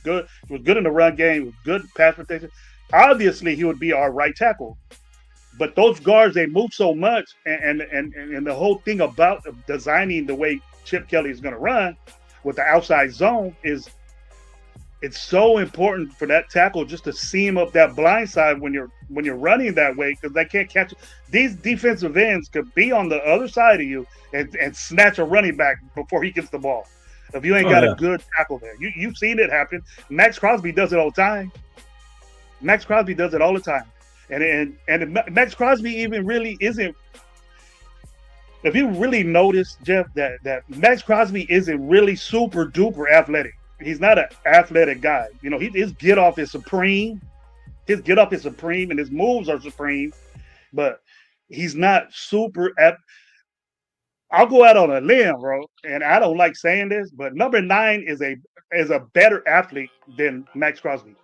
good. He was good in the run game, good pass protection. Obviously, he would be our right tackle. But those guards, they move so much, and the whole thing about designing the way Chip Kelly is going to run with the outside zone is it's so important for that tackle just to seam up that blind side when you're running that way, because they can't catch it. These defensive ends could be on the other side of you and snatch a running back before he gets the ball. If you ain't got a good tackle there. You've seen it happen. Max Crosby does it all the time. And Max Crosby even really isn't if you really notice, Jeff, that Max Crosby isn't really super duper athletic. He's not an athletic guy. You know, his get off is supreme. His get off is supreme, and his moves are supreme. But he's not super. I'll go out on a limb, bro, and I don't like saying this, but number 9 is a better athlete than Max Crosby.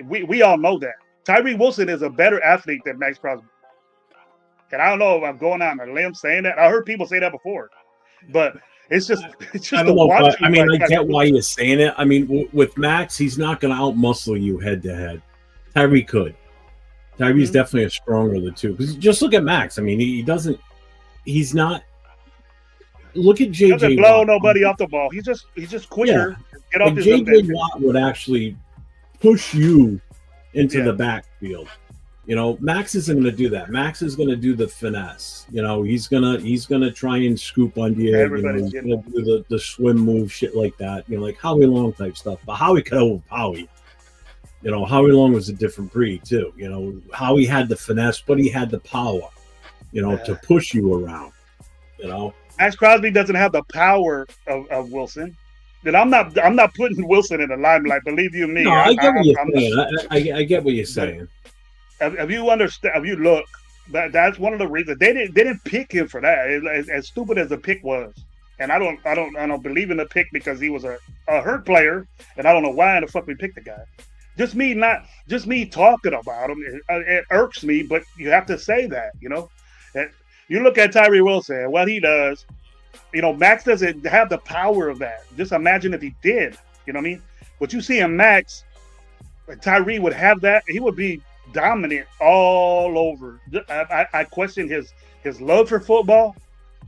We all know that. Tyree Wilson is a better athlete than Max Crosby. And I don't know if I'm going out on a limb saying that. I heard people say that before, but it's just I don't know. But, I mean, I get why you're saying it. I mean, with Max, he's not going to outmuscle you head to head. Tyree could. Tyree's definitely a stronger of the two. Because just look at Max. I mean, he doesn't. He's not. Look at JJ. He doesn't blow nobody off the ball. He's just quicker. Yeah. Get off JJ Watt would actually push you into the backfield. You know, Max isn't going to do that. Max is going to do the finesse. You know, he's gonna try and scoop under you. Everybody's you know, he's gonna do the swim move, shit like that. You know, like Howie Long type stuff. But Howie could overpower Howie. You know, Howie Long was a different breed too. You know, Howie had the finesse, but he had the power. You know, to push you around. You know, Max Crosby doesn't have the power of Wilson. And I'm not putting Wilson in the limelight. Believe you me. No, I get what you're saying. I get what you're saying. If you understand, if you look, that's one of the reasons they didn't pick him for that. As stupid as the pick was, and I don't believe in the pick because he was a hurt player, and I don't know why in the fuck we picked the guy. Just me talking about him, it irks me. But you have to say that, you know. And you look at Tyree Wilson and what he does. You know, Max doesn't have the power of that. Just imagine if he did. You know what I mean? What you see in Max, Tyree would have that. He would be dominant all over. I question his love for football.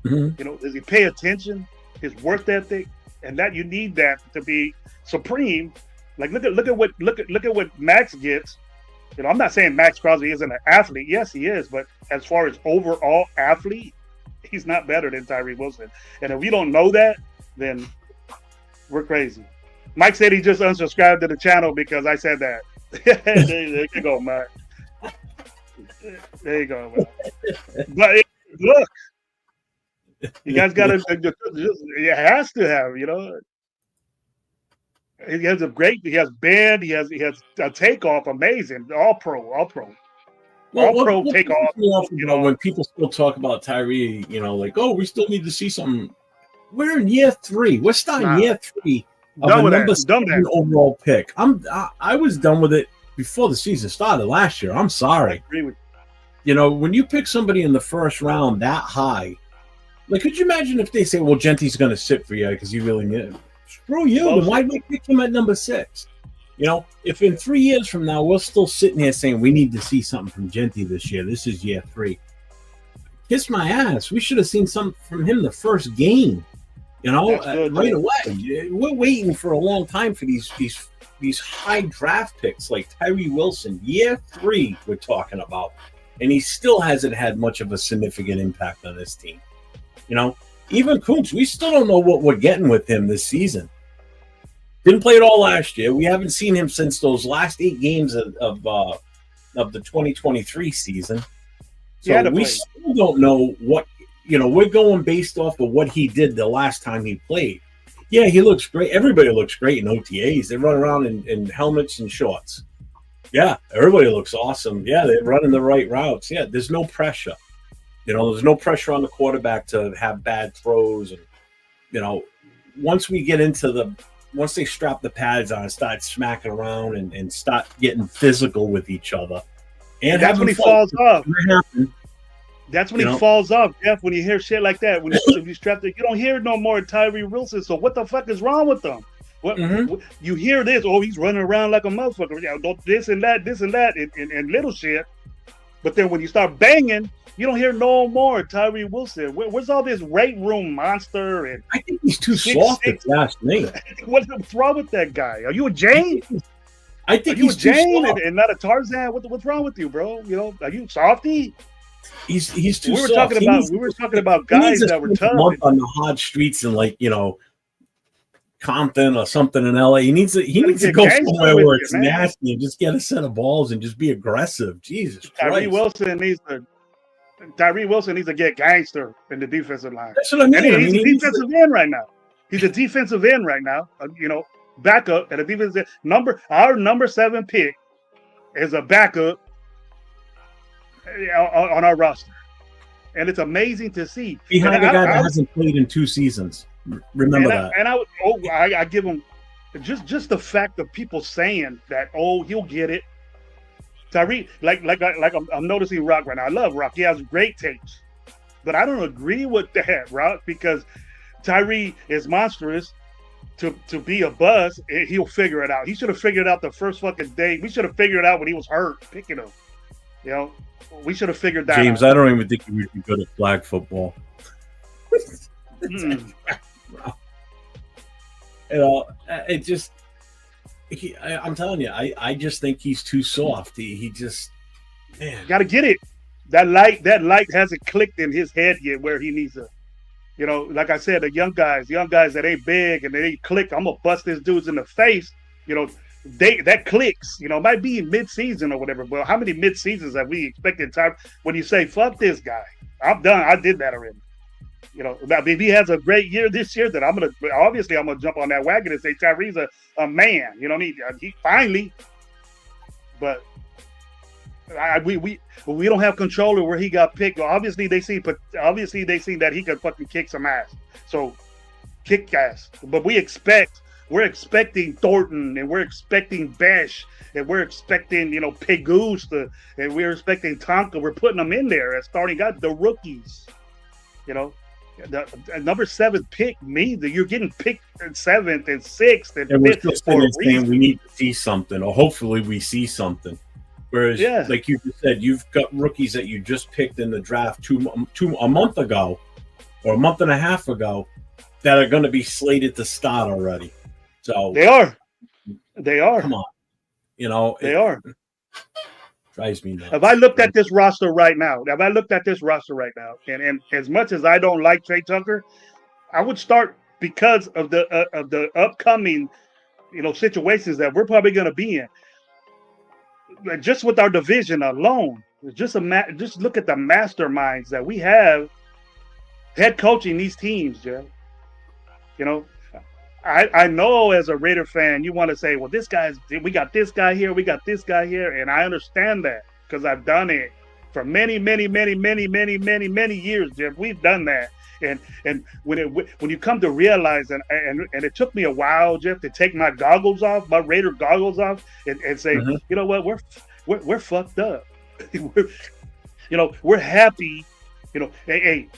Mm-hmm. You know, does he pay attention? His work ethic, and that you need that to be supreme. Like look at what Max gets. You know, I'm not saying Max Crosby isn't an athlete. Yes, he is, but as far as overall athlete, he's not better than Tyree Wilson. And if we don't know that, then we're crazy. Mike said he just unsubscribed to the channel because I said that. there you go, Mike. There you go, man. But look, you guys got to. It has to have, you know. He has he has bend, he has a takeoff, amazing, all pro. Well, all pro takeoff. You know, when people still talk about Tyree, you know, like, oh, we still need to see something. We're in year 3. We're starting year 3 of a number 7 overall pick. I was done with it before the season started last year. I'm sorry. I agree with you. You know, when you pick somebody in the first round that high, like, could you imagine if they say, well, Genty's going to sit for you because you really need him? Screw you. Then why did we pick him at number 6? You know, if in 3 years from now we're still sitting here saying we need to see something from Genty this year, this is year 3. Kiss my ass. We should have seen something from him the first game. You know, right away. We're waiting for a long time for these high draft picks like Tyree Wilson. Year 3 we're talking about. And he still hasn't had much of a significant impact on this team. You know, even Kuntz, we still don't know what we're getting with him this season. Didn't play it all last year. We haven't seen him since those last 8 games of the 2023 season. So we still don't know what, you know, we're going based off of what he did the last time he played. Yeah, he looks great. Everybody looks great in OTAs. They run around in helmets and shorts. Yeah, everybody looks awesome. Yeah, they're running the right routes. Yeah, there's no pressure. You know, there's no pressure on the quarterback to have bad throws. And, you know, once they strap the pads on and start smacking around and start getting physical with each other. And that's when he falls off. That's when he falls off, Jeff, when you hear shit like that. When you strap it, you don't hear no more Tyree Wilson. So what the fuck is wrong with them? What you hear this, oh, he's running around like a motherfucker. You know, this and that, and little shit. But then when you start banging, you don't hear no more Tyree Wilson. Where's all this weight room monster? And I think he's too soft at last name. What's wrong with that guy? Are you a Jane? I think he's a Jane and not a Tarzan. What's wrong with you, bro? You know, are you softy? He's too soft. We were talking about guys that were tough on the hot streets and, like, you know, Compton or something in LA. He needs to go somewhere where it's nasty and just get a set of balls and just be aggressive. Jesus Christ. Tyree Wilson needs to Tyree Wilson needs to get gangster in the defensive line. That's what I mean. And he's a defensive end right now. He's a defensive end right now. Backup at a defensive end. Our number 7 pick is a backup on our roster. And it's amazing to see. Behind a guy that hasn't played in 2 seasons. Remember that. I give him just the fact of people saying that, he'll get it. Tyree, like I'm noticing Rock right now. I love Rock. He has great tapes. But I don't agree with that, Rock, because Tyree is monstrous to be a buzz. He'll figure it out. He should have figured it out the first fucking day. We should have figured it out when he was hurt picking him. We should have figured that James, out. I don't even think he would be good at flag football. It just... I'm telling you, I just think he's too soft. He just, man, got to get it. That light hasn't clicked in his head yet where he needs to. Like I said, the young guys that ain't big and they ain't click. I'm gonna bust these dudes in the face. That clicks. It might be mid-season or whatever. But how many mid-seasons have we expected time when you say fuck this guy? I'm done. I did that already. If he has a great year this year, then I'm gonna jump on that wagon and say Tyree's a man. He finally, but we don't have control of where he got picked. Obviously they see that he can fucking kick some ass. So kick ass. But we're expecting Thornton and we're expecting Besh and we're expecting Pegusta and we're expecting Tonka. We're putting them in there as starting guys, the rookies. The number 7 pick you're getting picked in 7th and 6th and we're 5th still saying we need to see something, or hopefully we see something. Whereas, like you just said, you've got rookies that you just picked in the draft a month ago or a month and a half ago that are going to be slated to start already. So they are. Come on, they are. Drives me nuts. If I looked at this roster right now, and as much as I don't like Trey Tucker, I would start because of the upcoming, situations that we're probably going to be in. Just with our division alone, just look at the masterminds that we have head coaching these teams, Jeff. I know as a Raider fan, you want to say, well, we got this guy here, we got this guy here. And I understand that because I've done it for many, many, many, many, many, many, many years, Jeff. We've done that. And when you come to realize, and it took me a while, Jeff, to take my goggles off, my Raider goggles off and say, you know what, we're fucked up. We're happy, hey,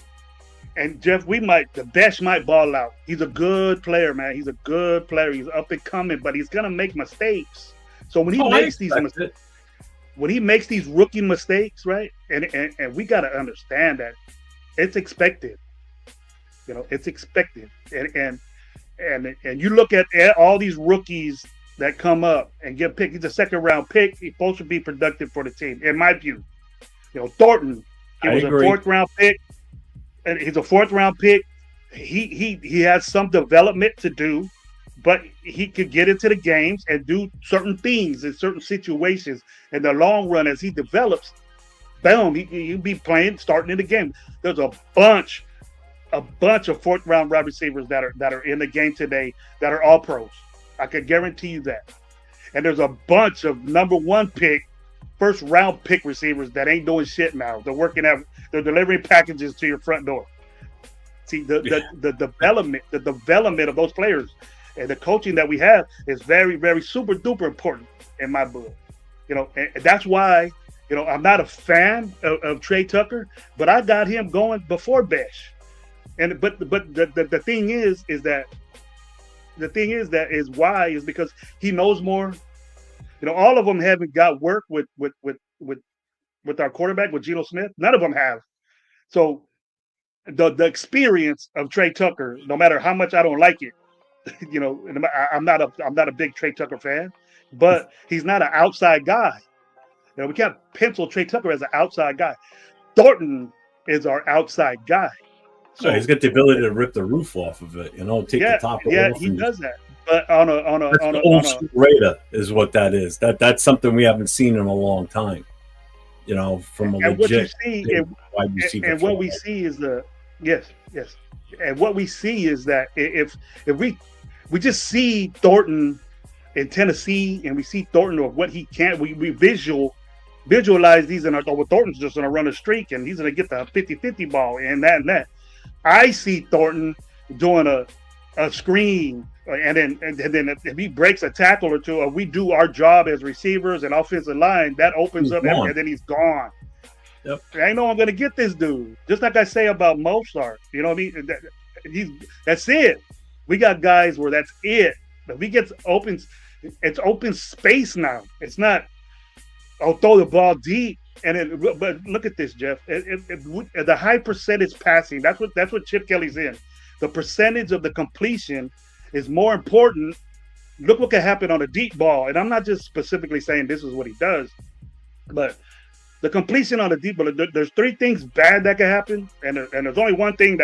and Jeff, the Besh might ball out. He's a good player, man. He's a good player. He's up and coming, but he's gonna make mistakes. So when he makes these mistakes, when he makes these rookie mistakes, right? And we gotta understand that it's expected. It's expected. And you look at all these rookies that come up and get picked. He's a 2nd round pick. He's supposed to be productive for the team, in my view. Thornton, he was a 4th round pick. And he's a 4th round pick. He has some development to do, but he could get into the games and do certain things in certain situations. In the long run, as he develops, boom, he'll be starting in the game. There's a bunch of 4th round wide receivers that are in the game today that are all pros. I can guarantee you that. And there's a bunch of number 1 pick, 1st round pick receivers that ain't doing shit now. They're delivering packages to your front door. See, the development of those players and the coaching that we have is very, very super duper important in my book. And that's why, I'm not a fan of Trey Tucker, but I got him going before Besh. But the thing is because he knows more. All of them haven't got work with our quarterback, with Geno Smith. None of them have. So the experience of Trey Tucker, no matter how much I don't like it, I'm not a big Trey Tucker fan, but he's not an outside guy. We can't pencil Trey Tucker as an outside guy. Thornton is our outside guy. So he's got the ability to rip the roof off of it, take the top off. Yeah, he does that. But on a old school Raider is what that is. That's something we haven't seen in a long time. You know, from a And what you legit see, wide receiver. and what we see is yes, and what we see is that if we just see Thornton in Tennessee, and we see Thornton of what he can, we visualize these, and well, Thornton's just going to run a streak, and he's going to get the 50-50 ball, and that. I see Thornton doing a screen, and then if he breaks a tackle or two, or we do our job as receivers and offensive line, that opens up, and then he's gone. Yep. I know I'm going to get this dude, just like I say about Mozart. You know what I mean? That's it. We got guys where that's it. But we get open, it's open space now. It's not, throw the ball deep. But look at this, Jeff. The high percentage passing, that's what Chip Kelly's in. The percentage of the completion is more important. Look what can happen on a deep ball. And I'm not just specifically saying this is what he does, but the completion on a deep ball, there's three things bad that can happen, and there's only one thing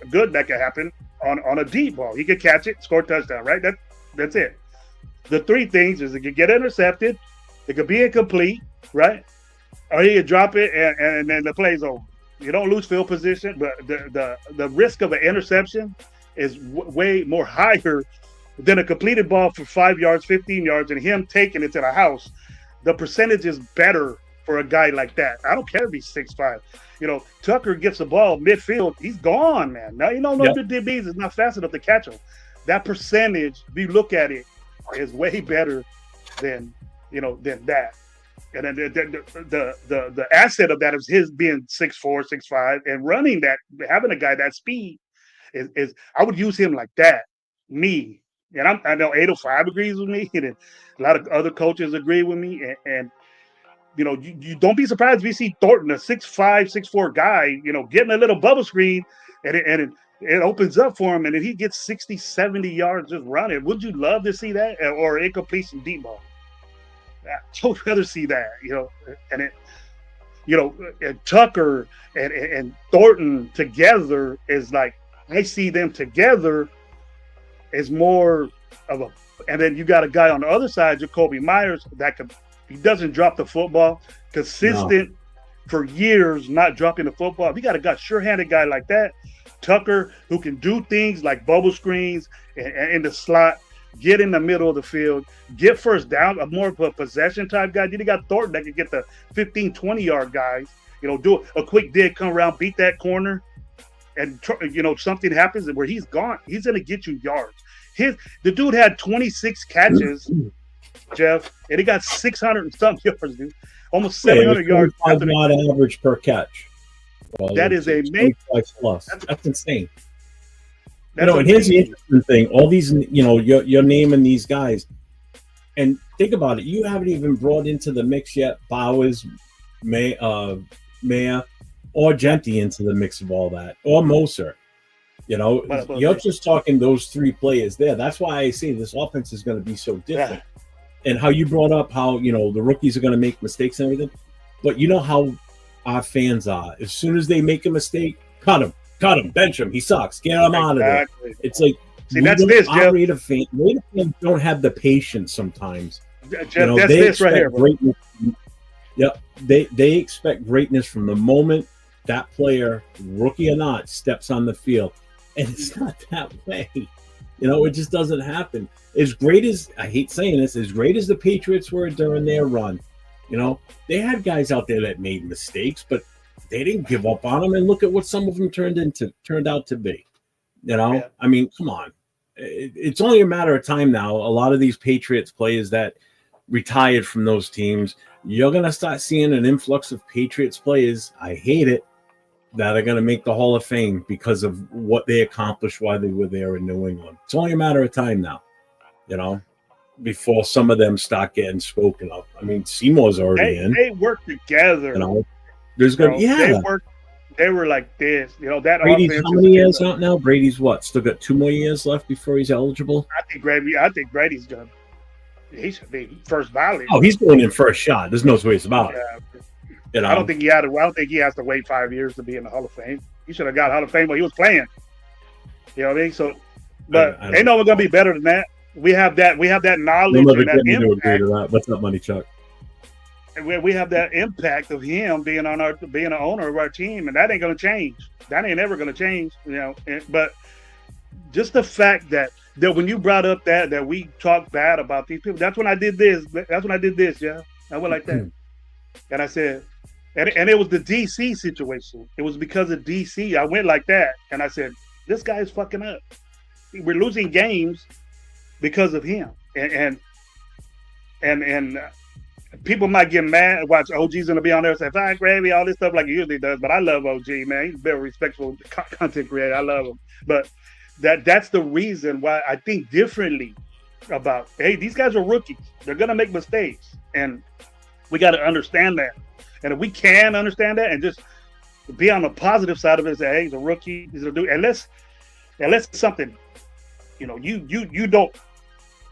good that can happen on a deep ball. He could catch it, score a touchdown, right? That's it. The three things is it could get intercepted, it could be incomplete, right? Or he could drop it and then the play's over. You don't lose field position, but the risk of an interception is way more higher than a completed ball for 5 yards, 15 yards, and him taking it to the house. The percentage is better for a guy like that. I don't care if he's 6'5". You know, Tucker gets the ball midfield, he's gone, man. Now, you know, the DBs is not fast enough to catch him. That percentage, if you look at it, is way better than that. And then the asset of that is his being 6'4", 6'5", and running that, having a guy that speed is I would use him like that. Me. And I know 805 agrees with me, and a lot of other coaches agree with me. And you know, you don't be surprised if you see Thornton, a 6'5", 6'4" guy, you know, getting a little bubble screen, and it opens up for him, and then he gets 60, 70 yards just running. Would you love to see that? Or incompletion deep ball? I would rather see that, you know. And and Tucker and Thornton together is like, I see them together as more of a, and then you got a guy on the other side, Jacoby Myers, he doesn't drop the football, consistent for years, not dropping the football. If you got a sure-handed guy like that, Tucker, who can do things like bubble screens and in the slot, get in the middle of the field, get first down, more of a possession type guy. Then you got Thornton that can get the 15, 20-yard guys, you know, do a quick dig, come around, beat that corner, and, you know, something happens where he's gone. He's going to get you yards. The dude had 26 catches, Jeff, and he got 600 and some yards, dude. Almost 700 yards. 5-yard average per catch. Well, that is amazing. Plus. That's insane. And here's the interesting thing. All these, you know, you're naming these guys. And think about it. You haven't even brought into the mix yet Bowers, Mayer, or Genty into the mix of all that, or Moser. You know, you're just talking those three players there. That's why I say this offense is going to be so different. Yeah. And how you brought up how, you know, the rookies are going to make mistakes and everything. But you know how our fans are. As soon as they make a mistake, cut him, bench him. He sucks. Get him out of there. It's like, see, that's this, Jeff. Raider fans don't have the patience sometimes. Jeff, you know, that's this right here. Greatness. Yep. They expect greatness from the moment that player, rookie or not, steps on the field. And it's not that way. You know, it just doesn't happen. As great as, I hate saying this, as great as the Patriots were during their run, you know, they had guys out there that made mistakes, but they didn't give up on them. And look at what some of them turned out to be. You know, yeah. I mean, come on. It's only a matter of time now. A lot of these Patriots players that retired from those teams, you're going to start seeing an influx of Patriots players. I hate it. That are going to make the Hall of Fame because of what they accomplished while they were there in New England. It's only a matter of time now, you know, before some of them start getting spoken of. I mean, Seymour's already in. They work together. You know, there's going to They were like this, you know. That Brady's how many years out now? Brady's what? Still got 2 more years left before he's eligible. I think Brady's done. He should be first ballot. Oh, he's going in first shot. There's no ways about it. You know? I don't think he has to wait 5 years to be in the Hall of Fame. He should have got Hall of Fame when he was playing. You know what I mean? So, but they know we're gonna be better than that. We have that knowledge and that impact. What's up, Money Chuck? we have that impact of him being an owner of our team, and that ain't gonna change. That ain't ever gonna change, you know. But just the fact that when you brought up that we talk bad about these people, that's when I did this. That's when I did this. Yeah, I went like that, and I said, and it was the DC situation. It was because of DC. I went like that, and I said, this guy is fucking up. We're losing games because of him, and people might get mad. Watch OG's gonna be on there and say fine gravy, all this stuff like he usually does. But I love OG, man. He's a very respectful content creator. I love him. But that's the reason why I think differently about, hey, these guys are rookies. They're gonna make mistakes, and we got to understand that. And if we can understand that and just be on the positive side of it, and say, hey, he's a rookie, he's a dude, and let's something, you know, you don't.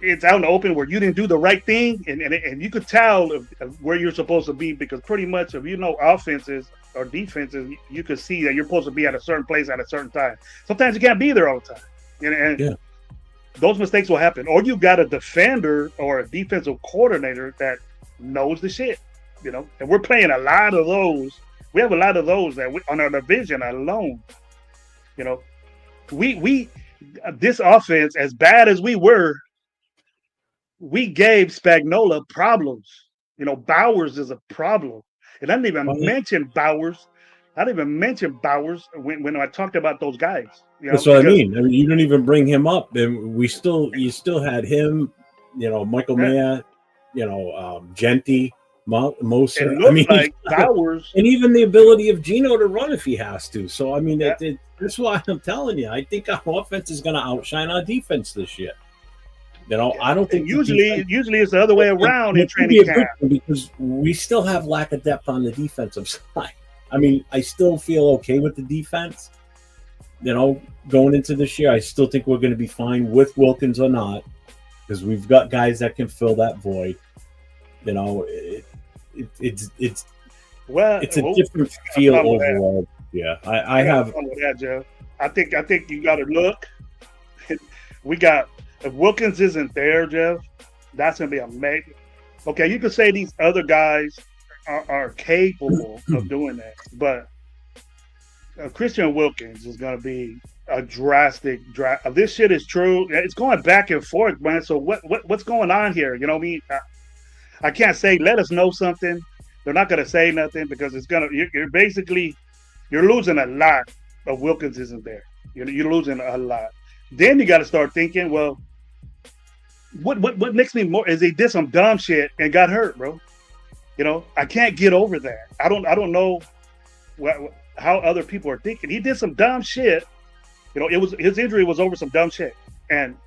It's out in the open where you didn't do the right thing, and you could tell of where you're supposed to be, because pretty much if you know offenses or defenses, you could see that you're supposed to be at a certain place at a certain time. Sometimes you can't be there all the time, and those mistakes will happen. Or you got a defender or a defensive coordinator that knows the shit, you know. And we're playing a lot of those. We have a lot of those that on our division alone, you know. We this offense, as bad as we were, we gave Spagnuolo problems. You know, Bowers is a problem. And I didn't even mention Bowers. I didn't even mention Bowers when I talked about those guys. You know, that's what I mean. I mean, you didn't even bring him up, and you still had him. You know, Michael Mayer. You know, Genti, Moser. It looked like Bowers, and even the ability of Gino to run if he has to. So I mean, that's why I'm telling you. I think our offense is going to outshine our defense this year. You know, I don't think usually it's the other way around in training camp, because we still have lack of depth on the defensive side. I mean, I still feel okay with the defense. You know, going into this year, I still think we're going to be fine with Wilkins or not, because we've got guys that can fill that void. You know, it's a different feel overall. Yeah, I have. With that, Jeff. I think you got to look. We got. If Wilkins isn't there, Jeff, that's going to be amazing. Okay, you could say these other guys are capable of doing that, but Christian Wilkins is going to be a drastic. This shit is true. It's going back and forth, man. So what's going on here? You know what I mean? I can't say let us know something. They're not going to say nothing, because it's going to. You're losing a lot of Wilkins isn't there. You're losing a lot. Then you got to start thinking, well, what makes me more is he did some dumb shit and got hurt, bro. You know, I can't get over that. I don't know how other people are thinking. He did some dumb shit. You know, his injury was over some dumb shit, and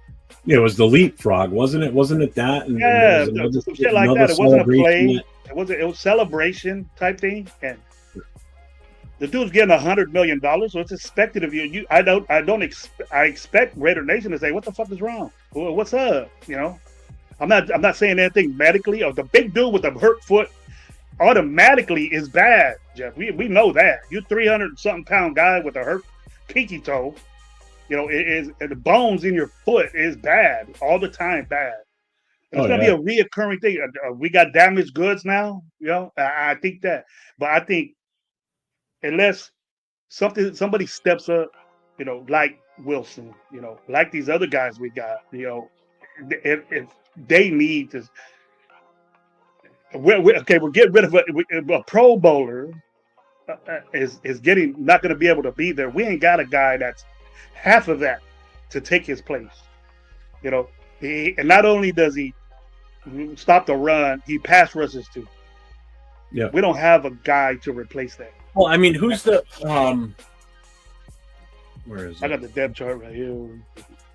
it was the leapfrog, wasn't it? Wasn't it that? And some shit like that. It wasn't a play. It was celebration type thing, and the dude's getting $100 million, so it's expected of you. I expect Raider Nation to say, "What the fuck is wrong? What's up?" You know, I'm not saying anything medically. Or the big dude with the hurt foot automatically is bad, Jeff. We know that. You 300-something pound guy with a hurt pinky toe, you know, the bones in your foot is bad all the time. Bad. It's gonna be a reoccurring thing. We got damaged goods now. You know, I think that, but I think. Unless somebody steps up, you know, like Wilson, you know, like these other guys we got, you know, if they need to, we're getting rid of a Pro Bowler is not going to be able to be there. We ain't got a guy that's half of that to take his place, you know. And not only does he stop the run, he pass rushes too. Yeah, we don't have a guy to replace that. Well, I mean, who's the where is it? I got the depth chart right here.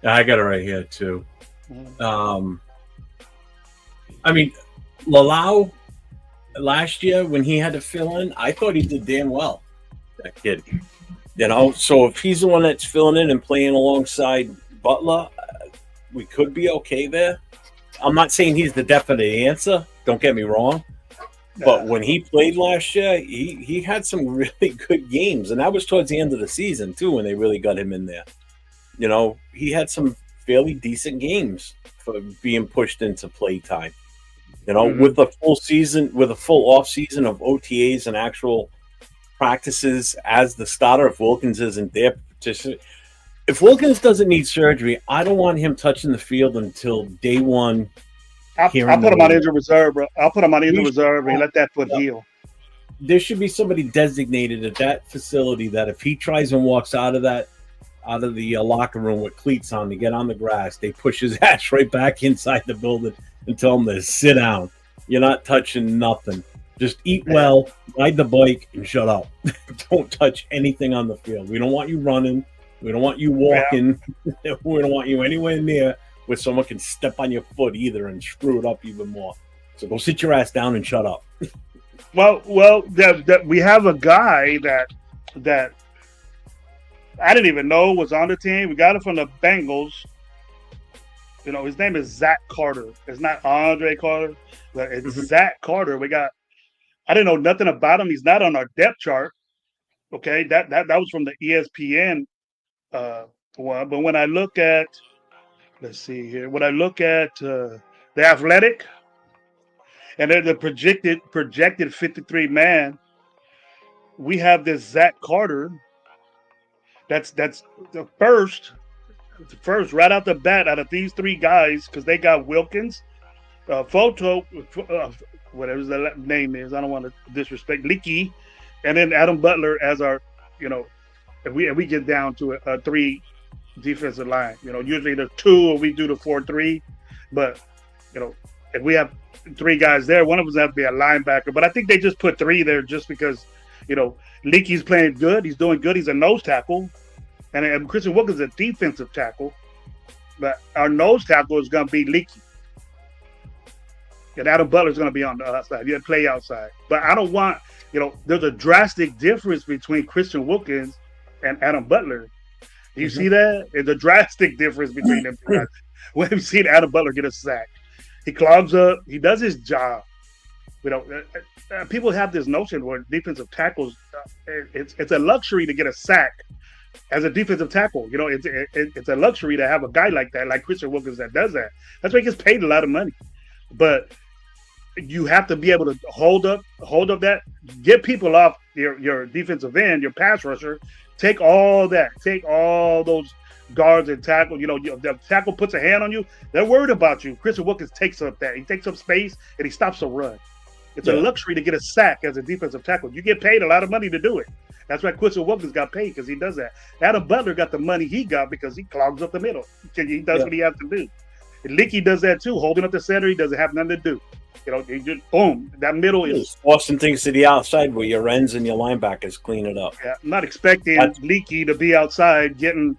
I got it right here too. I mean, Lalau last year when he had to fill in, I thought he did damn well. That kid, you know. So if he's the one that's filling in and playing alongside Butler, we could be okay there. I'm not saying he's the definite answer. Don't get me wrong. But when he played last year, he had some really good games. And that was towards the end of the season, too, when they really got him in there. You know, he had some fairly decent games for being pushed into play time. You know, Mhm. with a full season, with a full off season of OTAs and actual practices as the starter, if Wilkins isn't there, if Wilkins doesn't need surgery, I don't want him touching the field until day one here I'll in the put him on league. injured reserve, bro. I'll put him on injured We should, reserve and let that foot heal. there should be somebody designated at that facility that if he tries and walks out of the locker room with cleats on to get on the grass, they push his ass right back inside the building and tell him to sit down. You're not touching nothing. Just eat well, ride the bike, and shut up. Don't touch anything on the field. We don't want you running. We don't want you walking. Yeah. We don't want you anywhere near where someone can step on your foot either and screw it up even more. So go sit your ass down and shut up. Well, we have a guy that I didn't even know was on the team. We got him from the Bengals. You know, his name is Zach Carter. It's not Andre Carter, but it's Zach Carter. I didn't know nothing about him. He's not on our depth chart. Okay, that was from the ESPN one. But when I look at, let's see here. When I look at the Athletic, and they're the projected 53 man, we have this Zach Carter. That's the first right out the bat out of these three guys, because they got Wilkins, whatever the name is. I don't want to disrespect Leaky, and then Adam Butler as our, if we get down to a three defensive line. Usually there's two, or we do the 4-3, but if we have three guys there, one of them has to be a linebacker. But I think they just put three there just because, Leaky's playing good. He's doing good. He's a nose tackle. And Christian Wilkins is a defensive tackle. But our nose tackle is going to be Leaky. And Adam Butler is going to be on the outside. You play outside. But I don't want, there's a drastic difference between Christian Wilkins and Adam Butler. Do you see that? There's a drastic difference between them two guys. When we've seen Adam Butler get a sack. He clogs up. He does his job. People have this notion where defensive tackles, it's a luxury to get a sack as a defensive tackle. It's a luxury to have a guy like that, like Christian Wilkins, that does that. That's why he gets paid a lot of money. But you have to be able to hold up that, get people off your defensive end, your pass rusher. Take all those guards and tackle. The tackle puts a hand on you, they're worried about you. Christian Wilkins takes up space and he stops the run. It's a luxury to get a sack as a defensive tackle. You get paid a lot of money to do it. That's why Christian Wilkins got paid, because he does that. Adam Butler got the money he got because he clogs up the middle. He does what he has to do. And Leaky does that too, holding up the center. He doesn't have nothing to do. He just, boom, that middle is forcing things to the outside where your ends and your linebackers clean it up. Yeah, I'm not expecting Leaky to be outside getting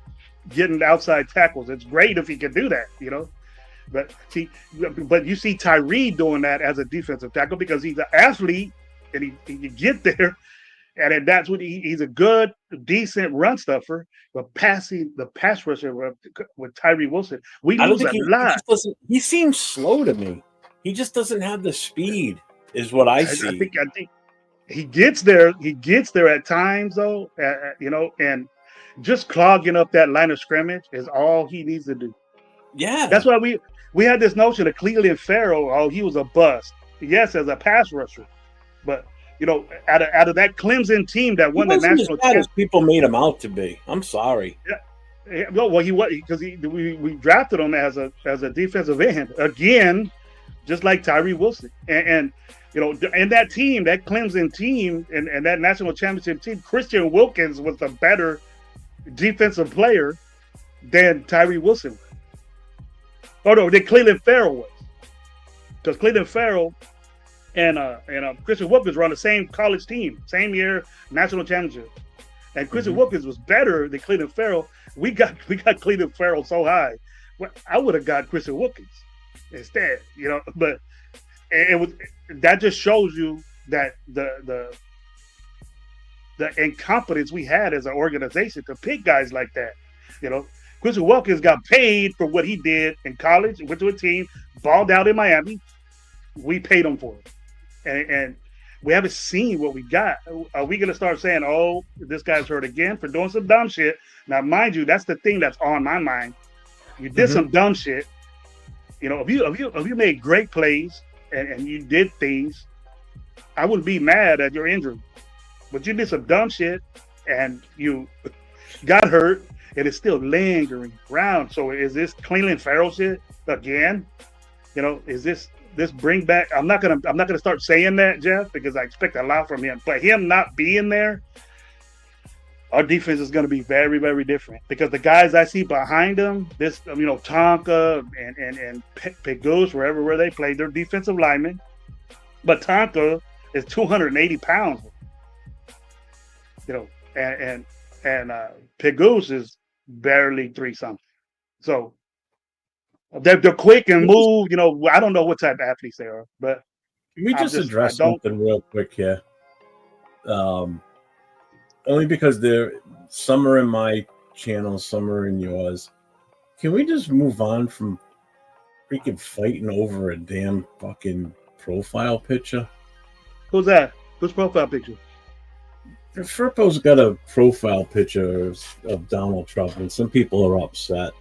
outside tackles. It's great if he can do that, But you see Tyree doing that as a defensive tackle because he's an athlete and he get there, and that's what he's a good, decent run stuffer. But the pass rusher with Tyree Wilson, we lose a lot. He seems slow to me. He just doesn't have the speed, is what I see. I think he gets there. He gets there at times, though, and just clogging up that line of scrimmage is all he needs to do. Yeah, that's why we had this notion of Cleveland Farrell. Oh, he was a bust. Yes, as a pass rusher, but out of that Clemson team that won the national championship, as people made him out to be. I'm sorry. Yeah. Well, he was, because we drafted him as a defensive end again, just like Tyree Wilson, and that team, that Clemson team, and that national championship team, Christian Wilkins was the better defensive player than Tyree Wilson. Oh no, than Cleveland Farrell was, because Cleveland Farrell and Christian Wilkins were on the same college team, same year, national championship, and Christian Wilkins was better than Cleveland Farrell. We got Cleveland Farrell so high, well, I would have got Christian Wilkins instead, but it was, that just shows you that the incompetence we had as an organization to pick guys like that. Christian Wilkins got paid for what he did in college, went to a team, balled out in Miami. We paid him for it. And we haven't seen what we got. Are we going to start saying, oh, this guy's hurt again for doing some dumb shit? Now, mind you, that's the thing that's on my mind. You did some dumb shit. If you made great plays, and you did things, I wouldn't be mad at your injury. But you did some dumb shit and you got hurt and it's still lingering around. So is this Cleveland Farrell shit again? You know, is this bring back? I'm not gonna start saying that, Jeff, because I expect a lot from him. But him not being there, our defense is going to be very, very different because the guys I see behind them, Tonka and Pegoose, where they play, they're defensive linemen. But Tonka is 280 pounds, you know, and Pegoose is barely 3-something. So they're quick and move. You know, I don't know what type of athletes they are, but can we just address something real quick here? Only because some are in my channel, some are in yours. Can we just move on from freaking fighting over a damn fucking profile picture? Who's that? Whose profile picture? Firpo's got a profile picture of Donald Trump, and some people are upset.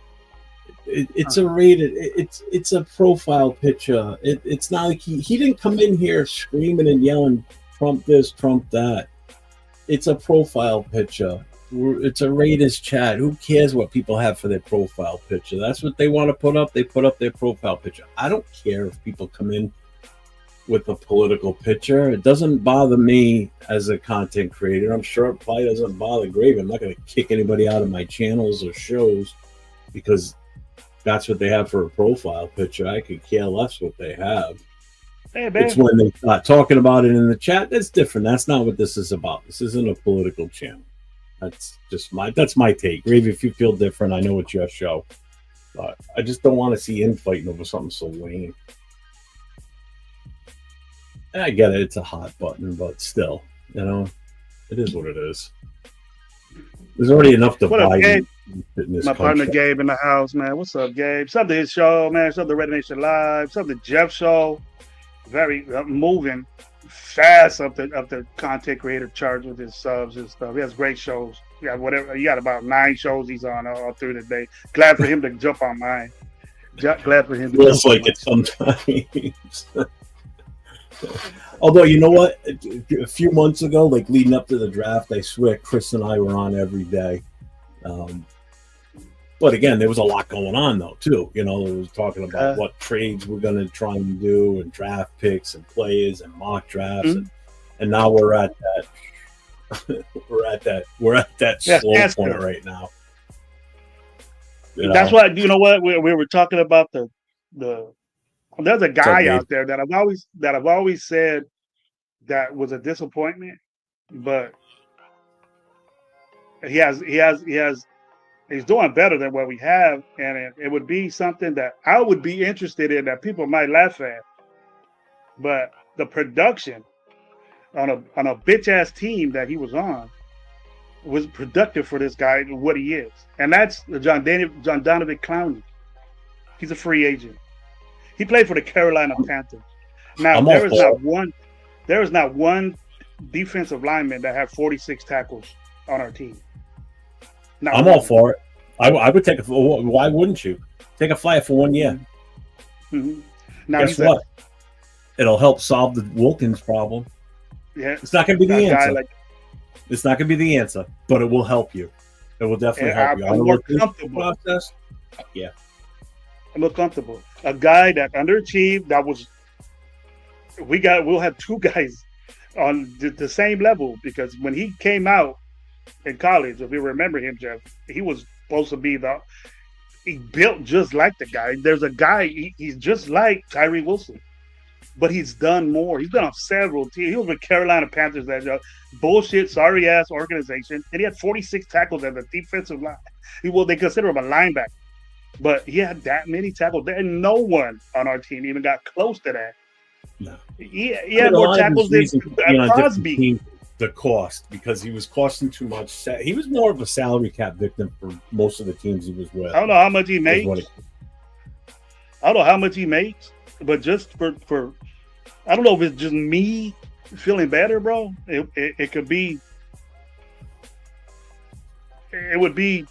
It's a rated. It's a profile picture. It's not like he didn't come in here screaming and yelling Trump this, Trump that. It's a profile picture. It's a Raiders chat. Who cares what people have for their profile picture? That's what they want to put up. They put up their profile picture. I don't care if people come in with a political picture. It doesn't bother me as a content creator. I'm sure it probably doesn't bother Grave. I'm not going to kick anybody out of my channels or shows because that's what they have for a profile picture. I could care less what they have. Hey, it's when they start talking about it in the chat. That's different. That's not what this is about. This isn't a political channel. That's my take. Grave, if you feel different, I know it's your show. But I just don't want to see infighting over something so lame. And I get it. It's a hot button, but still, you know, it is what it is. There's already enough divide in this my country. partner Gabe in the house, man. What's up, Gabe? Something to his show, man. Something to Red Nation Live. Something to Jeff's show. Very moving fast up the content creator charts with his subs and stuff. He has great shows. Yeah, whatever. He got about 9 shows he's on all through the day. Glad for him to jump on mine. Glad for him. Feels like it sometimes. Although, you know what? A few months ago, like leading up to the draft, I swear Chris and I were on every day. But again, there was a lot going on, though, too. You know, we was talking about what trades we're going to try and do and draft picks and players and mock drafts. And now we're at that. we're at that slow point right now. That's why, you know what? We were talking about the there's a guy out there that I've always said that was a disappointment, but he's doing better than what we have, and it would be something that I would be interested in that people might laugh at. But the production on a bitch ass team that he was on was productive for this guy and what he is, and that's John Donovan Clowney. He's a free agent. He played for the Carolina Panthers. Now there is not one defensive lineman that had 46 tackles on our team. I'm all for it. I would take why wouldn't you take a flyer for 1 year? Mm-hmm. Now guess what? It'll help solve the Wilkins problem. Yeah, it's not going to be the answer. It's not going to be the answer, but it will help you. It will definitely help you. I'm more comfortable. Process. Yeah, I'm more comfortable. A guy that underachieved. We'll have 2 guys on the same level because when he came out in college, if you remember him, Jeff, he was supposed to be he built just like the guy. There's a guy, he's just like Tyree Wilson, but he's done more. He's been on several teams. He was with Carolina Panthers, that bullshit, sorry ass organization, and he had 46 tackles as a defensive line. They consider him a linebacker, but he had that many tackles, and no one on our team even got close to that. No, he had more tackles than Crosby. The cost, because he was costing too much. He was more of a salary cap victim for most of the teams he was with. I don't know how much he makes. I don't know how much he makes, but just for I don't know if it's just me feeling better, bro. It could be. It would be,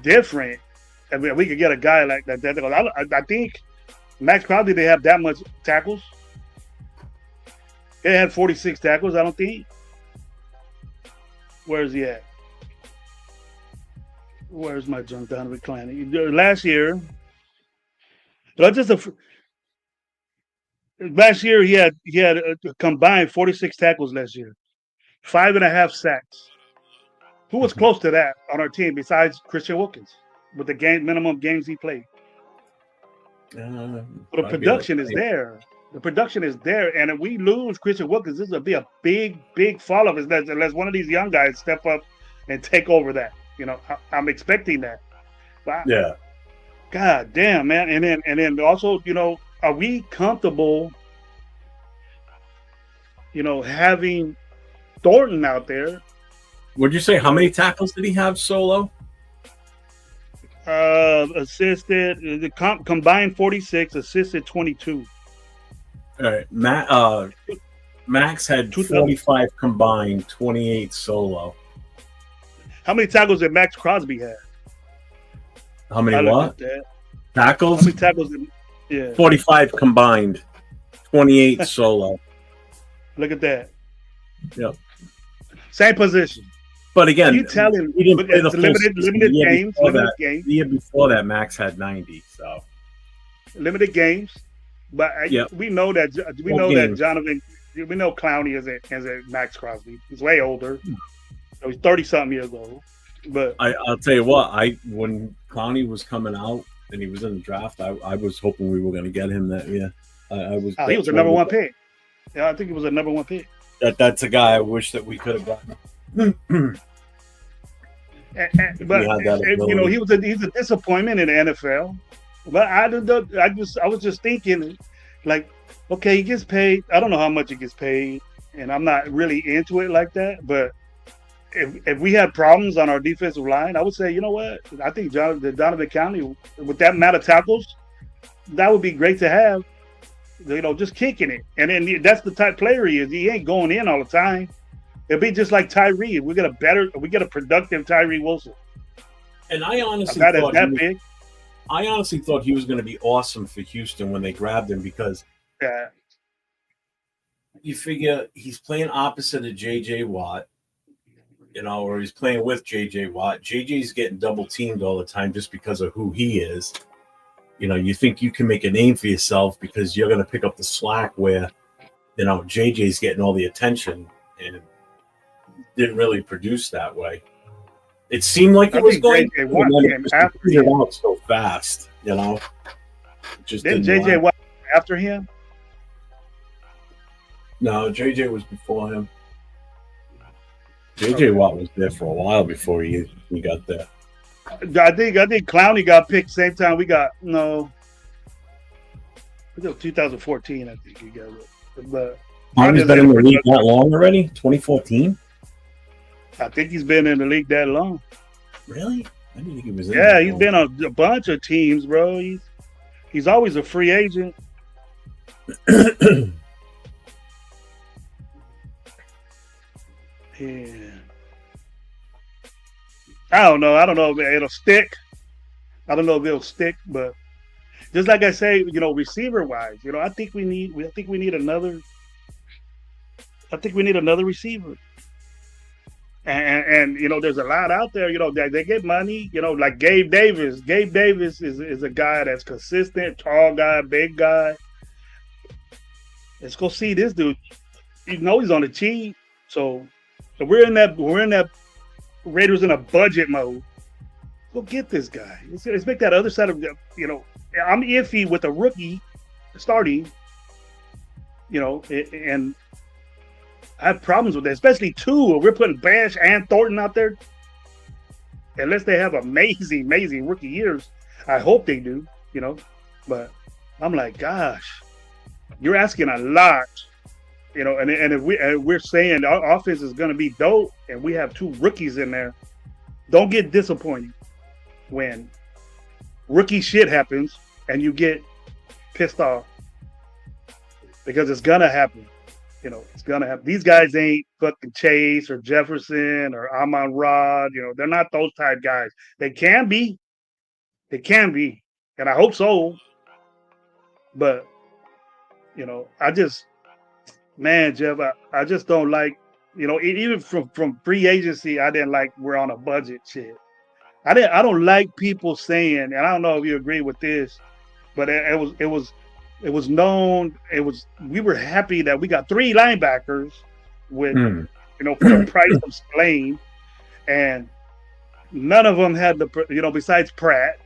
different. I mean, we could get a guy like that. I think Max Crosby, they have that much tackles. They had 46 tackles, I don't think. Where's he at? Where's my junk Donovan Clowney? Last year, last year he had a combined 46 tackles last year, 5.5 sacks. Who was close to that on our team besides Christian Wilkins with the minimum games he played? The production is there. The production is there, and if we lose Christian Wilkins, this will be a big fall off unless one of these young guys step up and take over that. I'm expecting that. But Yeah. God damn, man, and then also, are we comfortable, having Thornton out there? Would you say how many tackles did he have solo? Assisted combined 46, assisted 22. All right, Max had 45 combined, 28 solo. How many tackles did Max Crosby have? How many what? Tackles? How many tackles? 45 combined, 28 solo. Look at that. Yep. Same position. But again, you telling he didn't play the limited games. The year before that, Max had 90. So limited games. But we know that Jonathan, we know Clowney is a Max Crosby. He's way older. So he's 30-something years old. But I'll tell you what, when Clowney was coming out and he was in the draft, I was hoping we were going to get him that year. He was a number one pick. Yeah, I think he was a number one pick. That's a guy I wish that we could have gotten. He's a disappointment in the NFL. But I was just thinking, like, okay, he gets paid. I don't know how much he gets paid, and I'm not really into it like that. But if we had problems on our defensive line, I would say, you know what? I think Donovan Clowney, with that amount of tackles, that would be great to have. Just kicking it, and then that's the type player he is. He ain't going in all the time. It'd be just like Tyree. We get a productive Tyree Wilson. And I honestly thought he was going to be awesome for Houston when they grabbed him because you figure he's playing opposite of J.J. Watt, or he's playing with J.J. Watt. J.J.'s getting double teamed all the time just because of who he is. You think you can make a name for yourself because you're going to pick up the slack where, JJ's getting all the attention and didn't really produce that way. It seemed like it was going to, figure it out so fast, Just didn't JJ Watt after him? No, JJ was before him. JJ Watt was there for a while before he got there. I think Clowney got picked same time we got 2014. I think he got it. But Clowney's been in the league that long already? 2014? I think he's been in the league that long. Really? I didn't think he was in Yeah, he's been on a bunch of teams, bro. He's always a free agent. Yeah. I don't know if it'll stick. I don't know if it'll stick, but just like I say, receiver wise, I think we need another receiver. And there's a lot out there, they get money, like Gabe Davis. Gabe Davis is a guy that's consistent, tall guy, big guy. Let's go see this dude. He's on the cheap. So we're in that Raiders in a budget mode. Go get this guy. Let's make that other side of I'm iffy with a rookie starting, and I have problems with that, especially two. We're putting Bash and Thornton out there. Unless they have amazing rookie years. I hope they do, But I'm like, gosh, you're asking a lot, and if we're saying our offense is going to be dope and we have two rookies in there, don't get disappointed when rookie shit happens and you get pissed off, because it's going to happen. It's going to happen. These guys ain't fucking Chase or Jefferson or Amon-Ra. They're not those type guys. They can be. And I hope so. But I just, man, Jeff, I just don't like, even from free agency, I didn't like we're on a budget shit. I don't like people saying, and I don't know if you agree with this, but it was known, we were happy that we got three linebackers with for the price of Spillane, and none of them had besides Pratt.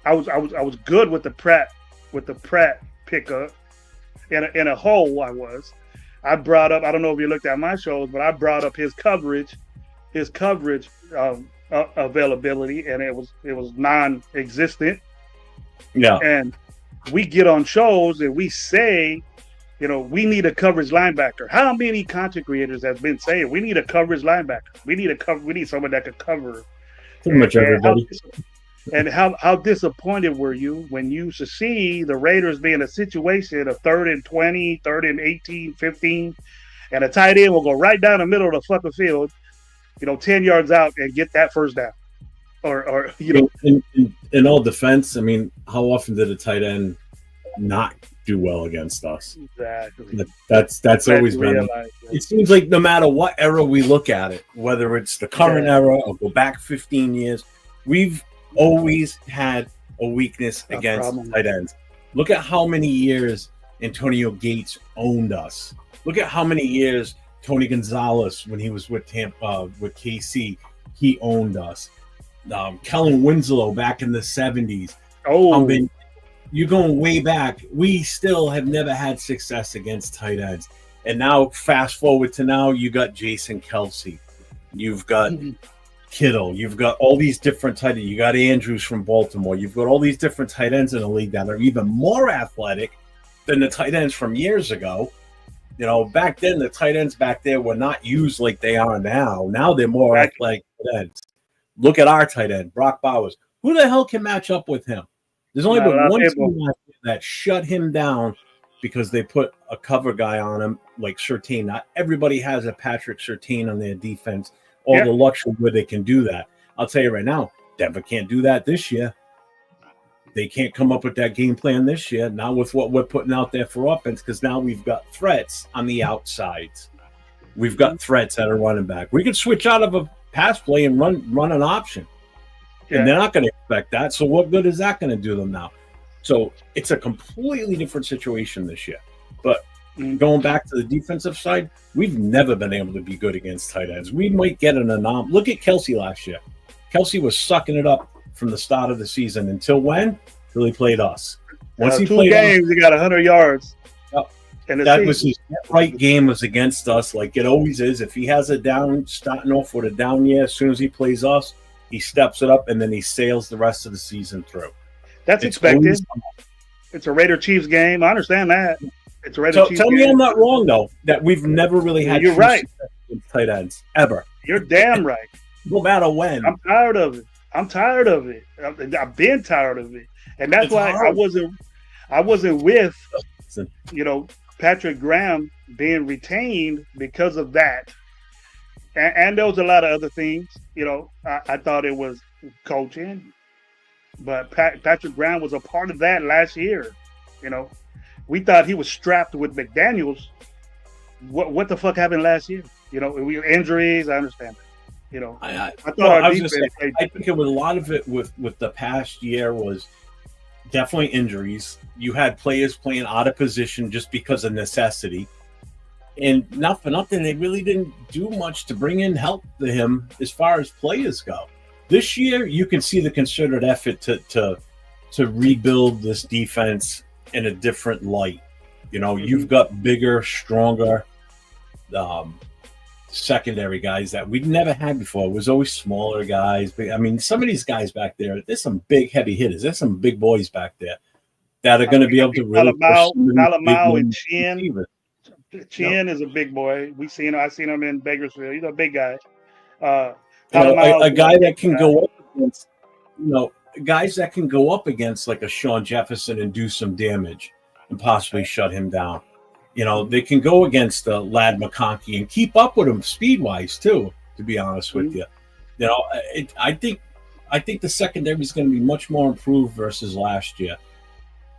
I was good with the Pratt pickup. In a hole, I brought up. I don't know if you looked at my shows, but I brought up his coverage availability, and it was non-existent. Yeah. And we get on shows and we say, we need a coverage linebacker. How many content creators have been saying we need a coverage linebacker? We need someone that could cover. Pretty much everybody. And how disappointed were you when you see the Raiders be in a situation of 3rd and 20, 3rd and 18, 15, and a tight end will go right down the middle of the fucking field, 10 yards out and get that first down. Or in all defense, I mean, how often did a tight end not do well against us? Exactly. That's always been. It seems like no matter what era we look at it, whether it's the current era or go back 15 years, we've always had a weakness against tight ends. Look at how many years Antonio Gates owned us. Look at how many years Tony Gonzalez, when he was with Tampa, with KC, he owned us. Kellen Winslow back in the 70s. You're going way back. We still have never had success against tight ends. And now, fast forward to now, you got Jason Kelsey. You've got Kittle. You've got all these different tight ends. You got Andrews from Baltimore. You've got all these different tight ends in the league that are even more athletic than the tight ends from years ago. Back then, the tight ends back there were not used like they are now. Now they're more athletic tight ends. Look at our tight end, Brock Bowers. Who the hell can match up with him? There's only been one team that shut him down because they put a cover guy on him like Surtain. Not everybody has a Patrick Surtain on their defense or the luxury where they can do that. I'll tell you right now, Denver can't do that this year. They can't come up with that game plan this year, not with what we're putting out there for offense, because now we've got threats on the outsides. We've got threats at a running back. We can switch out of a pass play and run an option. And they're not going to expect that. So what good is that going to do them now? So it's a completely different situation this year. But going back to the defensive side, we've never been able to be good against tight ends. We might get an anomaly. Look at Kelsey last year. Kelsey was sucking it up from the start of the season until when? Until he played us. Once he played 2 games, he got 100 yards. That was his right game was against us, like it always is. If he has a down, starting off with a down year, as soon as he plays us, he steps it up and then he sails the rest of the season through. That's expected. It's a Raider Chiefs game. I understand that. It's a Raider Chiefs tell me game. I'm not wrong though. That we've never really had. You're right. Tight ends ever. You're damn right. No matter when. I'm tired of it. I've been tired of it, and that's why I wasn't with Patrick Graham being retained because of that. And there was a lot of other things. I thought it was coaching, but Patrick Graham was a part of that last year. We thought he was strapped with McDaniels. What the fuck happened last year? Injuries. I understand. I think it was a lot of it with the past year was definitely injuries. You had players playing out of position just because of necessity. And not for nothing, they really didn't do much to bring in help to him as far as players go. This year, you can see the concerted effort to rebuild this defense in a different light. You've got bigger, stronger secondary guys that we'd never had before. It was always smaller guys. I mean, some of these guys back there, there's some big, heavy hitters. There's some big boys back there that are going to be able to really Malamau and Chin is a big boy. I seen him in Bakersfield. He's a big guy. A guy that can go up against, guys that can go up against like a Sean Jefferson and do some damage and possibly shut him down. They can go against Lad McConkey and keep up with him speed-wise too. To be honest with you, I think the secondary is going to be much more improved versus last year.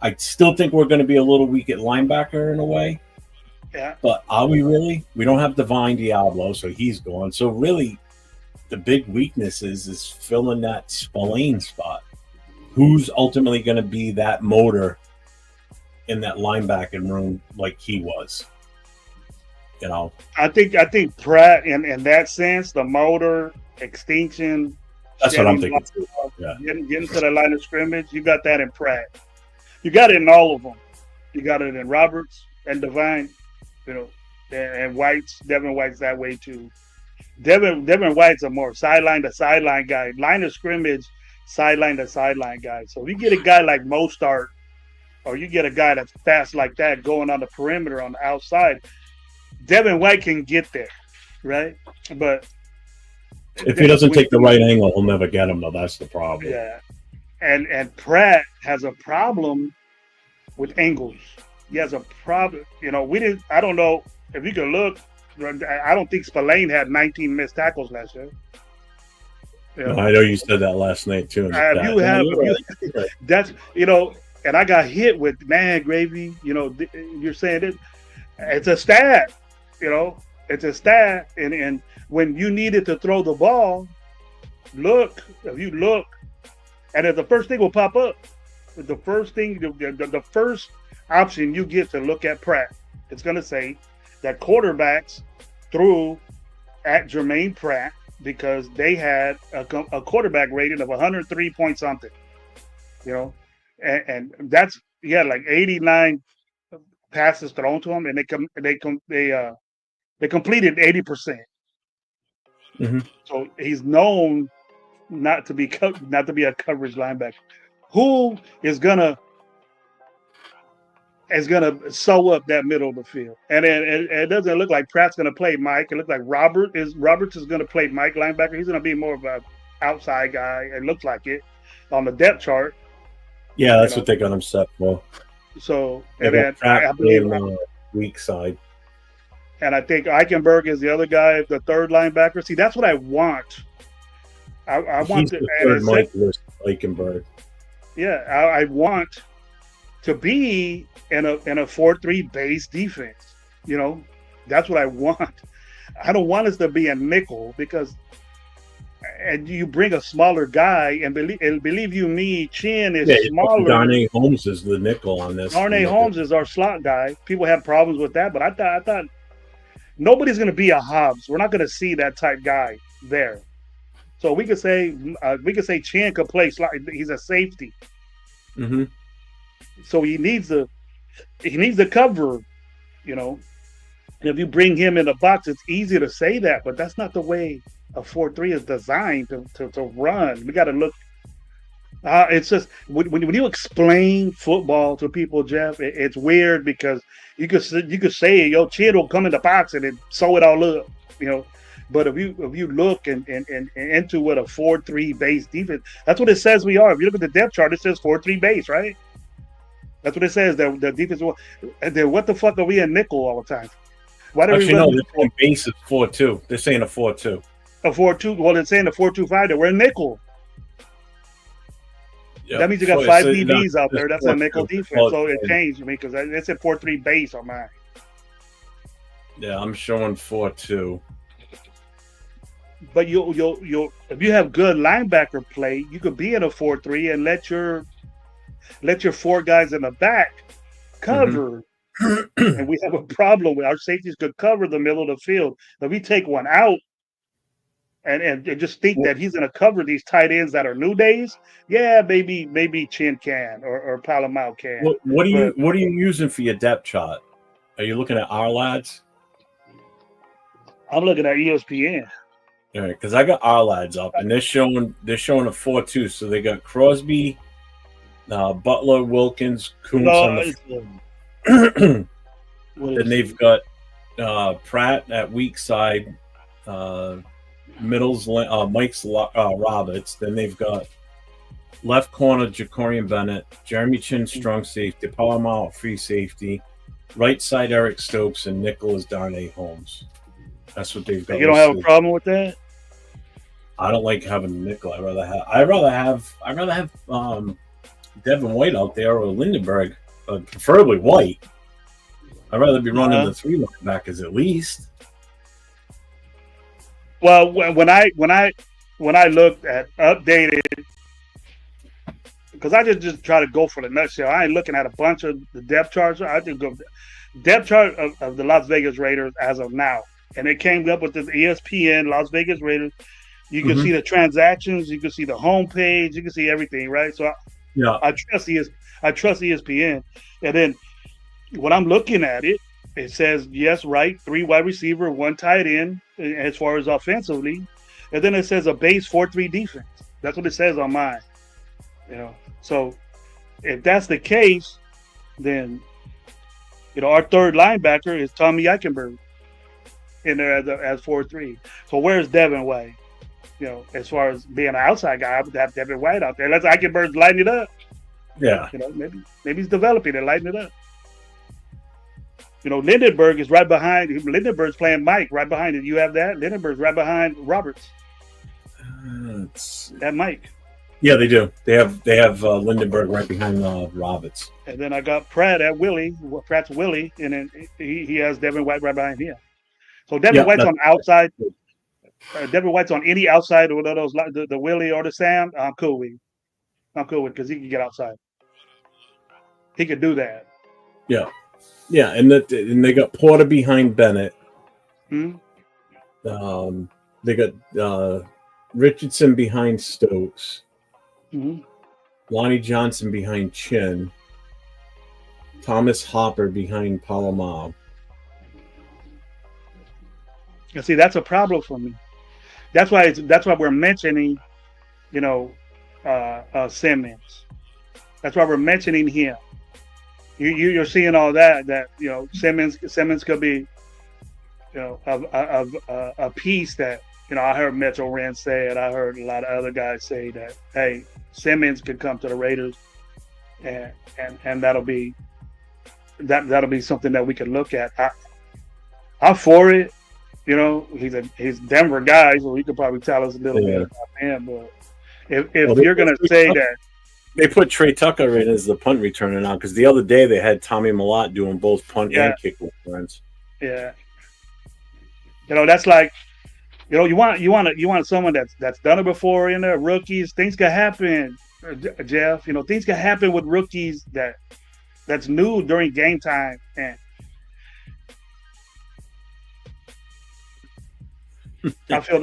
I still think we're going to be a little weak at linebacker in a way. Yeah. But are we really? We don't have Divine Diablo, so he's gone. So really, the big weakness is filling that Spillane spot. Who's ultimately going to be that motor in that linebacking room like he was? You know, I think Pratt in that sense, the motor extinction. that's what I'm thinking. Yeah. Getting to the line of scrimmage, you got that in Pratt. You got it in all of them. You got it in Roberts and Divine, you know, and White's. Devin White's that way too. Devin White's a more sideline to sideline guy, line of scrimmage, sideline to sideline guy. So if you get a guy like Mostart, or you get a guy that's fast like that going on the perimeter on the outside, Devin White can get there, right? But if he doesn't take the right angle, he'll never get him, though. That's the problem. Yeah. And Pratt has a problem with angles. He has a problem. You know, I don't know if you can look. I don't think Spillane had 19 missed tackles last year. You know, I know you said that last night too. That's, you know, and I got hit with, man, Gravy, you know, you're saying it. It's a stat, you know, it's a stat. And when you needed to throw the ball, if you look, and the first thing will pop up. The first thing, the first option you get to look at Pratt, it's going to say that quarterbacks threw at Jermaine Pratt because they had a quarterback rating of 103 point something, you know, and that's, he had like 89 passes thrown to him, and they completed 80%. Mm-hmm. So he's known not to be a coverage linebacker. Who is gonna sew up that middle of the field? And it doesn't look like Pratt's gonna play Mike. It looks like Roberts is gonna play Mike linebacker. He's gonna be more of an outside guy. It looks like it on the depth chart. Yeah, that's what they got him set for. So and then I believe weak side. And I think Eichenberg is the other guy, the third linebacker. See, that's what I want. I want the third Mike list, Eichenberg. Yeah, I want to be in a 4-3 base defense. You know, that's what I want. I don't want us to be a nickel because, and you bring a smaller guy, and believe you me, Chin is smaller. Darnay Holmes is the nickel on this. Darnay Holmes is our slot guy. People have problems with that, but I thought nobody's going to be a Hobbs. We're not going to see that type guy there. So we could say Chin could play slot. He's a safety. Mm-hmm. So he needs to cover, you know. And if you bring him in the box, it's easy to say that, but that's not the way a 4-3 is designed to run. We got to look. It's just when you explain football to people, Jeff, it's weird because you could say, "Yo, Chin will come in the box and then sew it all up," you know. But if you look and into what a 4-3 base defense, that's what it says we are. If you look at the depth chart, it says 4-3 base, right? That's what it says. The defense. And then what the fuck are we in nickel all the time? Why do Actually, no, the base is 4-2. They're saying a 4-2. A 4-2. Well, they're saying a 4-2-5. That we're in nickel. Yep. That means you got 5 DBs out there. That's a nickel defense. So it changed me because it said 4-3 base on mine. Yeah, I'm showing 4-2. But you'll if you have good linebacker play, you could be in a 4-3 and let your 4 guys in the back cover. Mm-hmm. And we have a problem with our safeties could cover the middle of the field. If we take one out and just think that he's going to cover these tight ends that are new days, yeah, maybe Chin can or Palamau can. What are you using for your depth chart? Are you looking at our lads? I'm looking at ESPN. All right, because I got our lads up, and they're showing a 4-2. So they got Crosby, Butler, Wilkins, Kuntz on the. Then they've got Pratt at weak side, middles Mike's Roberts. Then they've got left corner Jacorian Bennett, Jeremy Chin strong safety, Palamau free safety, right side Eric Stokes, and nickel is Darnay Holmes. That's what they've got. You don't have a problem with that? I don't like having a nickel. I'd rather have Devin White out there or Lindenberg, preferably White. I'd rather be running the 3 linebackers at least. Well, when I looked at updated, because I just try to go for the nutshell. I ain't looking at a bunch of the depth charts. I just go depth chart of the Las Vegas Raiders as of now, and it came up with this ESPN Las Vegas Raiders. You can see the transactions, you can see the homepage, you can see everything, right? So I trust ESPN, and then when I'm looking at it, it says yes, right, 3 wide receiver, 1 tight end as far as offensively, and then it says a base 4-3 defense. That's what it says on mine. So if that's the case, then our third linebacker is Tommy Eichenberg in there as 4-3. So where's Devin White? As far as being an outside guy, I would have Devin White out there. Let's Eichenberg's lighting it up. Yeah. Maybe he's developing and lighting it up. Lindenberg is right behind. Lindenberg's playing Mike right behind it. You have that. Lindenberg's right behind Roberts. That Mike. Yeah, they do. They have Lindenberg right behind Roberts. And then I got Pratt at Willie. Pratt's Willie, and then he has Devin White right behind him. So Devin White's on outside. Devin White's on any outside of those, the Willie or the Sam. I'm cool with. Because he can get outside. He could do that. Yeah. Yeah, and they got Porter behind Bennett. Hmm? They got Richardson behind Stokes. Mm-hmm. Lonnie Johnson behind Chin. Thomas Hopper behind Palomar. You see, that's a problem for me. That's why we're mentioning, Simmons. That's why we're mentioning him. You're seeing all that Simmons could be, a piece that I heard Metro Ren say it. I heard a lot of other guys say that, hey, Simmons could come to the Raiders, and that'll be something that we can look at. I'm for it. He's Denver guy, so he could probably tell us a little bit about him. But if you're gonna say that. They put Trey Tucker in as the punt returner now because the other day they had Tommy Malott doing both punt and kick returns. Yeah, that's like, you want someone that's done it before in there. Rookies, things can happen, Jeff. Things can happen with rookies that's new during game time, and I feel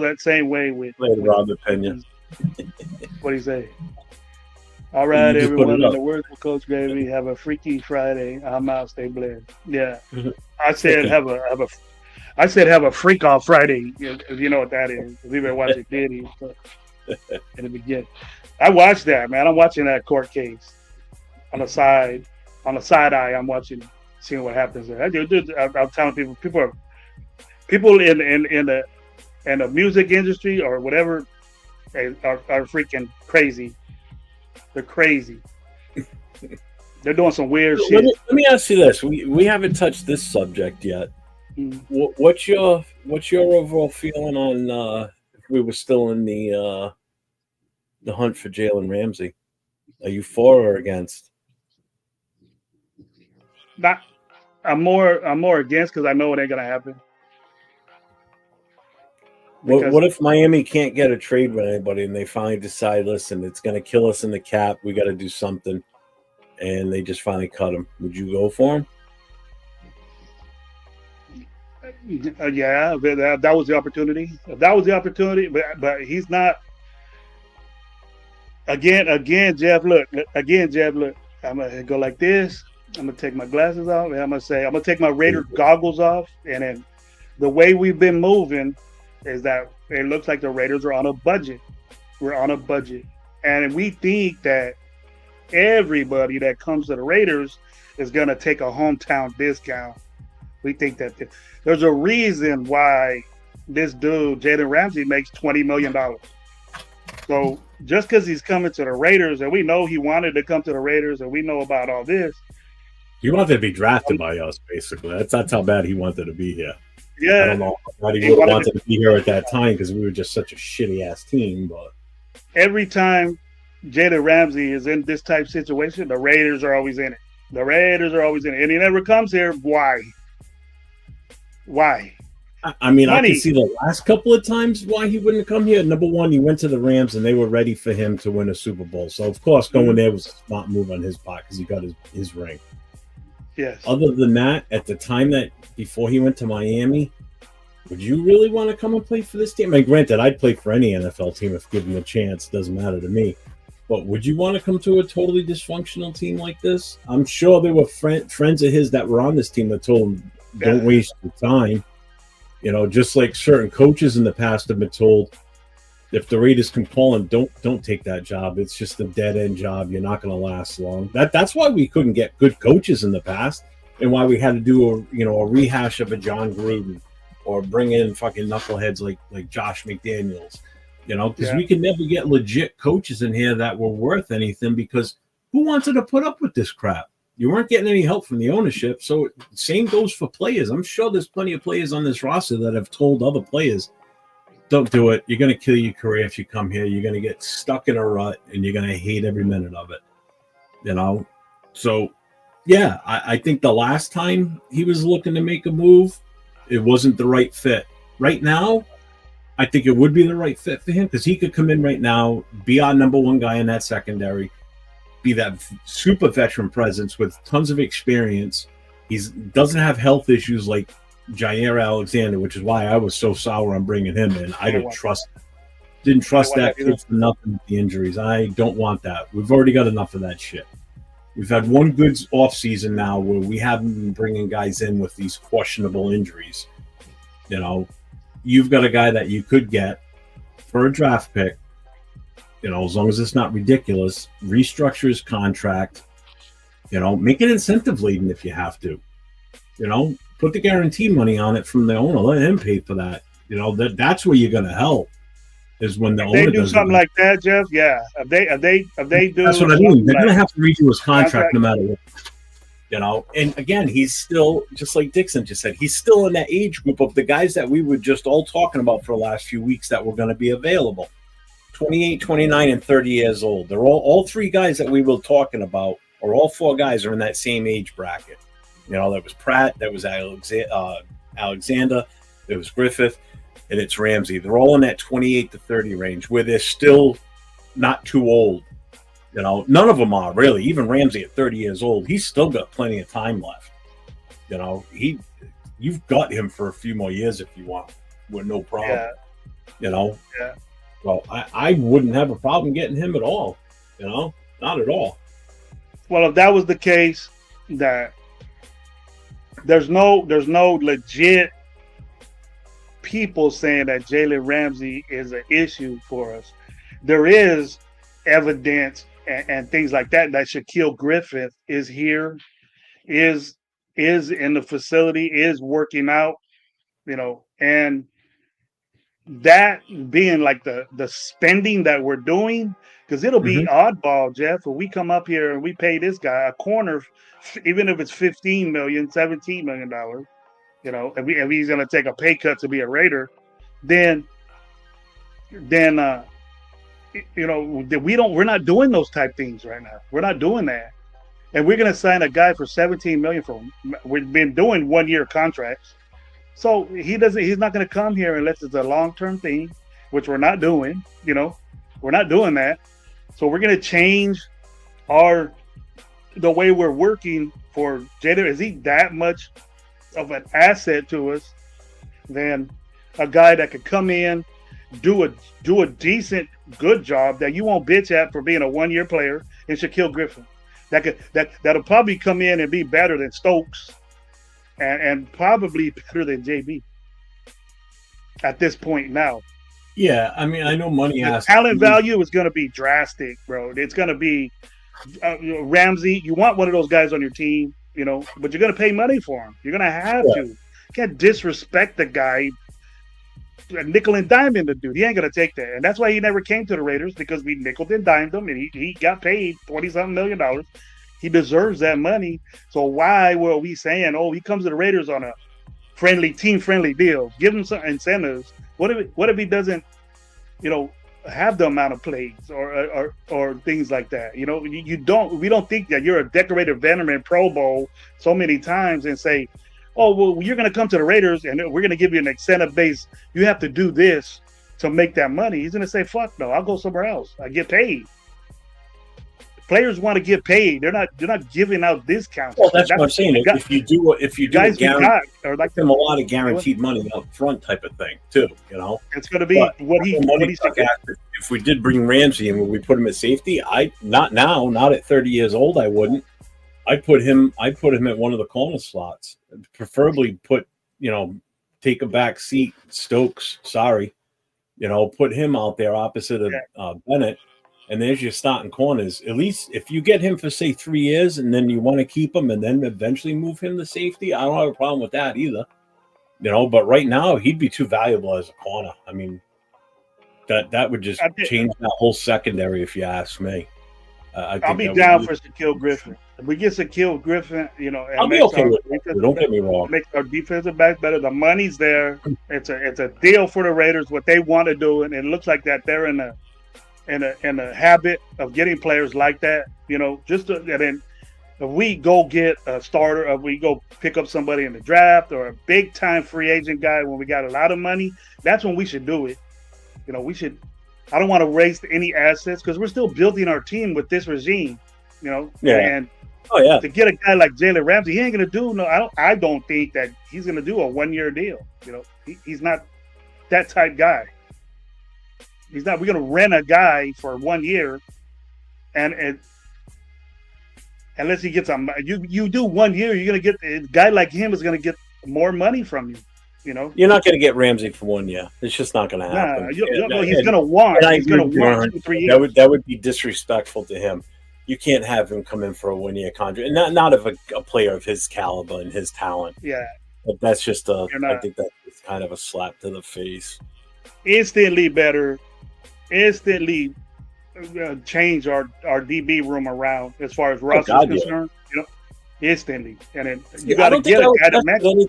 that same way with Rob opinion. What do you say? All right, everyone. In the words of Coach Gravy, have a freaky Friday. I'm out. Stay blessed. Yeah, I said have a freak off Friday. If you know what that is. We've been watching Diddy in the beginning. I watched that, man. I'm watching that court case on the side eye. I'm watching, seeing what happens there. I'm telling people in the music industry or whatever are freaking crazy. They're crazy. They're doing some weird shit. Let me ask you this: we haven't touched this subject yet. What's your overall feeling on if we were still in the hunt for Jalen Ramsey? Are you for or against? I'm more against because I know it ain't gonna happen. What if Miami can't get a trade with anybody and they finally decide, listen, it's going to kill us in the cap. We got to do something. And they just finally cut him. Would you go for him? Yeah, that was the opportunity. That was the opportunity, but he's not. Again, Jeff, look. I'm going to go like this. I'm going to take my glasses off. And I'm going to take my Raider goggles off. And then the way we've been moving is that it looks like the Raiders are on a budget. We're on a budget. And we think that everybody that comes to the Raiders is going to take a hometown discount. We think that there's a reason why this dude, Jalen Ramsey, makes $20 million. So just because he's coming to the Raiders, and we know he wanted to come to the Raiders, and we know about all this. He wanted to be drafted by us, basically. That's how bad he wanted to be here. Yeah, I don't know how he wanted to be here at that time because we were just such a shitty ass team. But every time Jalen Ramsey is in this type of situation, the Raiders are always in it. The Raiders are always in it. And he never comes here. Why? Why? I mean, I can Money. see the last couple of times why he wouldn't come here. Number one, he went to the Rams and they were ready for him to win a Super Bowl. So, of course, going there was a smart move on his part because he got his ring. Yes. Other than that, at the time that before he went to Miami, would you really want to come and play for this team? I mean, granted, I'd play for any NFL team if given a chance. Doesn't matter to me. But would you want to come to a totally dysfunctional team like this? I'm sure there were friends of his that were on this team that told him, don't waste your time. You know, just like certain coaches in the past have been told, if the Raiders can call him, don't take that job. It's just a dead end job. You're not going to last long. That's why we couldn't get good coaches in the past, and why we had to do a rehash of a John Gruden or bring in fucking knuckleheads like Josh McDaniels. You know, because we could never get legit coaches in here that were worth anything because who wanted to put up with this crap? You weren't getting any help from the ownership. So same goes for players. I'm sure there's plenty of players on this roster that have told other players, don't do it. You're going to kill your career if you come here. You're going to get stuck in a rut and you're going to hate every minute of it. You know? So, yeah, I think the last time he was looking to make a move, it wasn't the right fit. Right now, I think it would be the right fit for him because he could come in right now, be our number one guy in that secondary, be that super veteran presence with tons of experience. He doesn't have health issues like Jair Alexander, which is why I was so sour on bringing him in. I didn't trust that kid for nothing with the injuries. I don't want that. We've already got enough of that shit. We've had one good offseason now where we haven't been bringing guys in with these questionable injuries. You know, you've got a guy that you could get for a draft pick, you know, as long as it's not ridiculous, restructure his contract, you know, make it incentive laden if you have to, you know, put the guarantee money on it from the owner, let him pay for that. You know, that's where you're going to help is when the owner do something like that, Jeff. Yeah. If they do, that's what I mean. They're going to have to redo his contract no matter what. You know, and again, he's still, just like Dixon just said, he's still in that age group of the guys that we were just all talking about for the last few weeks that were going to be available. 28, 29, and 30 years old. They're all three guys that we were talking about, or all four guys are in that same age bracket. You know, that was Pratt, that was Alexander, there was Griffith, and it's Ramsey. They're all in that 28 to 30 range where they're still not too old. You know, none of them are really. Even Ramsey at 30 years old, he's still got plenty of time left. You know, you've got him for a few more years if you want, with no problem. Yeah. You know? Yeah. Well, I wouldn't have a problem getting him at all. You know? Not at all. Well, if that was the case, that there's no legit people saying that Jalen Ramsey is an issue for us. There is evidence and things like that Shaquille Griffith is here, is in the facility, is working out, you know, and that being like the spending that we're doing, because it'll be oddball, Jeff, if we come up here and we pay this guy a corner, even if it's $15 million, $17 million, you know, if he's going to take a pay cut to be a Raider, then you know, we're not doing those type things right now. We're not doing that. And we're going to sign a guy for $17 million we've been doing 1 year contracts. So he's not going to come here unless it's a long-term thing, which we're not doing, you know, we're not doing that. So we're going to change the way we're working for Jada. Is he that much of an asset to us than a guy that could come in, do a decent, good job that you won't bitch at for being a 1 year player in Shaquille Griffin? That'll probably come in and be better than Stokes and probably better than JB at this point now. Yeah, I mean, I know money has talent value is going to be drastic, bro. It's going to be Ramsey. You want one of those guys on your team, you know, but you're going to pay money for him. You're going to have to. You can't disrespect the guy. Nickel and dime the dude. He ain't going to take that. And that's why he never came to the Raiders, because we nickel and dimed him, and he got paid $20-something million. He deserves that money. So why were we saying, oh, he comes to the Raiders on a team-friendly deal? Give him some incentives. What if he doesn't, you know, have the amount of plays or things like that. You know, you don't. We don't think that you're a decorated veteran Pro Bowl so many times and say, "Oh, well, you're going to come to the Raiders and we're going to give you an incentive base. You have to do this to make that money." He's going to say, "Fuck no, I'll go somewhere else. I get paid." Players want to get paid. They're not giving out discounts. Well, that's what I'm saying. If you do guys we got are like them a lot of guaranteed money up front type of thing too. You know, it's going to be what he's if we did bring Ramsey and we put him at safety, not at 30 years old, I wouldn't. I'd put him at one of the corner slots. Preferably take a back seat, Stokes. Sorry, put him out there opposite of Bennett. And there's your starting corners. At least if you get him for, say, 3 years and then you want to keep him and then eventually move him to safety, I don't have a problem with that either. But right now he'd be too valuable as a corner. I mean, that would just change that whole secondary if you ask me. I'll be down for Shaquille Griffin. If we get Shaquille Griffin, I'll be okay with it. Don't get me wrong. Makes our defensive back better. The money's there. It's a deal for the Raiders, what they want to do. And it looks like that they're in a habit of getting players like that, and then if we go get a starter, if we go pick up somebody in the draft or a big time free agent guy when we got a lot of money, that's when we should do it. We should. I don't want to waste any assets because we're still building our team with this regime, Yeah. And to get a guy like Jalen Ramsey, he ain't gonna do no. I don't think that he's gonna do a 1-year deal. He's not that type guy. He's not. We're going to rent a guy for 1 year, and unless he gets you do 1 year, you're going to get a guy like him is going to get more money from you. You're not going to get Ramsey for 1 year. It's just not going to happen. He's going to want. He's going to want 2, 3 years. That would be disrespectful to him. You can't have him come in for a 1 year contract, and not of a player of his caliber and his talent. Yeah, but that's just I think that's kind of a slap to the face. Instantly better. Instantly change our DB room around as far as Russ is concerned. Instantly, and then you got to get a guy that matches.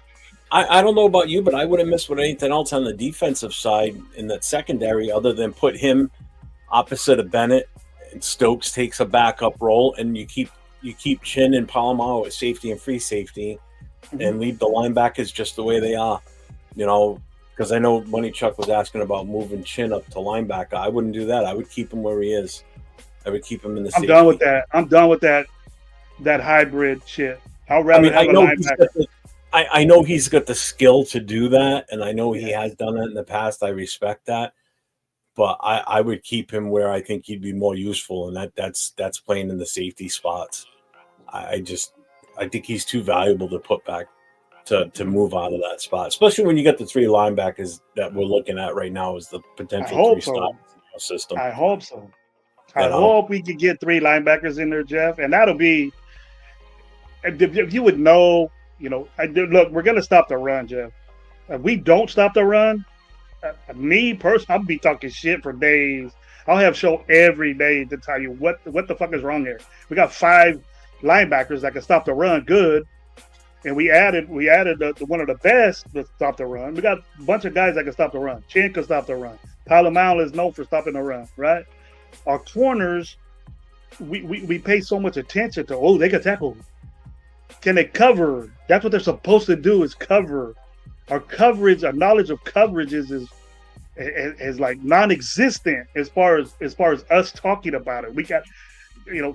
I don't know about you, but I wouldn't miss with anything else on the defensive side in that secondary other than put him opposite of Bennett and Stokes takes a backup role, and you keep Chin and Palomar at safety and free safety, and leave the linebackers just the way they are. Because I know Money Chuck was asking about moving Chin up to linebacker. I wouldn't do that. I would keep him where he is. I would keep him in the safety. I'm done with that hybrid shit. I'd rather have a linebacker. I know he's got the skill to do that, and I know he has done it in the past. I respect that. But I would keep him where I think he'd be more useful, and that's playing in the safety spots. I think he's too valuable to put back to move out of that spot, especially when you get the 3 linebackers that we're looking at right now as the potential 3-star system. I hope so. I hope we could get 3 linebackers in there, Jeff, and that'll be if you would know. Look, we're going to stop the run, Jeff. If we don't stop the run, me personally, I'll be talking shit for days. I'll have show every day to tell you what the fuck is wrong here. We got 5 linebackers that can stop the run good, and we added one of the best to stop the run. We got a bunch of guys that can stop the run. Chin can stop the run. Palomar is known for stopping the run, right? Our corners, we pay so much attention to. They can tackle. Can they cover? That's what they're supposed to do, is cover. Our coverage, our knowledge of coverages is like non-existent as far as us talking about it. We got,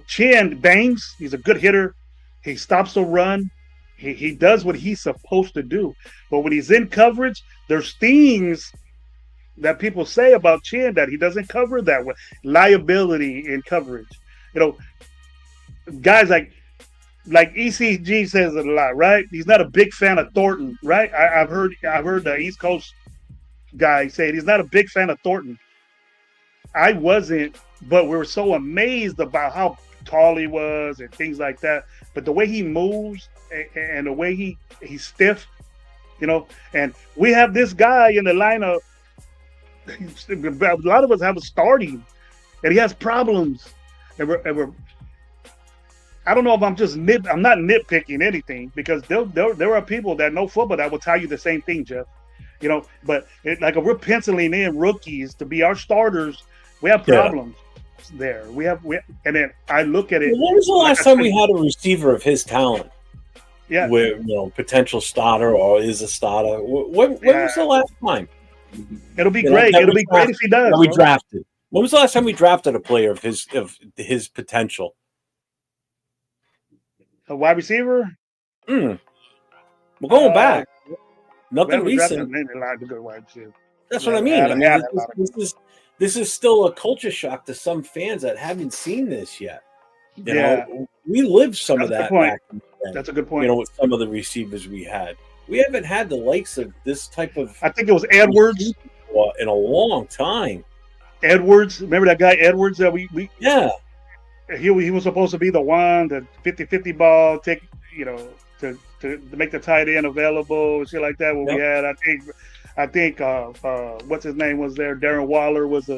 Chin bangs. He's a good hitter. He stops the run. He does what he's supposed to do. But when he's in coverage, there's things that people say about Chin that he doesn't cover that way. Liability in coverage. Guys like ECG says it a lot, right? He's not a big fan of Thornton, right? I've heard the East Coast guy say it. He's not a big fan of Thornton. I wasn't, but we were so amazed about how tall he was and things like that. But the way he moves and the way he's stiff, and we have this guy in the lineup. A lot of us have a starting, and he has problems, and we're I don't know if I'm not nitpicking anything, because there are people that know football that will tell you the same thing, Jeff. But if we're penciling in rookies to be our starters, We have Yeah. problems there. And then I look at it. When was the like last I time said, we had a receiver of his talent, Yeah, where potential starter or is a starter? When yeah. was the last time? It'll be great. That It'll we be great if he does, that we bro. drafted. When was the last time we drafted a player of his potential? A wide receiver. We're going Uh, back. we Nothing haven't drafted recent. many a lot of good wide receivers. That's We what I haven't mean. had, I mean, had a lot of. this is still a culture shock to some fans that haven't seen this yet. Yeah, We lived some of that's a good that point. back in the day. That's a good point. With some of the receivers we had. We haven't had the likes of this type of I think it was Edwards. receiver in a long time. Edwards, remember that guy Edwards that Yeah. he was supposed to be the one, the 50-50 ball, take to make the tight end available, shit like that. What we had, I think what's his name was there? Darren Waller was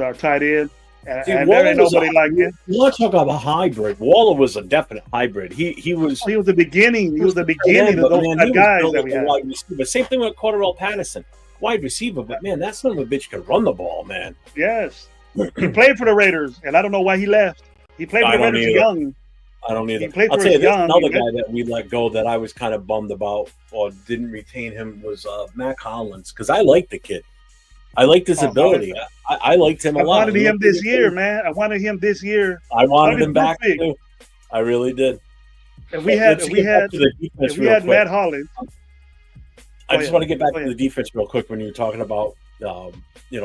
our tight end, and there ain't nobody like it. You want to talk about a hybrid? Waller was a definite hybrid. He was. He was the beginning. He was the beginning of those guys that we had. Wide receiver. Same thing with Cordell Patterson, wide receiver. But man, that son of a bitch could run the ball, man. Yes, he played for the Raiders, and I don't know why he left. He played for the Raiders young. I don't either. He played I'll for tell you, us there's young. another guy that we let go that I was kind of bummed about or didn't retain him was Mac Hollins, because I liked the kid. I liked his ability. I liked him a lot. I wanted him this year, man. I wanted him this year. I wanted him back too. I really did. And we had Matt Hollins. I just want to get back to the defense real quick when you were talking about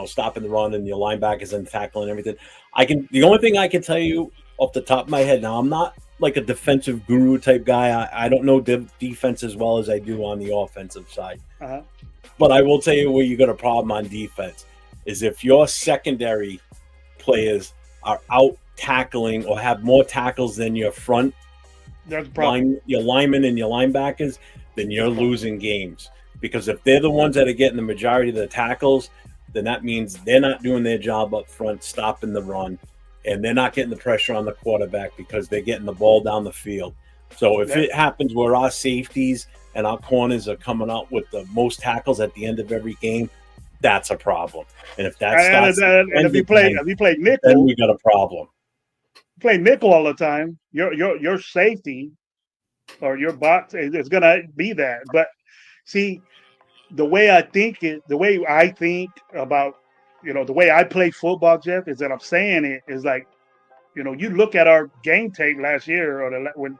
stopping the run and your linebackers and tackling and everything. The only thing I can tell you off the top of my head now, I'm not like a defensive guru type guy. I don't know defense as well as I do on the offensive side. Uh-huh. But I will tell you where you got a problem on defense is if your secondary players are out tackling or have more tackles than your front line, your linemen and your linebackers, then you're losing games. Because if they're the ones that are getting the majority of the tackles, then that means they're not doing their job up front, stopping the run, and they're not getting the pressure on the quarterback because they're getting the ball down the field. So if it happens where our safeties and our corners are coming out with the most tackles at the end of every game, that's a problem. And if that starts, and if you play nickel, then we got a problem. Play nickel all the time. Your safety or your box is gonna be that. But see, the way I think about, the way I play football, Jeff, is that I'm saying it is like, you look at our game tape last year or when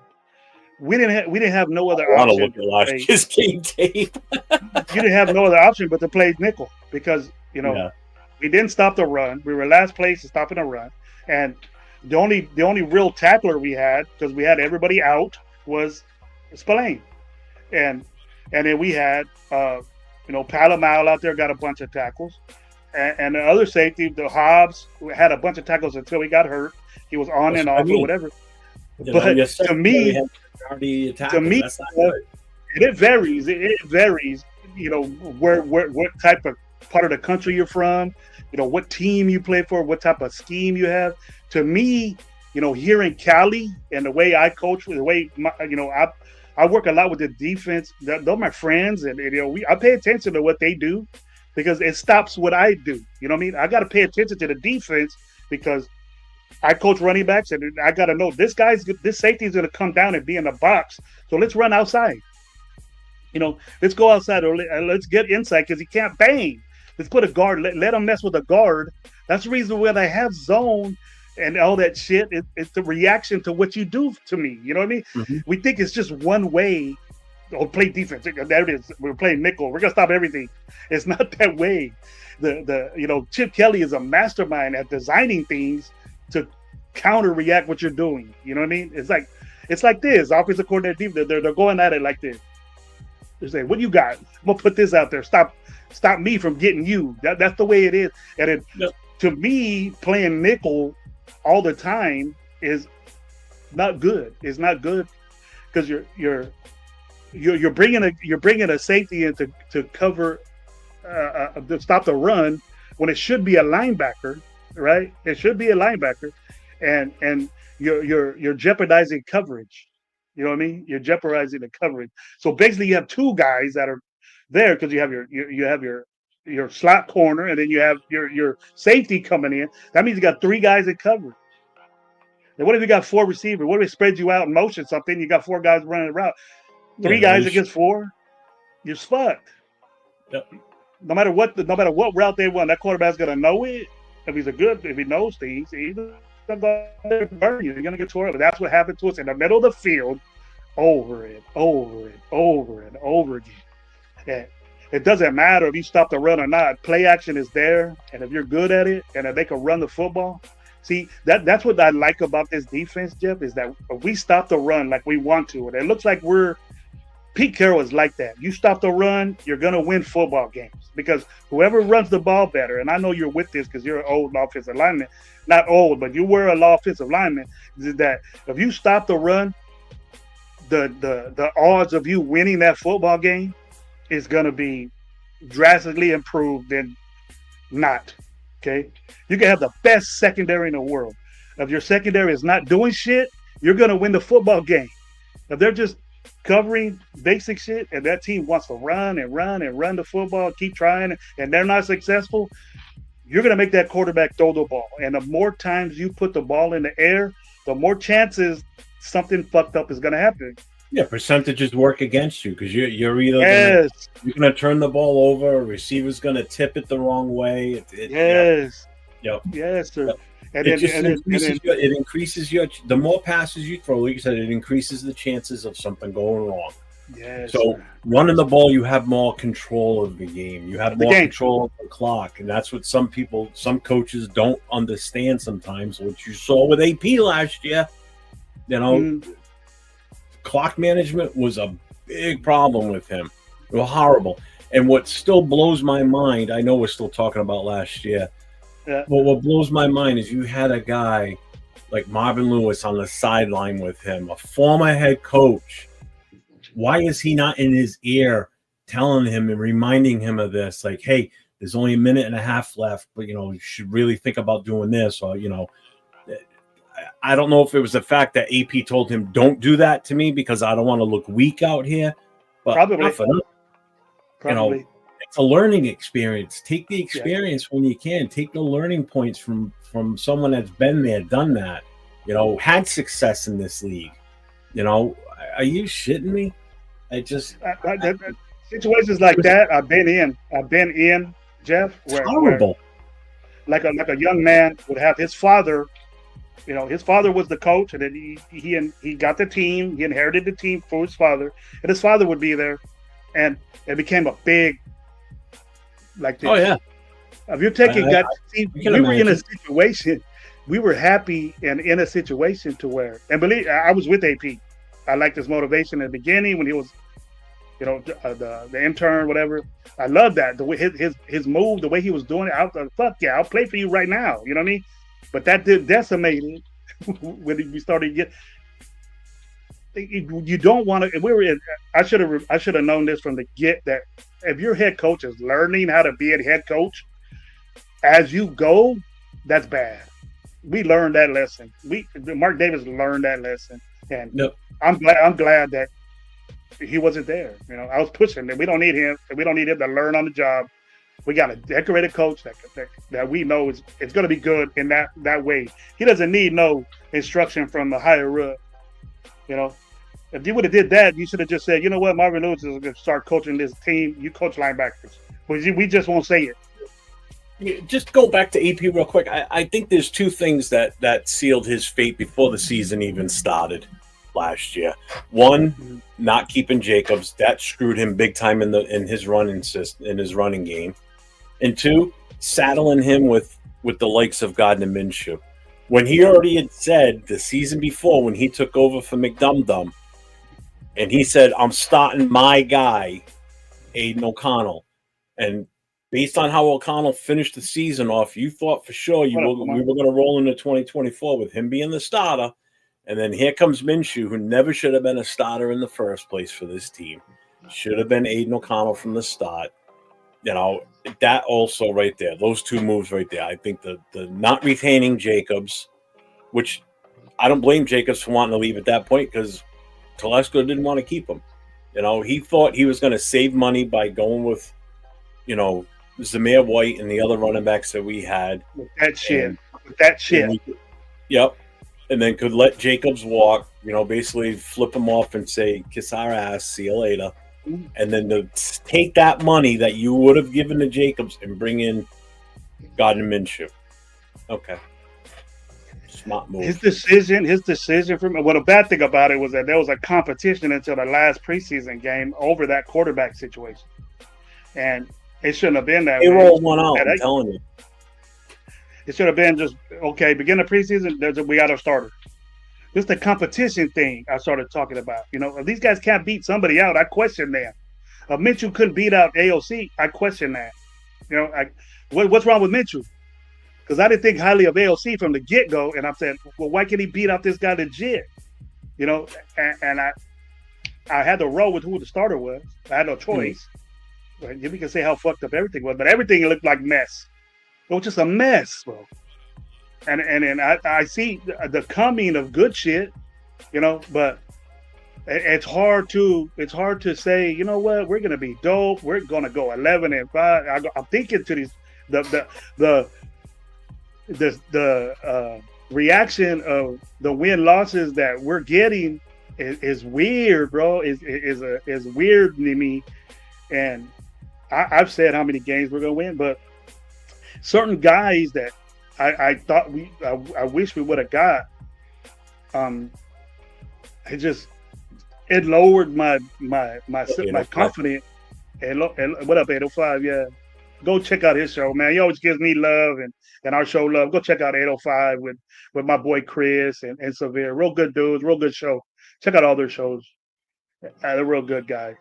we didn't have no other option. I want to look at last year's game tape. You didn't have no other option but to play nickel because we didn't stop the run. We were last place in stopping the run, and the only real tackler we had, because we had everybody out, was Spillane, and then we had Palomar out there got a bunch of tackles, and the other safety, the Hobbs, had a bunch of tackles until he got hurt. He was on and off or whatever. But to me, it varies. It varies. What type of part of the country you're from. What team you play for. What type of scheme you have. To me, here in Cali and the way I coach, the way I work a lot with the defense. They're my friends, and I pay attention to what they do because it stops what I do. You know what I mean? I got to pay attention to the defense because I coach running backs, and I got to know this safety is going to come down and be in the box. So let's run outside. Let's go outside or let's get inside because he can't bang. Let's put a guard. Let him mess with a guard. That's the reason why they have zone and all that shit. It's the reaction to what you do to me. You know what I mean? Mm-hmm. We think it's just one way. Oh, play defense. There it is. We're playing nickel. We're gonna stop everything. It's not that way. Chip Kelly is a mastermind at designing things to counter react what you're doing. You know what I mean? It's like this. Offensive coordinator, they're going at it like this. They say, "What you got? I'm gonna put this out there. Stop me from getting you." That's the way it is. And to me, playing nickel all the time is not good. It's not good because you're bringing a safety in to cover to stop the run when it should be a linebacker, right? It should be a linebacker, and you're jeopardizing coverage. You know what I mean? You're jeopardizing the coverage. So basically, you have two guys that are there because you have your slot corner, and then you have your safety coming in. That means you got three guys that cover. And what if you got four receivers? What if it spreads you out in motion something? You got four guys running around. Three guys against four, you're fucked. Yep. No matter what route they run, that quarterback's gonna know it. If he knows things, he's gonna burn you. You're gonna get tore up. But that's what happened to us in the middle of the field, over and over and over and over again. And it doesn't matter if you stop the run or not. Play action is there, and if you're good at it, and if they can run the football. See, that's what I like about this defense, Jeff, is that if we stop the run like we want to, and it looks like Pete Carroll is like that. You stop the run, you're going to win football games because whoever runs the ball better, and I know you're with this because you're an old offensive lineman, not old, but you were an offensive lineman, is that if you stop the run, the odds of you winning that football game is going to be drastically improved than not. Okay, you can have the best secondary in the world. If your secondary is not doing shit, you're gonna win the football game. If they're just covering basic shit and that team wants to run and run and run the football, keep trying, and they're not successful, you're gonna make that quarterback throw the ball. And the more times you put the ball in the air, the more chances something fucked up is gonna happen. Yeah, percentages work against you because you're Yes. either gonna turn the ball over, a receiver's gonna tip it the wrong way. Yes. Yep. Yes, sir. Yep. And It increases your the more passes you throw, like you said, it increases the chances of something going wrong. yes. So Sir. running the ball, you have more control of the game. You have more control of the clock, and that's what some coaches don't understand sometimes. What you saw with AP last year, clock management was a big problem with him. It was horrible. And what still blows my mind, I know we're still talking about last year, but what blows my mind is you had a guy like Marvin Lewis on the sideline with him, a former head coach. Why is he not in his ear telling him and reminding him of this? Like, hey, there's only a minute and a half left, but, you should really think about doing this. Or, I don't know if it was the fact that AP told him, don't do that to me because I don't want to look weak out here. But Probably. It's a learning experience. Take the experience when you can. Take the learning points from someone that's been there, done that, had success in this league. Are you shitting me? Situations like that, I've been in, Jeff. It's horrible. Like a young man would have his father. His father was the coach, and then he got the team. He inherited the team for his father, and his father would be there, and it became a big like this. Oh yeah. If you're taking that, we were in a situation. We were happy and in a situation to where, and believe I was with AP. I liked his motivation at the beginning when he was, the intern, whatever. I love that the way his move, the way he was doing it. I'll play for you right now. You know what I mean? But that did decimate it when we started to get. You don't want to. I should have known this from the get that if your head coach is learning how to be a head coach as you go, that's bad. We learned that lesson. Mark Davis learned that lesson, and I'm glad that he wasn't there. I was pushing that we don't need him. We don't need him to learn on the job. We got a decorated coach that we know is going to be good in that way. He doesn't need no instruction from the higher up. If you would have did that, you should have just said, you know what, Marvin Lewis is going to start coaching this team. You coach linebackers. But we just won't say it. Just go back to AP real quick. I think there's two things that sealed his fate before the season even started last year. One, not keeping Jacobs. That screwed him big time in his running game. And two, saddling him with the likes of Gardner Minshew. When he already had said the season before when he took over for McDumdum, and he said, I'm starting my guy, Aiden O'Connell. And based on how O'Connell finished the season off, you thought for sure we were going to roll into 2024 with him being the starter. And then here comes Minshew, who never should have been a starter in the first place for this team. Should have been Aiden O'Connell from the start. That also right there, those two moves right there. I think the not retaining Jacobs, which I don't blame Jacobs for wanting to leave at that point because Telesco didn't want to keep him. He thought he was going to save money by going with, Zamir White and the other running backs that we had. With that shit. And, With that shit. Yep. And then could let Jacobs walk, basically flip him off and say, kiss our ass, see you later. And then to take that money that you would have given to Jacobs and bring in Gardner Minshew. Okay. Smart move. His decision for me. Well, the bad thing about it was that there was a competition until the last preseason game over that quarterback situation. And it shouldn't have been that way. They rolled one out, I'm telling you. It should have been just, okay, beginning of preseason, we got a starter. This is the competition thing I started talking about. If these guys can't beat somebody out, I question that. If Minshew couldn't beat out AOC, I question that. What's wrong with Minshew? Because I didn't think highly of AOC from the get-go, and I'm saying, well, why can't he beat out this guy legit? And I had to roll with who the starter was. I had no choice. You can say how fucked up everything was, but everything looked like mess. It was just a mess, bro. And I see the coming of good shit, but it's hard to say, you know what, we're gonna be dope. We're gonna go 11-5. I'm thinking to these the reaction of the win losses that we're getting is weird, bro. Is weird to me, and I've said how many games we're gonna win, but certain guys that I thought I wish we would have got, it lowered my confidence. And what up, 805? Yeah, go check out his show, man. He always gives me love and our show love. Go check out 805 with my boy Chris and Severe. Real good dudes, real good show. Check out all their shows. They're real good guys.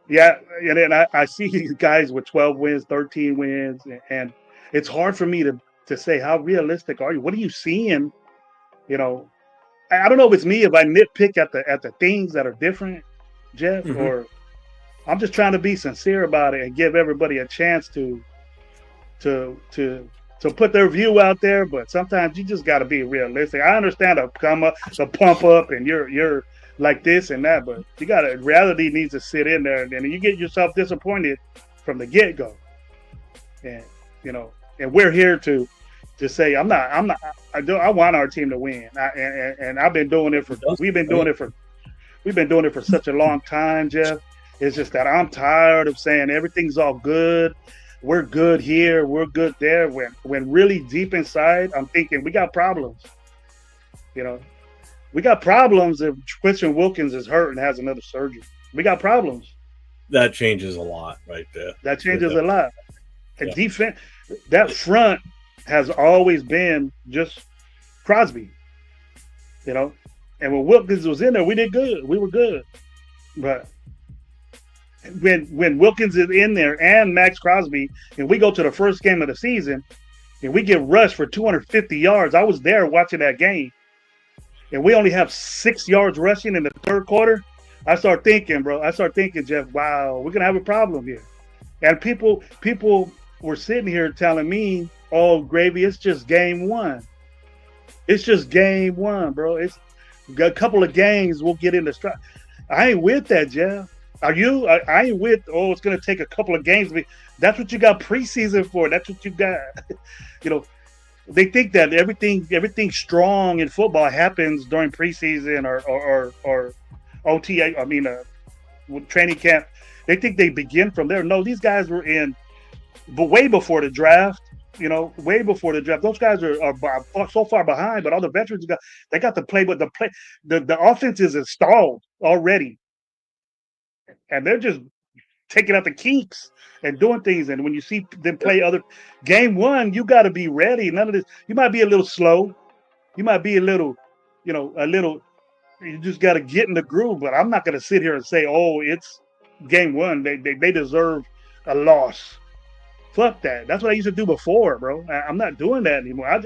Yeah, and then I see these guys with 12 wins, 13 wins, and it's hard for me to say how realistic are you? What are you seeing? I don't know if it's me if I nitpick at the things that are different, Jeff, or I'm just trying to be sincere about it and give everybody a chance to put their view out there. But sometimes you just got to be realistic. I understand the pump up, and you're like this and that, but reality needs to sit in there, and then you get yourself disappointed from the get go, and and we're here to say I want our team to win, and I've been doing it we've been doing it for such a long time, Jeff. It's just that I'm tired of saying everything's all good. We're good here, we're good there. When really deep inside, I'm thinking we got problems. We got problems if Christian Wilkins is hurt and has another surgery. We got problems. That changes a lot right there. That changes a lot. And defense, that front has always been just Crosby. And when Wilkins was in there, we did good. We were good. But when Wilkins is in there and Max Crosby, and we go to the first game of the season, and we get rushed for 250 yards, I was there watching that game, and we only have 6 yards rushing in the third quarter, I start thinking, Jeff, wow, we're going to have a problem here. And people were sitting here telling me, oh, Gravy, it's just game one. It's just game one, bro. It's a couple of games, we'll get into stride. I ain't with that, Jeff. Are you? I ain't with, it's going to take a couple of games. That's what you got preseason for. That's what you got. They think that everything strong in football happens during preseason or OTA. Training camp. They think they begin from there. No, these guys were in, but way before the draft. Way before the draft. Those guys are so far behind. But all the veterans they got to play. But the offense is installed already, and they're just taking out the kinks and doing things. And when you see them play other game one, you got to be ready. None of this. You might be a little slow. You might be a little. You just got to get in the groove. But I'm not going to sit here and say, oh, it's game one. They deserve a loss. Fuck that. That's what I used to do before, bro. I'm not doing that anymore. I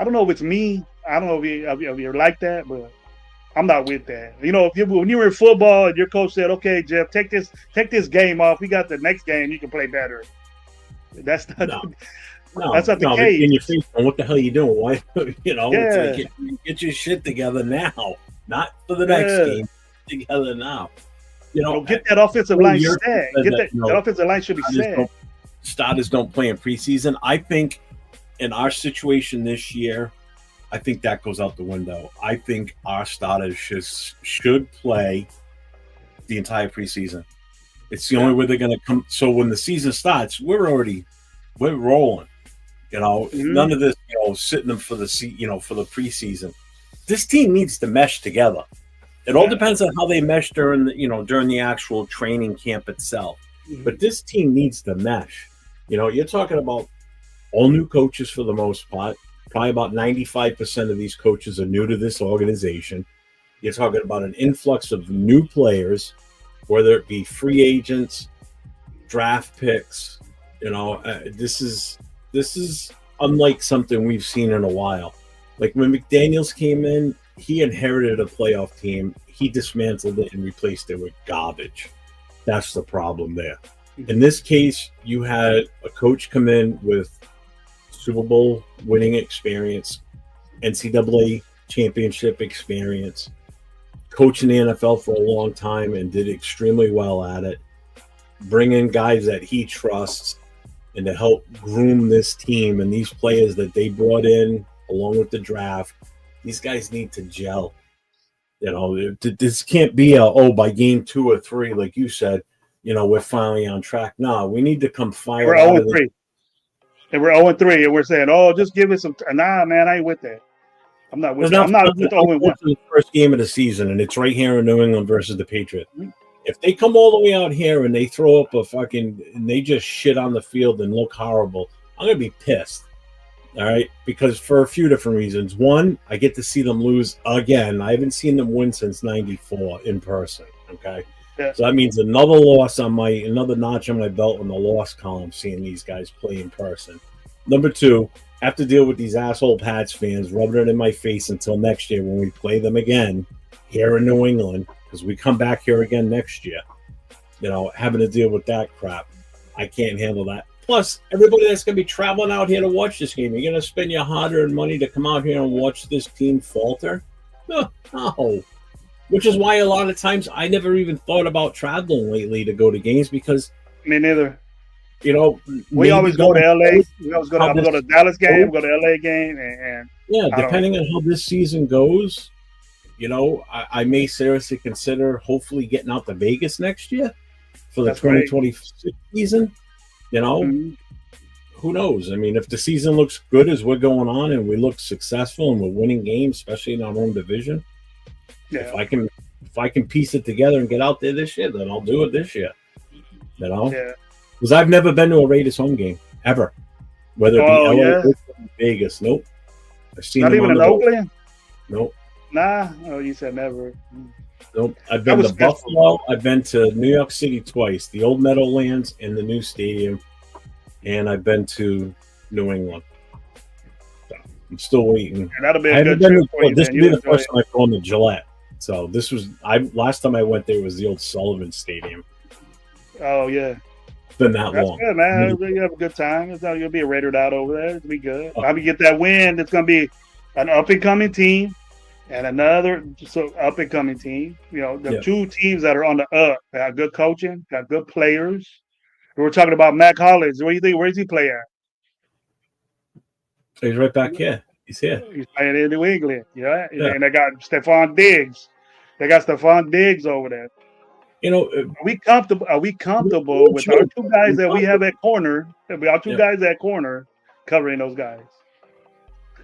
don't know if it's me. I don't know if you're like that, but I'm not with that. When you were in football and your coach said, okay, Jeff, take this game off. We got the next game. You can play better. That's not that's not the case. In your face, what the hell are you doing? Why, it's like, get your shit together now. Not for the next game. Together now. Get that offensive line set. That offensive line should be set. starters don't play in preseason. I think in our situation this year, I think that goes out the window. I think our starters should play the entire preseason. It's the only way they're going to come. So when the season starts, we're rolling. None of this, sitting them for the for the preseason. This team needs to mesh together. It all depends on how they mesh during the actual training camp itself. But this team needs to mesh. You're talking about all new coaches for the most part. Probably about 95% of these coaches are new to this organization. You're talking about an influx of new players, whether it be free agents, draft picks. This is unlike something we've seen in a while. Like when McDaniels came in, he inherited a playoff team. He dismantled it and replaced it with garbage. That's the problem there. In this case, you had a coach come in with Super Bowl winning experience, NCAA championship experience, coached in the NFL for a long time and did extremely well at it. Bring in guys that he trusts and to help groom this team and these players that they brought in along with the draft. These guys need to gel. This can't be by game 2 or 3, like you said, we're finally on track. No, we need to come fired. We're 0-3. And we're 0-3, and we're saying, just give it some Nah, man, I ain't with that. I'm not with that. I'm not with 0-1. The first game of the season, and it's right here in New England versus the Patriots. If they come all the way out here and they throw up and they just shit on the field and look horrible, I'm going to be pissed. All right? Because for a few different reasons. One, I get to see them lose again. I haven't seen them win since 94 in person. Okay? Yeah. So that means another notch on my belt on the loss column, seeing these guys play in person. Number 2, I have to deal with these asshole Pats fans rubbing it in my face until next year when we play them again here in New England, because we come back here again next year. Having to deal with that crap. I can't handle that. Plus, everybody that's going to be traveling out here to watch this game, you're going to spend your hard-earned money to come out here and watch this team falter? No. Which is why a lot of times I never even thought about traveling lately to go to games because me neither. We always go to LA. We always go to Dallas game, go to LA game, and depending on how this season goes, I may seriously consider hopefully getting out to Vegas next year for the 2026 season. Who knows? I mean, if the season looks good as we're going on and we look successful and we're winning games, especially in our own division. Yeah. If I can piece it together and get out there this year, then I'll do it this year. Yeah. Because I've never been to a Raiders home game ever, whether it be LA or Vegas. Nope. I've seen not even in Oakland. Nope. Nah. Oh, you said never. Nope. I've been to Buffalo. I've been to New York City twice, the old Meadowlands and the new stadium, and I've been to New England. I'm still waiting. That'll be a good trip for you. This will be the first time I've gone to Gillette. So this was last time I went there was the old Sullivan Stadium. Oh yeah. It's been that long. Good, man. You have a good time. It's not gonna be a Raidered out over there. It'll be good. If we get that win, it's gonna be an up and coming team and another up and coming team. The two teams that are on the up. They got good coaching, got good players. We were talking about Mac Hollins. What do you think? Where does he play at? He's right back here. He's here. He's playing in New England. Yeah. And they got Stephon Diggs. They got Stephon Diggs over there. Are we comfortable with our two guys that we have at corner? Our two guys at corner covering those guys.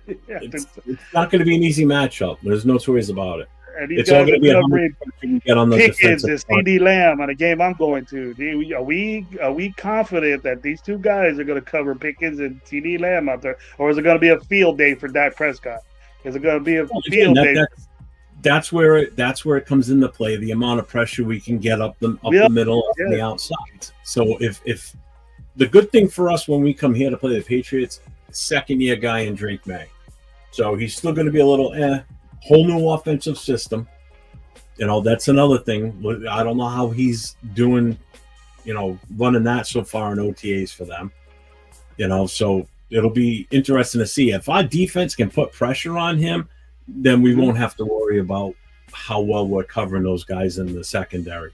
It's not going to be an easy matchup. There's no two ways about it. And these guys are covering Pickens and CD Lamb on a game I'm going to. Are we confident that these two guys are going to cover Pickens and CD Lamb out there, or is it going to be a field day for Dak Prescott? Is it going to be a field day? That's where it comes into play. The amount of pressure we can get up the middle and the outside. So if the good thing for us when we come here to play the Patriots, second year guy in Drake May, so he's still going to be a little whole new offensive system. That's another thing. I don't know how he's doing, running that so far in OTAs for them. So it'll be interesting to see if our defense can put pressure on him. Then we won't have to worry about how well we're covering those guys in the secondary,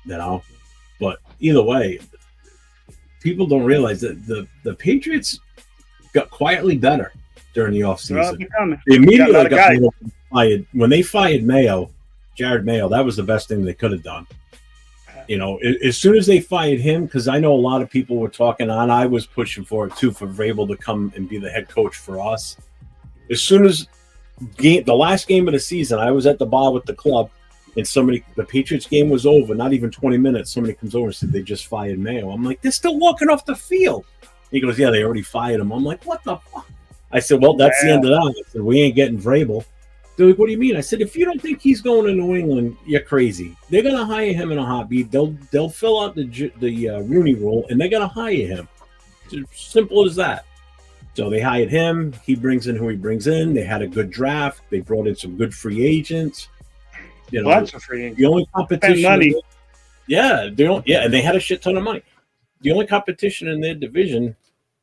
But either way, people don't realize that the Patriots got quietly better during the offseason. They immediately got fired. When they fired Jared Mayo, that was the best thing they could have done. You know, as soon as they fired him, because I know a lot of people were talking on, I was pushing for it too, for Vrabel to come and be the head coach for us. As soon as the last game of the season, I was at the bar with the club, and the Patriots game was over, not even 20 minutes. Somebody comes over and said they just fired Mayo. I'm like, they're still walking off the field. He goes, yeah, they already fired him. I'm like, what the fuck? I said, well, that's the end of that. I said, we ain't getting Vrabel. They're like, what do you mean? I said, if you don't think he's going to New England, you're crazy. They're going to hire him in a heartbeat. They'll fill out the Rooney Rule, and they're going to hire him. It's as simple as that. So they hired him. He brings in who he brings in. They had a good draft. They brought in some good free agents. You know, lots of free agents. The only competition, money. And they had a shit ton of money. The only competition in their division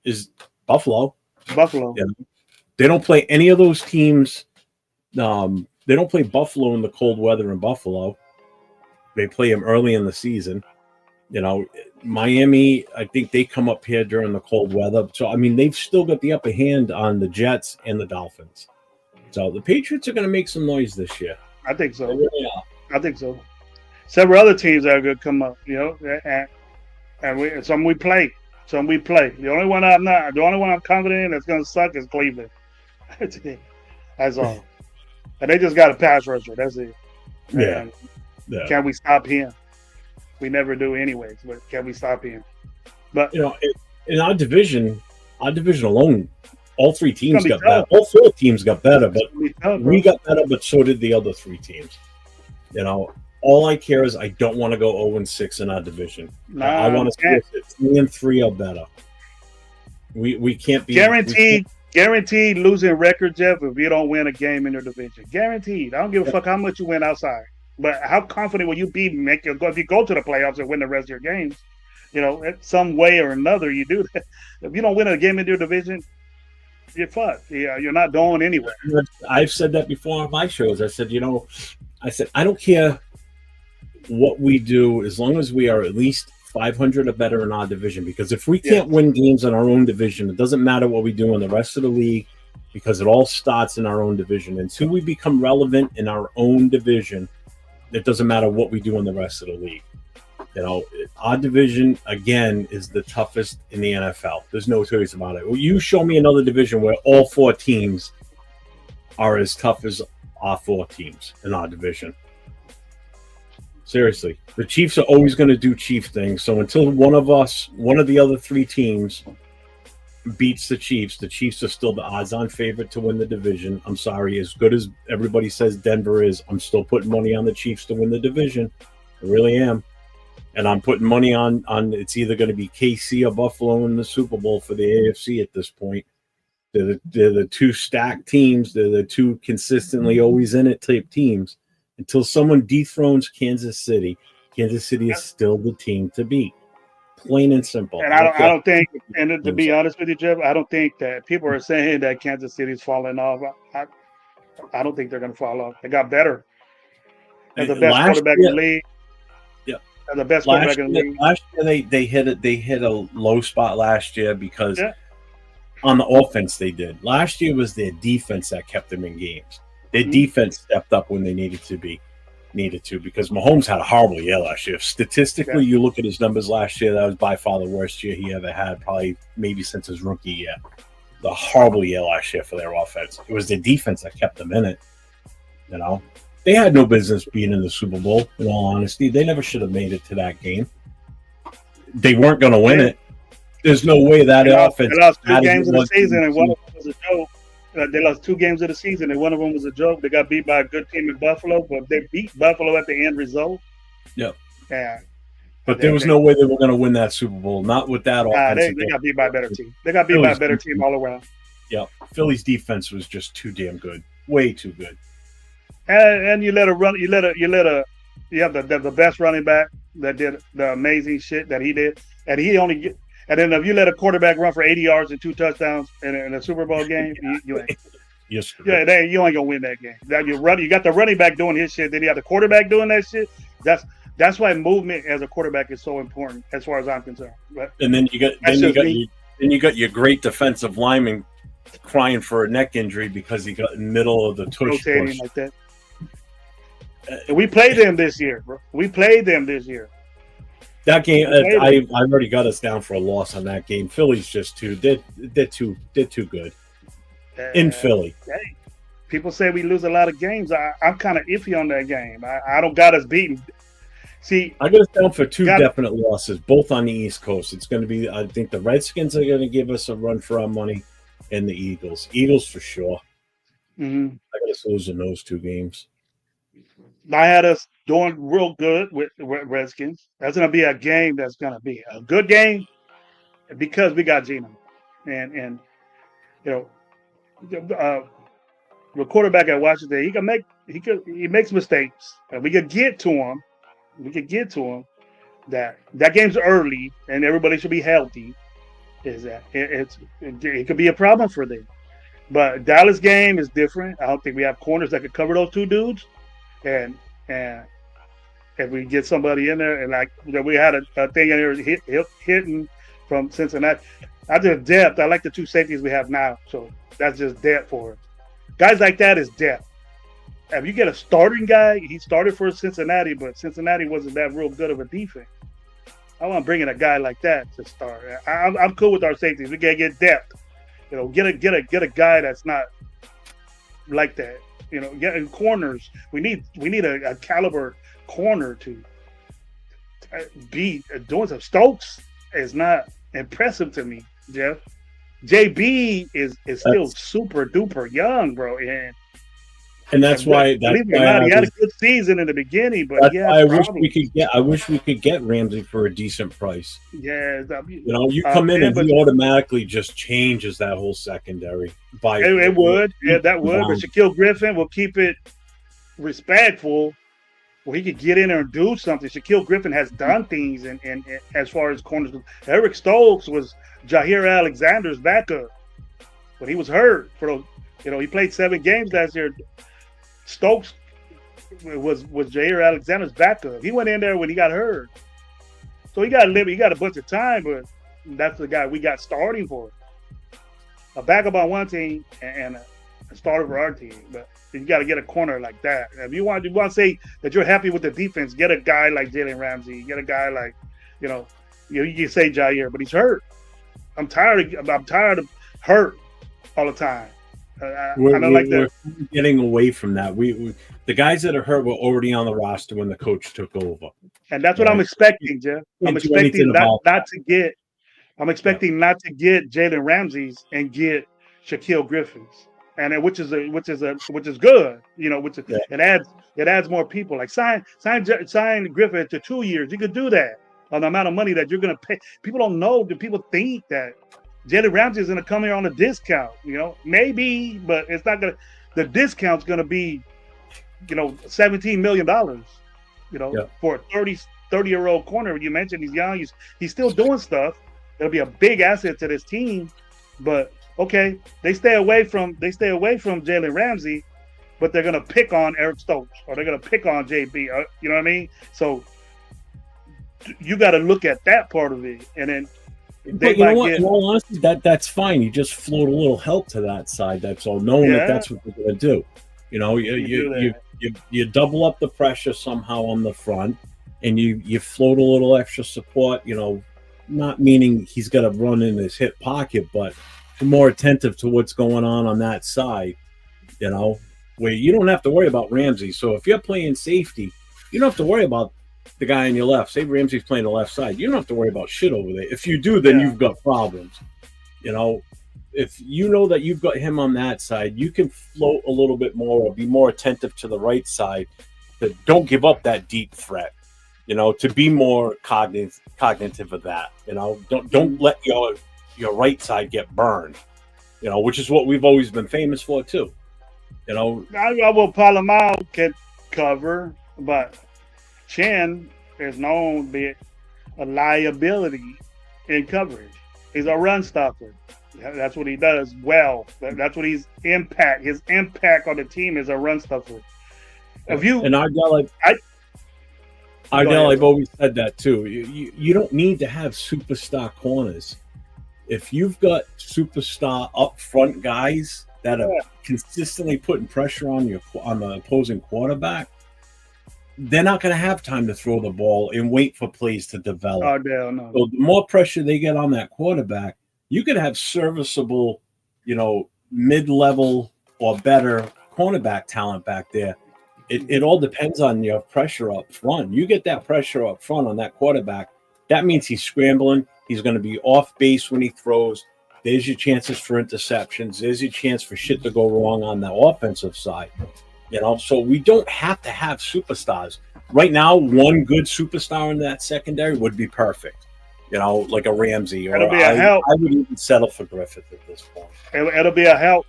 is Buffalo. Buffalo. You know? They don't play any of those teams. They don't play Buffalo in the cold weather in Buffalo. They play them early in the season. You know, Miami, I think they come up here during the cold weather. So, I mean, they've still got the upper hand on the Jets and the Dolphins. So the Patriots are going to make some noise this year. I think so. Really I think so. Several other teams that are going to come up, you know, and some we play. The only one I'm confident in that's going to suck is Cleveland. That's all. And they just got a pass rusher. That's it. Yeah. Can we stop him? We never do anyways, but can we stop him? But you know, in our division alone, all three teams got better. Tough. All four teams got better, but tough, we got better, but so did the other three teams. You know, all I care is I don't want to go 0-6 in our division. I want to see us 3-3 or better. We can't be guaranteed losing record, Jeff, if you don't win a game in your division. Guaranteed. I don't give a fuck how much you win outside. But how confident will you be if you go to the playoffs and win the rest of your games? You know, some way or another you do that. If you don't win a game in your division, you're fucked. Yeah, you're not going anywhere. I've said that before on my shows. I said, I don't care what we do as long as we are at least 500 or better in our division. Because if we can't win games in our own division, it doesn't matter what we do in the rest of the league, because it all starts in our own division. Until we become relevant in our own division, it doesn't matter what we do in the rest of the league. You know, our division, again, is the toughest in the NFL. There's no choice about it. Well, you show me another division where all four teams are as tough as our four teams in our division. Seriously. The Chiefs are always going to do Chief things. So until one of the other three teams beats the Chiefs are still the odds-on favorite to win the division. I'm sorry. As good as everybody says Denver is, I'm still putting money on the Chiefs to win the division. I really am. And I'm putting money on it's either going to be KC or Buffalo in the Super Bowl for the AFC at this point. They're the two stacked teams. They're the two consistently always in it type teams. Until someone dethrones Kansas City is still the team to beat. Plain and simple. And I don't think, and to be honest with you, Jeff, I don't think that people are saying that Kansas City's falling off. I don't think they're going to fall off. They got better. They're the best quarterback in the league. The best quarterback in the league. Last year they hit a low spot last year because on the offense they did. Last year was their defense that kept them in games. Their defense stepped up when they needed to because Mahomes had a horrible year last year. Statistically, you look at his numbers last year, that was by far the worst year he ever had, probably maybe since his rookie year. The horrible year last year for their offense. It was their defense that kept them in it. You know? They had no business being in the Super Bowl, in all honesty. They never should have made it to that game. They weren't going to win it. There's no way that offense. They lost 2 games of the season, and one of them was a joke. They lost 2 games of the season, and one of them was a joke. They got beat by a good team in Buffalo, but they beat Buffalo at the end result. Yep. Yeah. But there was no way they were going to win that Super Bowl, not with that offense. They got beat by a better team. They got beat by a better team all around. Yeah. Philly's defense was just too damn good. Way too good. And you have the best running back that did the amazing shit that he did, and then if you let a quarterback run for 80 yards and 2 touchdowns in a Super Bowl game, you ain't. Yes, you ain't gonna win that game. You got the running back doing his shit, then you have the quarterback doing that shit. That's why movement as a quarterback is so important, as far as I'm concerned. But And then that's just me. you got your great defensive lineman crying for a neck injury because he got in the middle of the tush Rotating push. like that. And we played them this year, bro. We played them this year. That game, We played I've already got us down for a loss on that game. Philly's just they're too good in Philly. Hey, people say we lose a lot of games. I'm kind of iffy on that game. I don't got us beaten. See, I got us down for two got- definite losses, both on the East Coast. It's going to be, I think, the Redskins are going to give us a run for our money, and the Eagles. Eagles for sure. mhm. I got us losing those two games. I had us doing real good with Redskins. That's going to be a game that's going to be a good game because we got Geno. And you know, the quarterback at Washington, he makes mistakes. And we could get to him. That game's early and everybody should be healthy. Is that it could be a problem for them. But Dallas game is different. I don't think we have corners that could cover those two dudes. And if we get somebody in there, and like we had a thing in there hitting from Cincinnati, I just depth. I like the two safeties we have now, so that's just depth for us. Guys like that is depth. If you get a starting guy, he started for Cincinnati, but Cincinnati wasn't that real good of a defense. I want to bring in a guy like that to start. I'm cool with our safeties. We gotta get depth. You know, get a guy that's not like that. You know, getting corners. We need a caliber corner to be doing some. Stokes is not impressive to me, Jeff. JB is still super duper young, bro, and that's why. Believe it or not, he had a good season in the beginning, but yeah, I wish we could get Ramsey for a decent price. Yeah, you know, you come in and he automatically just changes that whole secondary. It would, that would. But Shaquille Griffin will keep it respectful, where he could get in there and do something. Shaquille Griffin has done things, and as far as corners, Eric Stokes was Jair Alexander's backup when he was hurt. For those, you know, he played 7 games last year. Stokes was Jair Alexander's backup. He went in there when he got hurt, so he got a bunch of time. But that's the guy we got starting for. A backup on one team and a starter for our team. But you got to get a corner like that. If you want to say that you're happy with the defense, get a guy like Jalen Ramsey. Get a guy like, you can say Jair, but he's hurt. I'm tired of hurt all the time. We're getting away from that. We the guys that are hurt were already on the roster when the coach took over, and that's what I'm expecting, Jeff. I'm expecting not to get Jalen Ramsey's and get Shaquille Griffin's, and which is good, it adds more people. Like sign Griffin to 2 years. You could do that on the amount of money that you're going to pay. People don't know. People think that Jalen Ramsey is going to come here on a discount, maybe, but it's not going to. The discount's going to be, $17 million, for a 30-year-old corner. You mentioned he's young. He's still doing stuff. It'll be a big asset to this team. But okay, they stay away from Jalen Ramsey, but they're going to pick on Eric Stokes or they're going to pick on JB. You know what I mean? So you got to look at that part of it, and then. But you know what? In all honesty, that's fine. You just float a little help to that side. That's all. Knowing that that's what they're going to do. You double up the pressure somehow on the front, and you float a little extra support. Not meaning he's got to run in his hip pocket, but more attentive to what's going on that side. Where you don't have to worry about Ramsey. So if you're playing safety, you don't have to worry about the guy on your left. Say Ramsey's playing the left side. You don't have to worry about shit over there. If you do, then you've got problems. If you know that you've got him on that side, you can float a little bit more or be more attentive to the right side. But don't give up that deep threat. To be more cognitive of that. Don't let your right side get burned. Which is what we've always been famous for too. I will Palomar can cover, but Chen is known to be a liability in coverage. He's a run stopper. That's what he does well. That's what his impact on the team is, a run stopper. Ardell, I've always said that too. You don't need to have superstar corners. If you've got superstar up front guys that are consistently putting pressure on the opposing quarterback, they're not going to have time to throw the ball and wait for plays to develop. Ardell, no. So the more pressure they get on that quarterback, you could have serviceable, mid-level or better cornerback talent back there. It all depends on your pressure up front. You get that pressure up front on that quarterback, that means he's scrambling. He's going to be off base when he throws. There's your chances for interceptions. There's your chance for shit to go wrong on the offensive side. So we don't have to have superstars. Right now, one good superstar in that secondary would be perfect. Like a Ramsey. Or It'll be a help. I would even settle for Griffith at this point. It'll be a help.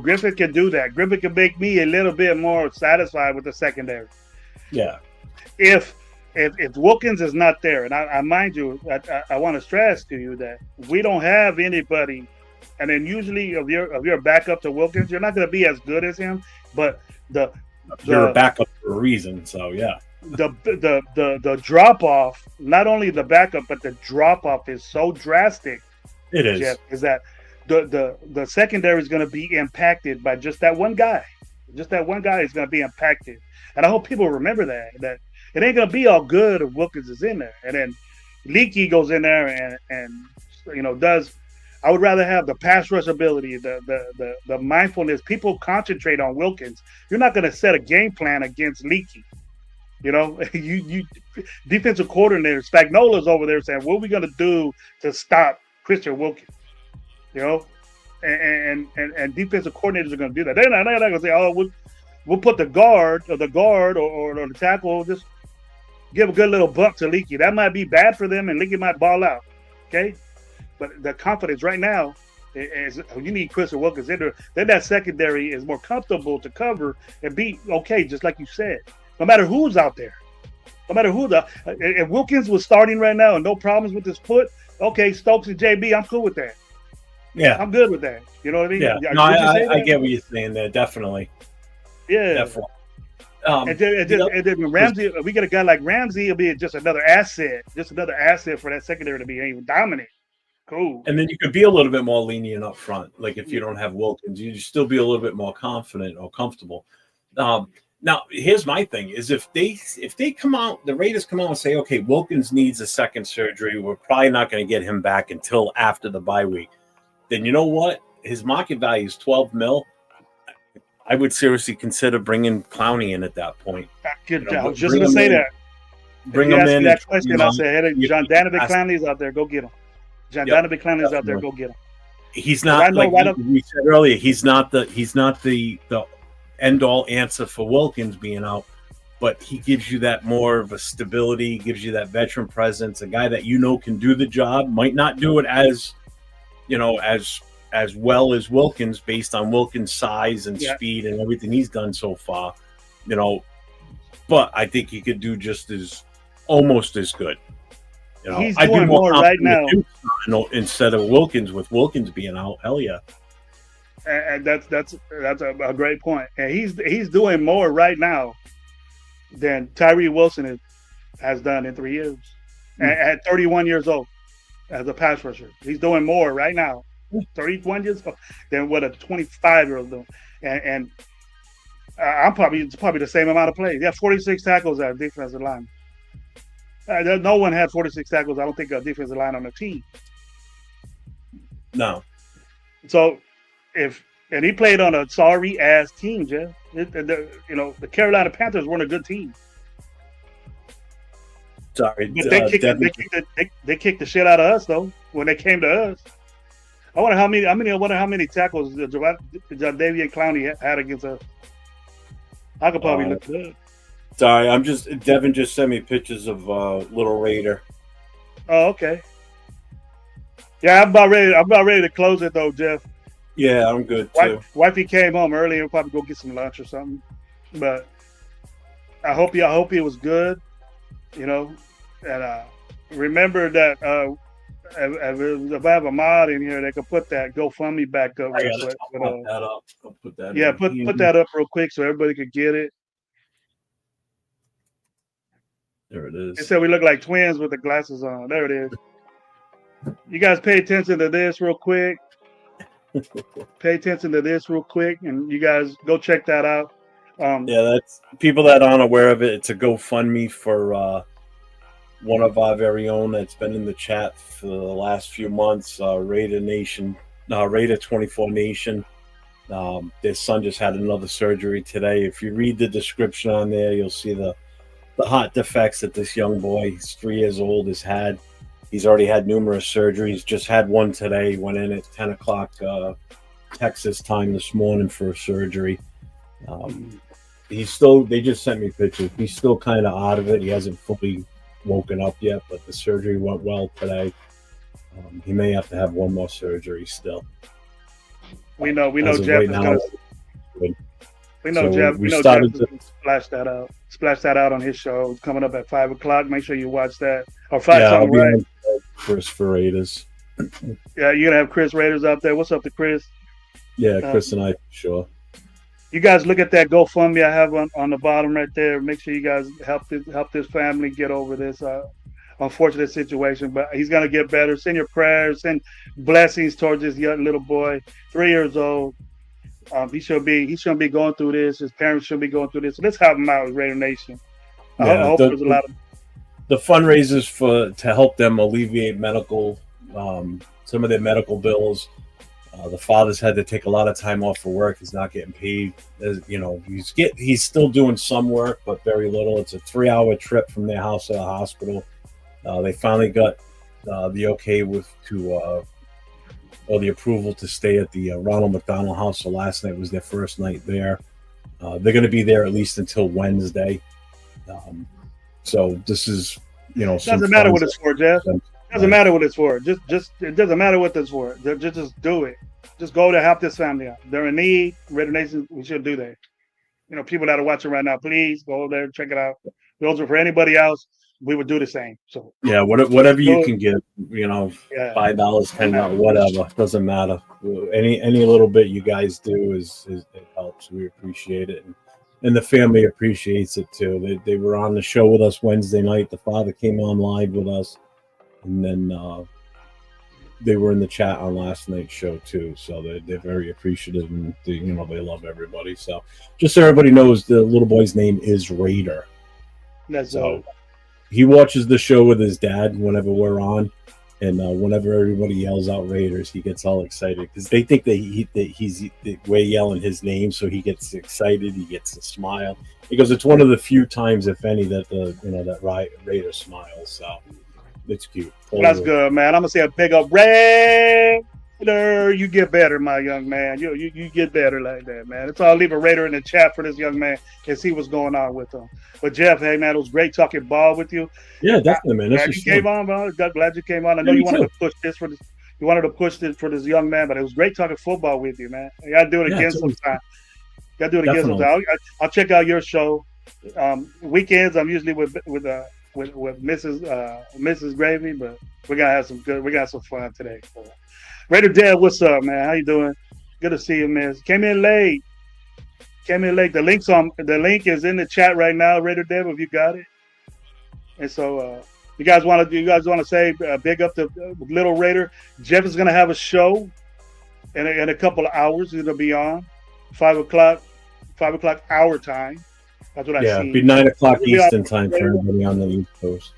Griffith can do that. Griffith can make me a little bit more satisfied with the secondary. Yeah. If Wilkins is not there, and I mind you, I want to stress to you that we don't have anybody, and then usually of your backup to Wilkins, you're not going to be as good as him, but you're a backup for a reason, so yeah. The drop off, not only the backup, but the drop off is so drastic. It is. Jeff, is that the secondary is going to be impacted by just that one guy. Just that one guy is going to be impacted, and I hope people remember that it ain't going to be all good if Wilkins is in there, and then Leaky goes in there and does. I would rather have the pass rush ability, the mindfulness. People concentrate on Wilkins. You're not going to set a game plan against Leaky. You defensive coordinator Spagnola's over there saying, "What are we going to do to stop Christian Wilkins?" And defensive coordinators are going to do that. They're not going to say, "Oh, we'll put the guard or the tackle, just give a good little bump to Leaky." That might be bad for them, and Leaky might ball out. Okay. But the confidence right now is you need Christian Wilkins in there. Then that secondary is more comfortable to cover and be okay, just like you said. No matter who's out there, if Wilkins was starting right now and no problems with his foot, okay, Stokes and JB, I'm cool with that. Yeah, I'm good with that. You know what I mean? Yeah, no, I get what you're saying there. Definitely. Yeah. Definitely. And then Ramsey, we get a guy like Ramsey, it'll be just another asset for that secondary to be even dominant. Cool. And then you could be a little bit more lenient up front. Like if you don't have Wilkins, you'd still be a little bit more confident or comfortable. Now, here's my thing: is if they come out, the Raiders come out and say, okay, Wilkins needs a second surgery. We're probably not going to get him back until after the bye week. Then you know what? His market value is $12 million. I would seriously consider bringing Clowney in at that point. I was just going to say that. Bring him in. That question, I said, hey, John Donovan Clowney's out there. Go get him. Donovan Clowney's out there. Go get him. He's not like we said earlier. He's not the end all answer for Wilkins being out, but he gives you that more of a stability. Gives you that veteran presence. A guy that can do the job. Might not do it as well as Wilkins based on Wilkins' size and speed and everything he's done so far. But I think he could do almost as good. He's doing more right now instead of Wilkins. With Wilkins being out, hell yeah. And that's a great point. And he's doing more right now than Tyree Wilson has done in 3 years. At 31 years old, as a pass rusher, he's doing more right now. 31 years old than what a 25-year-old doing. And I'm probably the same amount of plays. Yeah, 46 tackles as defensive line. No one had 46 tackles. I don't think a defensive line on the team. No. So and he played on a sorry ass team, Jeff. The Carolina Panthers weren't a good team. Sorry, but they kicked the shit out of us though when they came to us. I wonder how many tackles Jadeveon Clowney had against us. I could probably look it up. Sorry, Devin just sent me pictures of Little Raider. Oh, okay. Yeah, I'm about ready to close it though, Jeff. Yeah, I'm good too. Wifey came home early. We'll probably go get some lunch or something. But I hope it was good. And remember that if I have a mod in here, they can put that GoFundMe back up. Put that up. I'll put that. Yeah, put that up real quick so everybody could get it. There it They is. said we look like twins with the glasses on. There it is. You guys pay attention to this real quick. Pay attention to this real quick, and you guys go check that out. Yeah, that's people that aren't aware of it. It's a GoFundMe for one of our very own that's been in the chat for the last few months. Raider Nation, Raider 24 Nation. Their son just had another surgery today. If you read the description on there, you'll see the heart defects that this young boy, he's 3 years old, has had. He's already had numerous surgeries. Just had one today. Went in at 10 o'clock Texas time this morning for a surgery. He's still. They just sent me pictures. He's still kind of out of it. He hasn't fully woken up yet, but the surgery went well today. He may have to have one more surgery still. We know As of Jeff right is now, gonna. good. We know So Jeff. we We know Jeff started is to- gonna splash that out on his show. It's coming up at 5 o'clock. Make sure you watch that. Or 5 Yeah, I'll something, be right? on Chris for Raiders. Yeah, you're gonna have Chris Raiders out there. What's up to Chris? Yeah, Chris and I, for sure. You guys look at that GoFundMe I have on the bottom right there. Make sure you guys help this family get over this unfortunate situation. But he's gonna get better. Send your prayers, send blessings towards this young little boy, 3 years old. He shouldn't be going through this. His parents shouldn't be going through this. So let's help him out with Raider Nation. I hope there's a lot of the fundraisers to help them alleviate medical some of their medical bills. The father's had to take a lot of time off for work. He's not getting paid. He's still doing some work, but very little. It's a 3-hour trip from their house to the hospital. They finally got the okay or the approval to stay at the Ronald McDonald House. So last night was their first night there. They're going to be there at least until Wednesday. So this is, doesn't matter what it's for, Jeff. Doesn't matter what it's for. Just it doesn't matter what it's for. Just do it. Just go to help this family out. They're in need. Raider Nation, we should do that. People that are watching right now, please go over there and check it out. Those are for anybody else. We would do the same. So yeah, whatever you can give, $5, $10, whatever, doesn't matter. Any little bit you guys do is it helps. We appreciate it, and the family appreciates it too. They were on the show with us Wednesday night. The father came on live with us, and then they were in the chat on last night's show too. So they're very appreciative, and they love everybody. So just so everybody knows, the little boy's name is Raider. That's so. He watches the show with his dad whenever we're on, and whenever everybody yells out Raiders, he gets all excited because they think that we're yelling his name, so he gets excited. He gets a smile because it's one of the few times, if any, that that Raider smiles. So it's cute. Well, that's good, man. I'm gonna say a big up Raider. You get better, my young man. You get better like that, man. It's all. Leave a Raider in the chat for this young man and see what's going on with him. But Jeff, hey man, it was great talking ball with you. Yeah, definitely, man. Glad you came on, bro. Glad you came on. I know you wanted to push this for this. You wanted to push this for this young man, but it was great talking football with you, man. You gotta do it again sometime. Gotta do it again sometime. I'll check out your show. Weekends, I'm usually with Mrs. Gravy, but we're gonna have some fun today. So. Raider Dad, what's up, man? How you doing? Good to see you, man. Came in late. The link is in the chat right now, Raider Dad, if you got it. And so you guys want to say big up to Little Raider. Jeff is gonna have a show in a couple of hours. He's gonna be on 5 o'clock our time. That's what I see. Yeah, it'll be 9 o'clock Eastern time for everybody on the East Coast.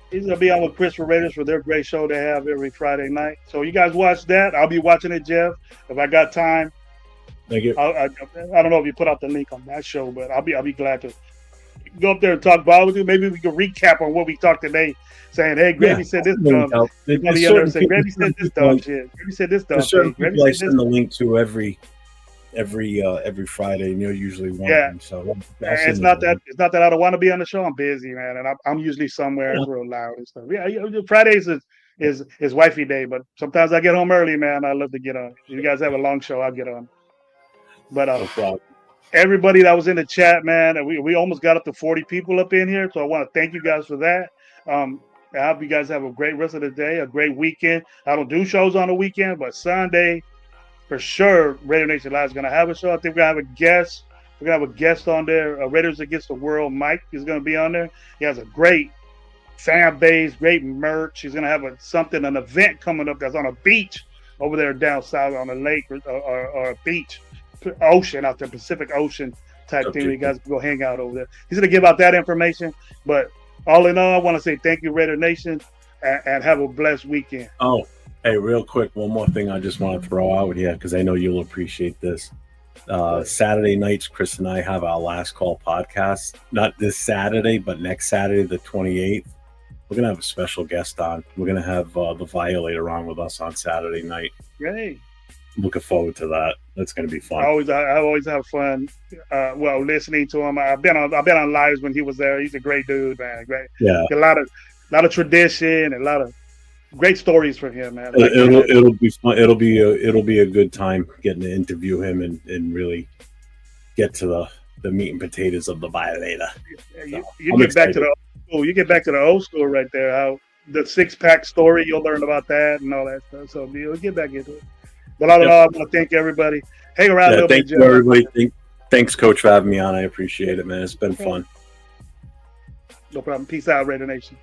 He's going to be on with Chris for Raiders for their great show they have every Friday night. So you guys watch that. I'll be watching it, Jeff. If I got time. Thank you. I don't know if you put out the link on that show, but I'll be glad to go up there and talk ball with you. Maybe we can recap on what we talked today, saying, hey, Gravy said this dumb. Gravy said this dumb shit. Gravy said this dumb shit. I send the link to every Friday, and you're usually one of them. So it's not that I don't want to be on the show. I'm busy, man, and I'm usually somewhere real loud and stuff. Yeah, Fridays is wifey day, but sometimes I get home early, man. I love to get on. If you guys have a long show, I'll get on. But no problem. Everybody that was in the chat, man, we almost got up to 40 people up in here, so I want to thank you guys for that. I hope you guys have a great rest of the day, a great weekend. I don't do shows on the weekend, but Sunday. For sure, Raider Nation Live is going to have a show. I think we're going to have a guest We're gonna have a guest on there. Raiders Against the World. Mike is gonna be on there. He has a great fan base, great merch. He's gonna have an event coming up that's on a beach over there down south on a lake or a beach, ocean out there, Pacific Ocean type thing. You guys can go hang out over there. He's gonna give out that information. But all in all, I want to say thank you, Raider Nation, and have a blessed weekend. Oh, hey, real quick, one more thing I just want to throw out here because I know you'll appreciate this. Saturday nights, Chris and I have our Last Call podcast. Not this Saturday, but next Saturday, the 28th. We're going to have a special guest on. We're going to have the Violator on with us on Saturday night. Great. Looking forward to that. That's going to be fun. I always have fun. Listening to him. I've been on lives when he was there. He's a great dude, man. Great. Yeah. A lot of tradition and a lot of great stories for him, man. It'll be fun. It'll be a good time getting to interview him and really get to the meat and potatoes of the Violator. You get back to the old school. You get back to the old school right there. How the 6-pack story, you'll learn about that and all that stuff. So we'll get back into it. But all in all, I want to thank everybody. Hang around a little bit. Thank you, everybody. Thanks, Coach, for having me on. I appreciate it, man. It's been fun. No problem. Peace out, Raider Nation.